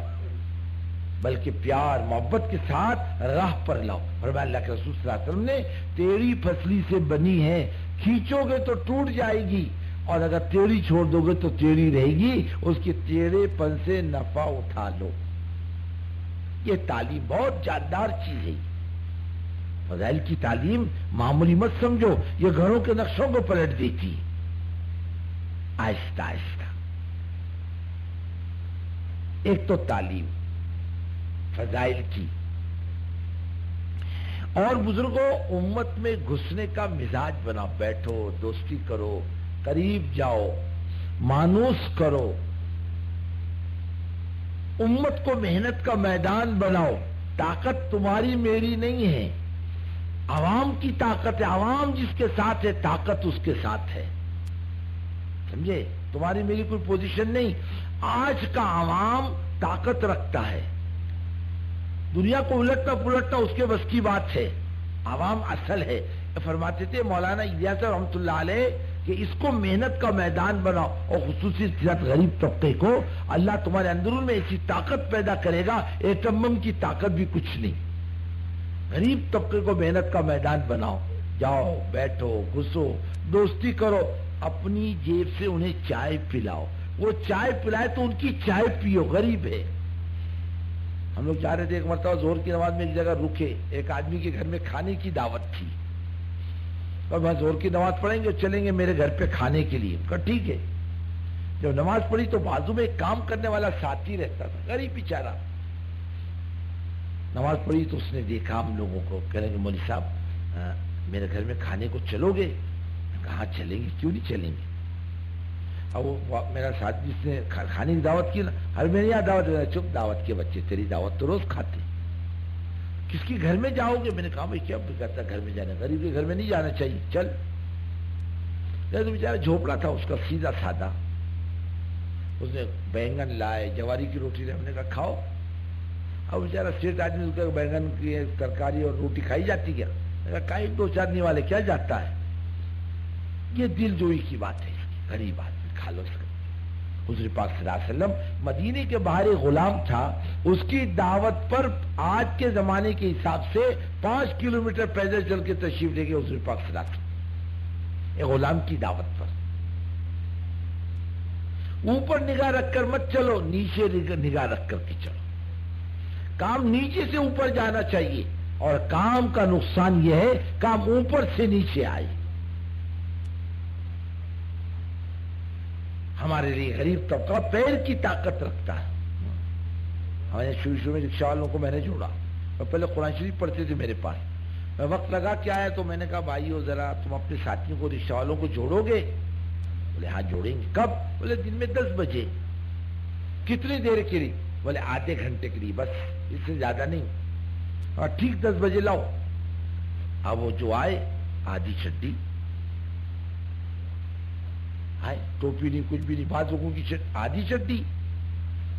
بلکہ پیار محبت کے ساتھ راہ پر لاؤ. اور اللہ کے رسول صلی اللہ علیہ وسلم نے تیری پسلی سے بنی ہے, کھینچو گے تو ٹوٹ جائے گی, اور اگر تیری چھوڑ دو گے تو تیری رہے گی, اس کے تیرے پن سے نفع اٹھا لو. یہ تعلیم بہت جاندار چیز ہے. فضائل کی تعلیم معمولی مت سمجھو, یہ گھروں کے نقشوں کو پلٹ دیتی. آہستہ آہستہ. ایک تو تعلیم فضائل کی, اور بزرگوں امت میں گھسنے کا مزاج بنا. بیٹھو, دوستی کرو, قریب جاؤ, مانوس کرو. امت کو محنت کا میدان بناؤ. طاقت تمہاری میری نہیں ہے, عوام کی طاقت ہے. عوام جس کے ساتھ ہے طاقت اس کے ساتھ ہے. سمجھے؟ تمہاری میری کوئی پوزیشن نہیں. آج کا عوام طاقت رکھتا ہے, دنیا کو الٹنا پلٹنا اس کے بس کی بات ہے. عوام اصل ہے. فرماتے تھے مولانا الیاس رحمۃ اللہ علیہ کہ اس کو محنت کا میدان بناؤ, اور خصوصی غریب طبقے کو اللہ تمہارے اندرون میں ایسی طاقت پیدا کرے گا, ایٹم کی طاقت بھی کچھ نہیں. غریب طبقے کو محنت کا میدان بناؤ. جاؤ, بیٹھو, گھسو, دوستی کرو. اپنی جیب سے انہیں چائے پلاؤ. وہ چائے پلائے تو ان کی چائے پیو. غریب ہے. ہم لوگ جا رہے تھے ایک مرتبہ ظہر کی نماز میں ایک جگہ رکے, ایک آدمی کے گھر میں کھانے کی دعوت تھی, اور میں ظہر کی نماز پڑھیں گے اور چلیں گے میرے گھر پہ کھانے کے لیے. کہا ٹھیک ہے. جب نماز پڑھی تو بازو میں ایک کام کرنے والا ساتھی رہتا تھا, غریب بیچارہ. نماز پڑھی تو اس نے دیکھا ہم لوگوں کو, کہنے لگے مولوی صاحب میرے گھر میں کھانے کو چلو گے؟ کہاں چلیں گے, کیوں نہیں چلیں گے. اب وہ میرا ساتھ جس نے کھانے کی دعوت کی نا, ہر میرے یہاں دعوت, چپ دعوت کے بچے, تیری دعوت تو روز کھاتے, کس کے گھر میں جاؤ گے؟ میں نے کہا بھائی کیا کہتا گھر میں جانا, غریب کے گھر میں نہیں جانا چاہیے, چل. تو بیچارہ جھوپڑا تھا اس کا, سیدھا سادہ. اس نے بینگن لائے, جواری کی روٹی لائے. ہم نے کہا کھاؤ. اب بیچارہ سیٹ آدمی اس کا بینگن کی ترکاری اور روٹی کھائی جاتی کیا؟ کہیں 2-4 آدمی والے کیا جاتا ہے. یہ دل جوئی کی بات ہے. غریب آدمی کھا لو سکتے. حضور پاک صلی اللہ علیہ وسلم مدینے کے باہر غلام تھا, اس کی دعوت پر آج کے زمانے کے حساب سے 5 کلومیٹر پیدل چل کے تشریف لے گئے حضور پاک صلی اللہ علیہ وسلم, ایک غلام کی دعوت پر. اوپر نگاہ رکھ کر مت چلو، نیچے نگاہ رکھ کر کے چلو. کام نیچے سے اوپر جانا چاہیے، اور کام کا نقصان یہ ہے کام اوپر سے نیچے آئے. ہمارے لیے غریب طبقہ پیر کی طاقت رکھتا ہے. ہمارے شروع میں رکشہ والوں کو میں نے جوڑا، اور پہلے قرآن شریف پڑھتے تھے میرے پاس. میں وقت لگا کے آیا تو میں نے کہا بھائیو ذرا تم اپنے ساتھیوں کو رکشہ والوں کو جوڑو گے؟ بولے ہاں جوڑیں گے. کب؟ بولے دن میں 10 بجے. کتنی دیر کے لیے؟ بولے آدھے گھنٹے کے لیے، بس اس سے زیادہ نہیں. ہاں ٹھیک 10 بجے لاؤ. اب وہ جو آئے آدھی چڈی آئے، ٹوپی نہیں کچھ بھی نہیں، بعض لوگوں کی آدھی چڈی.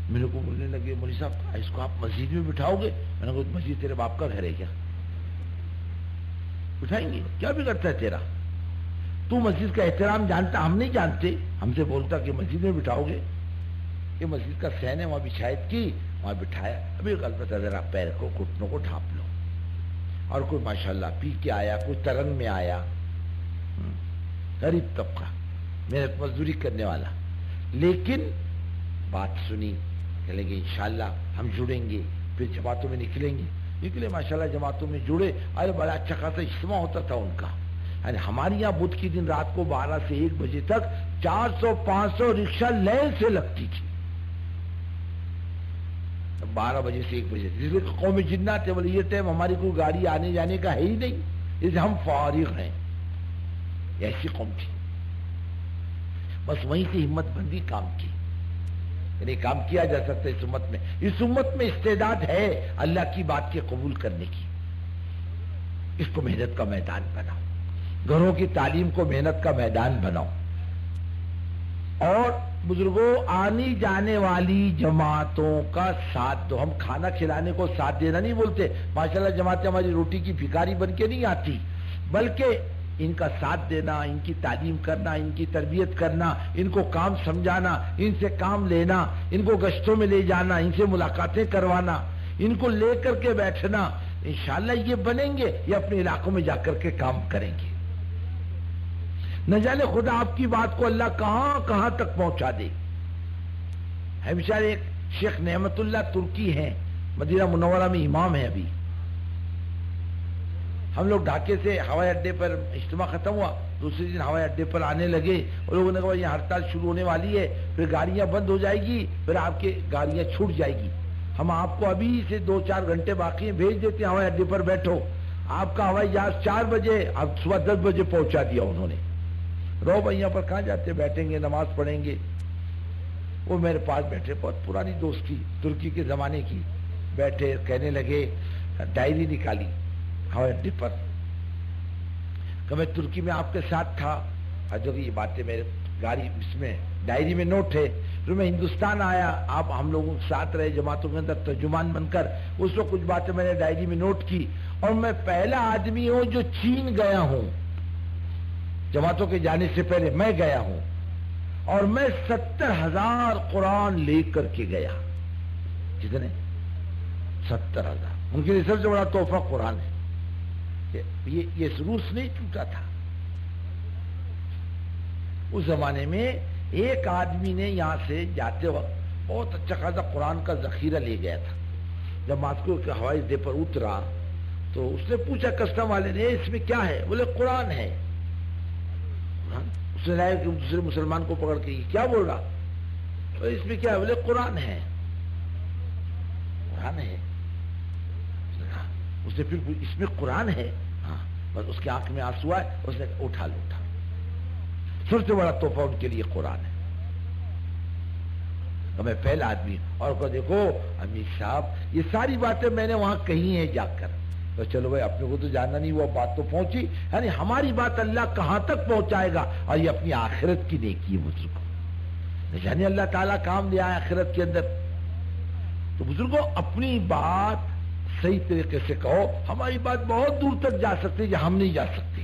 میرے کو بولنے لگے مولوی صاحب اس کو آپ مسجد میں بٹھاؤ گے؟ میں نے کہا مسجد تیرے باپ کا گھر ہے کیا؟ بٹھائیں گے؟ کیا بگڑتا ہے تیرا؟ تو مسجد کا احترام جانتا، ہم نہیں جانتے. ہم سے بولتا کہ مسجد میں بٹھاؤ گے؟ یہ مسجد کا سین ہے، وہاں بچھایت کی، وہاں بٹھایا. ابھی غلط ہے، ذرا پیر کو گھٹنوں کو ڈھانپ لو. اور کوئی ماشاءاللہ پی کے آیا، کوئی ترنگ میں آیا، غریب طبقہ، محنت مزدوری کرنے والا. لیکن بات سنی کہ لگے انشاءاللہ ہم جڑیں گے، پھر جماعتوں میں نکلیں گے. نکلے ماشاءاللہ جماعتوں میں جڑے. ارے بڑا اچھا خاصا اجتماع ہوتا تھا ان کا. یعنی ہمارے یہاں بدھ کی دن رات کو 12 سے 1 بجے تک 400-500 رکشہ لین سے لگتی تھی. 12 بجے سے 1 بجے، جس لیے قوم جنات تھے، بولے یہ ٹائم ہماری کوئی گاڑی آنے جانے کا ہے ہی نہیں، اس لیے ہم فارغ ہیں. ایسی قوم تھی. بس وہیں سے ہمت بندی کام کی. یعنی کام کیا جا سکتا ہے اس امت میں. اس امت میں استعداد ہے اللہ کی بات کے قبول کرنے کی. اس کو محنت کا میدان بناؤ. گھروں کی تعلیم کو محنت کا میدان بناؤ. اور بزرگوں آنی جانے والی جماعتوں کا ساتھ دو. ہم کھانا کھلانے کو ساتھ دینا نہیں بولتے. ماشاءاللہ جماعتیں ہماری روٹی کی بھکاری بن کے نہیں آتی، بلکہ ان کا ساتھ دینا، ان کی تعلیم کرنا، ان کی تربیت کرنا، ان کو کام سمجھانا، ان سے کام لینا، ان کو گشتوں میں لے جانا، ان سے ملاقاتیں کروانا، ان کو لے کر کے بیٹھنا. انشاءاللہ یہ بنیں گے، یہ اپنے علاقوں میں جا کر کے کام کریں گے. نہ جانے خدا آپ کی بات کو اللہ کہاں کہاں تک پہنچا دے. ہے بیچارے ایک شیخ نعمت اللہ ترکی ہیں، مدینہ منورہ میں امام ہیں. ابھی ہم لوگ ڈھاکے سے ہوائی اڈے پر اجتماع ختم ہوا، دوسرے دن ہوائی اڈے پر آنے لگے، اور لوگوں نے کہا یہ ہڑتال شروع ہونے والی ہے، پھر گاڑیاں بند ہو جائے گی، پھر آپ کی گاڑیاں چھوٹ جائے گی. ہم آپ کو ابھی سے 2-4 گھنٹے باقی ہیں، بھیج دیتے ہیں ہوائی اڈے پر بیٹھو. آپ کا ہوائی جہاز 4 بجے، اب صبح 10 بجے پہنچا دیا انہوں نے. رو بھائی یہاں پر کہاں جاتے، بیٹھیں گے نماز پڑھیں گے. وہ میرے پاس بیٹھے، بہت پرانی دوستی ترکی کے زمانے کی. بیٹھے کہنے لگے، ڈائری نکالی ہوائی اڈے پر کہ میں ترکی میں آپ کے ساتھ تھا، اور جو کہ یہ باتیں میرے گاڑی اس میں ڈائری میں نوٹ ہے. پھر میں ہندوستان آیا، آپ ہم لوگوں کے ساتھ رہے جماعتوں کے اندر ترجمان بن کر. اس وقت کچھ باتیں میں نے ڈائری میں نوٹ کی. اور میں پہلا آدمی ہوں جو چین گیا ہوں، جماعتوں کے جانے سے پہلے میں گیا ہوں. اور میں 70,000 قرآن لے کر کے گیا. کتنے؟ 70,000. ان کے لیے سب سے بڑا تحفہ قرآن ہے. یہ روس نہیں ٹوٹا تھا. اس زمانے میں ایک آدمی نے یہاں سے جاتے وقت بہت اچھا خاصا قرآن کا ذخیرہ لے گیا تھا. جب ماسکو کے ہوائی اڈے پر اترا تو اس نے پوچھا کسٹم والے نے، اس میں کیا ہے؟ بولے قرآن ہے. اس نے لایا کہ دوسرے مسلمان کو پکڑ کے کیا بول رہا، اس میں کیا ہے؟ بولے قرآن ہے. قرآن ہے. اس نے پھر اس میں قرآن ہے. ہاں، بس اس کی آنکھ میں آنسو آئے. اس نے اٹھا لو. سب سے بڑا تحفہ ان کے لیے قرآن ہے. تو میں پہلا آدمی. اور کو دیکھو امیر صاحب یہ ساری باتیں میں نے وہاں کہی ہیں جا کر. تو چلو بھائی اپنے کو تو جاننا نہیں، وہ بات تو پہنچی. یعنی ہماری بات اللہ کہاں تک پہنچائے گا، اور یہ اپنی آخرت کی نیکی ہے بزرگوں. یعنی اللہ تعالیٰ کام لیا ہے آخرت کے اندر. تو بزرگوں اپنی بات صحیح طریقے سے کہو. ہماری بات بہت دور تک جا سکتی ہے، ہم نہیں جا سکتے.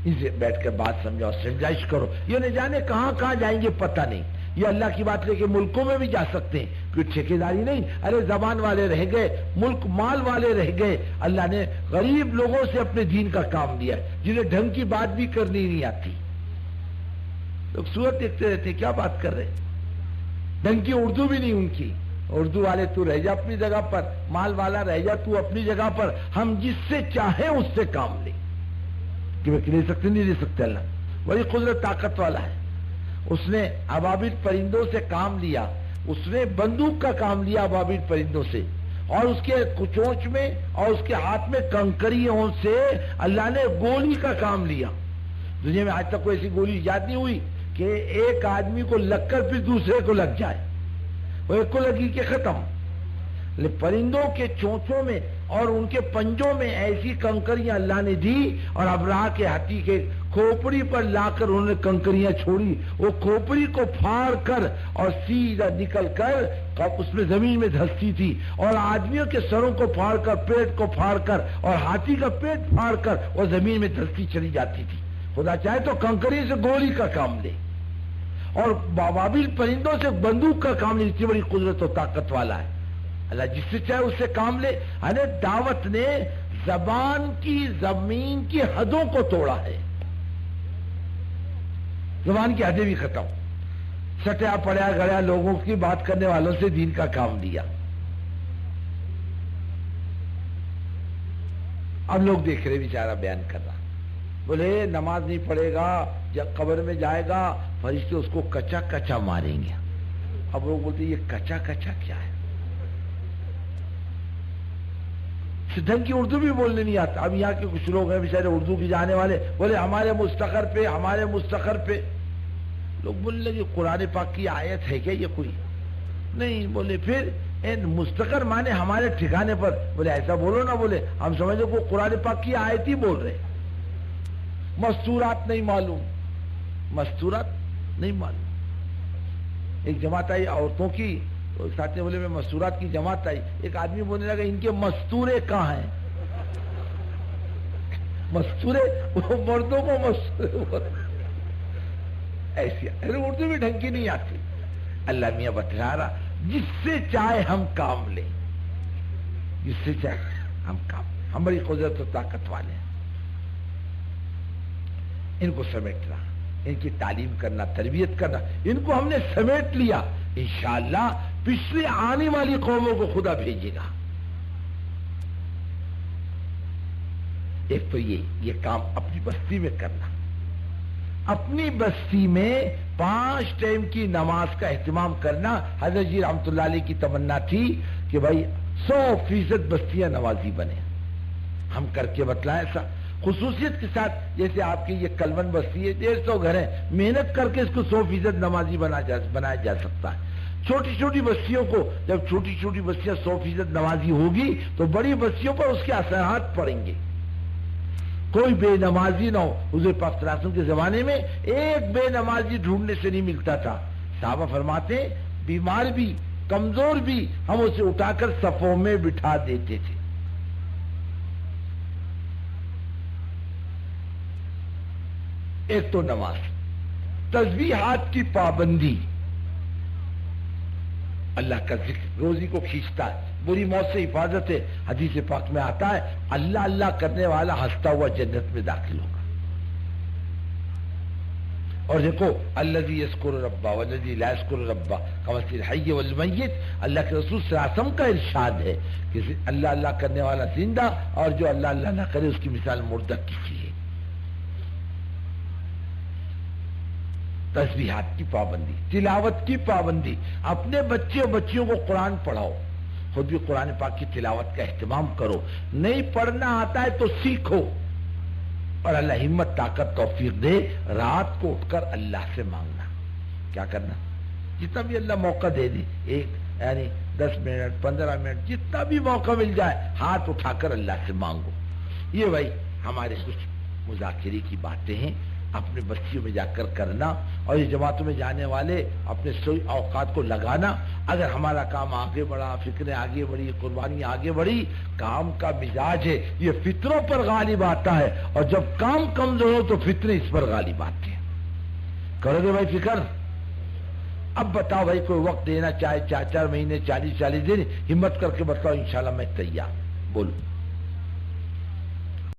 اسے بیٹھ کر بات سمجھاؤ، سمجھائش کرو. یہ نہ جانے کہاں کہاں جائیں گے پتہ نہیں. یہ اللہ کی بات لے کے ملکوں میں بھی جا سکتے ہیں، کوئی ٹھیکیداری نہیں. ارے زبان والے رہ گئے، ملک مال والے رہ گئے. اللہ نے غریب لوگوں سے اپنے دین کا کام دیا، جنہیں ڈھنگ کی بات بھی کرنی نہیں آتی. لوگ صورت دیکھتے رہتے کیا بات کر رہے. ڈھنگ کی اردو بھی نہیں ان کی. اردو والے تو رہ جا اپنی جگہ پر, مال والا رہ جا تو اپنی جگہ پر, ہم جس سے چاہیں اس سے کام لیں. کہ وہ لے سکتے نہیں لے سکتے, اللہ بڑی قدرت طاقت والا ہے. اس نے ابابیل پرندوں سے کام لیا, اس نے بندوق کا کام لیا ابابیل پرندوں سے, اور اس کے چونچ میں اور اس کے ہاتھ میں کنکریوں سے اللہ نے گولی کا کام لیا. دنیا میں آج تک کوئی ایسی گولی ایجاد نہیں ہوئی کہ ایک آدمی کو لگ کر پھر دوسرے کو لگ جائے, وہ ایک کو لگی کہ ختم. پرندوں کے چونچوں میں اور ان کے پنجوں میں ایسی کنکریاں اللہ نے دی, اور ابراہ کے ہاتھی کے کھوپڑی پر لا کر انہوں نے کنکریاں چھوڑی. وہ کھوپڑی کو پھاڑ کر اور سیدھا نکل کر اس میں زمین میں دھستی تھی, اور آدمیوں کے سروں کو پھاڑ کر, پیٹ کو پھاڑ کر, اور ہاتھی کا پیٹ پھاڑ کر وہ زمین میں دھستی چلی جاتی تھی. خدا چاہے تو کنکری سے گولی کا کام لے, اور بابیل پرندوں سے بندوق کا کام لے. اتنی بڑی قدرت و طاقت والا ہے اللہ, جس سے چاہے اس سے کام لے. ارے دعوت نے زبان کی, زمین کی حدوں کو توڑا ہے. زبان کی حدیں بھی ختم, سٹیا پڑیا گڑیا لوگوں کی بات کرنے والوں سے دین کا کام لیا. اب لوگ دیکھ رہے بیچارہ بیان کر رہا, بولے نماز نہیں پڑھے گا, جب قبر میں جائے گا فرشتے اس کو کچا کچا ماریں گے. اب لوگ بولتے یہ کچا کچا کیا ہے, ڈھنگ کی اردو بھی بولنے نہیں آتا. اب یہاں کے کچھ لوگ ہیں بیچارے اردو کی جانے والے, بولے ہمارے مستقر پہ, ہمارے مستقر پہ. لوگ بولنے لگے قرآن پاک کی آیت ہے کیا یہ کوئی؟ نہیں. بولے پھر مستقر مانے ہمارے ٹھکانے پر. بولے ایسا بولو نا, بولے ہم سمجھے کو قرآن پاک کی آیت ہی بول رہے. مستورات نہیں معلوم, مستورات نہیں معلوم. ایک جماعت آئی عورتوں کی, ساتھ بولے میں مستورات کی جماعت آئی. ایک آدمی بولنے لگا ان کے مستورے کہاں ہیں؟ مستورے مردوں کو مستورے ایسی اردو بھی ڈھنگ کی نہیں آتی. اللہ میاں بتلا رہا جس سے چاہے ہم کام لیں, جس سے چاہے ہم کام. ہم بڑی قدرت و طاقت والے ہیں. ان کو سمیٹنا, ان کی تعلیم کرنا, تربیت کرنا, ان کو ہم نے سمیٹ لیا. انشاءاللہ پچھلے آنے والی قوموں کو خدا بھیجے گا. ایک تو یہ کام اپنی بستی میں کرنا. اپنی بستی میں 5 ٹائم کی نماز کا اہتمام کرنا. حضرت جی رحمت اللہ علیہ کی تمنا تھی کہ بھائی 100% بستیاں نمازی بنے. ہم کر کے بتلائیں ایسا خصوصیت کے ساتھ. جیسے آپ کی یہ کلون بستی ہے, 150 گھر ہیں, محنت کر کے اس کو 100% نمازی بنایا جا سکتا ہے. چھوٹی چھوٹی بستیوں کو, جب چھوٹی چھوٹی بستیاں 100% نمازی ہوگی تو بڑی بستیوں پر اس کے اثرات پڑیں گے. کوئی بے نمازی نہ ہو. حضور پاک صلی اللہ علیہ وسلم کے زمانے میں ایک بے نمازی ڈھونڈنے سے نہیں ملتا تھا. صحابہ فرماتے بیمار بھی, کمزور بھی, ہم اسے اٹھا کر صفوں میں بٹھا دیتے تھے. ایک تو نماز, تسبیحات کی پابندی, اللہ کا ذکر روزی کو کھینچتا ہے, بری موت سے حفاظت ہے. حدیث پاک میں آتا ہے اللہ اللہ کرنے والا ہنستا ہوا جنت میں داخل ہوگا. اور دیکھو الذی یذکر ربہ والذی لا یذکر ربہ کمثل الحی والمیت. اللہ کے رسول صلی اللہ علیہ وسلم کا ارشاد ہے کہ اللہ اللہ کرنے والا زندہ, اور جو اللہ اللہ نہ کرے اس کی مثال مردہ کی چیز ہے. تسبیحات کی پابندی, تلاوت کی پابندی. اپنے بچے اور بچیوں کو قرآن پڑھاؤ, خود بھی قرآن پاک کی تلاوت کا اہتمام کرو. نہیں پڑھنا آتا ہے تو سیکھو, اور اللہ ہمت طاقت توفیق دے. رات کو اٹھ کر اللہ سے مانگنا. کیا کرنا؟ جتنا بھی اللہ موقع دے دے, ایک یعنی 10 منٹ 15 منٹ جتنا بھی موقع مل جائے, ہاتھ اٹھا کر اللہ سے مانگو. یہ بھائی ہمارے کچھ مذاکرے کی باتیں ہیں, اپنے بستیوں میں جا کر کرنا, اور یہ جماعتوں میں جانے والے اپنے صحیح اوقات کو لگانا. اگر ہمارا کام آگے بڑھا, فکریں آگے بڑھی, قربانیاں آگے بڑھی, کام کا مزاج ہے یہ فطروں پر غالب آتا ہے, اور جب کام کمزور ہو تو فطرے اس پر غالب آتے ہیں. کرو گے بھائی فکر؟ اب بتاؤ بھائی, کوئی وقت دینا چاہے 4 مہینے 40 دن, ہمت کر کے بتاؤ, انشاءاللہ میں تیار. بولو.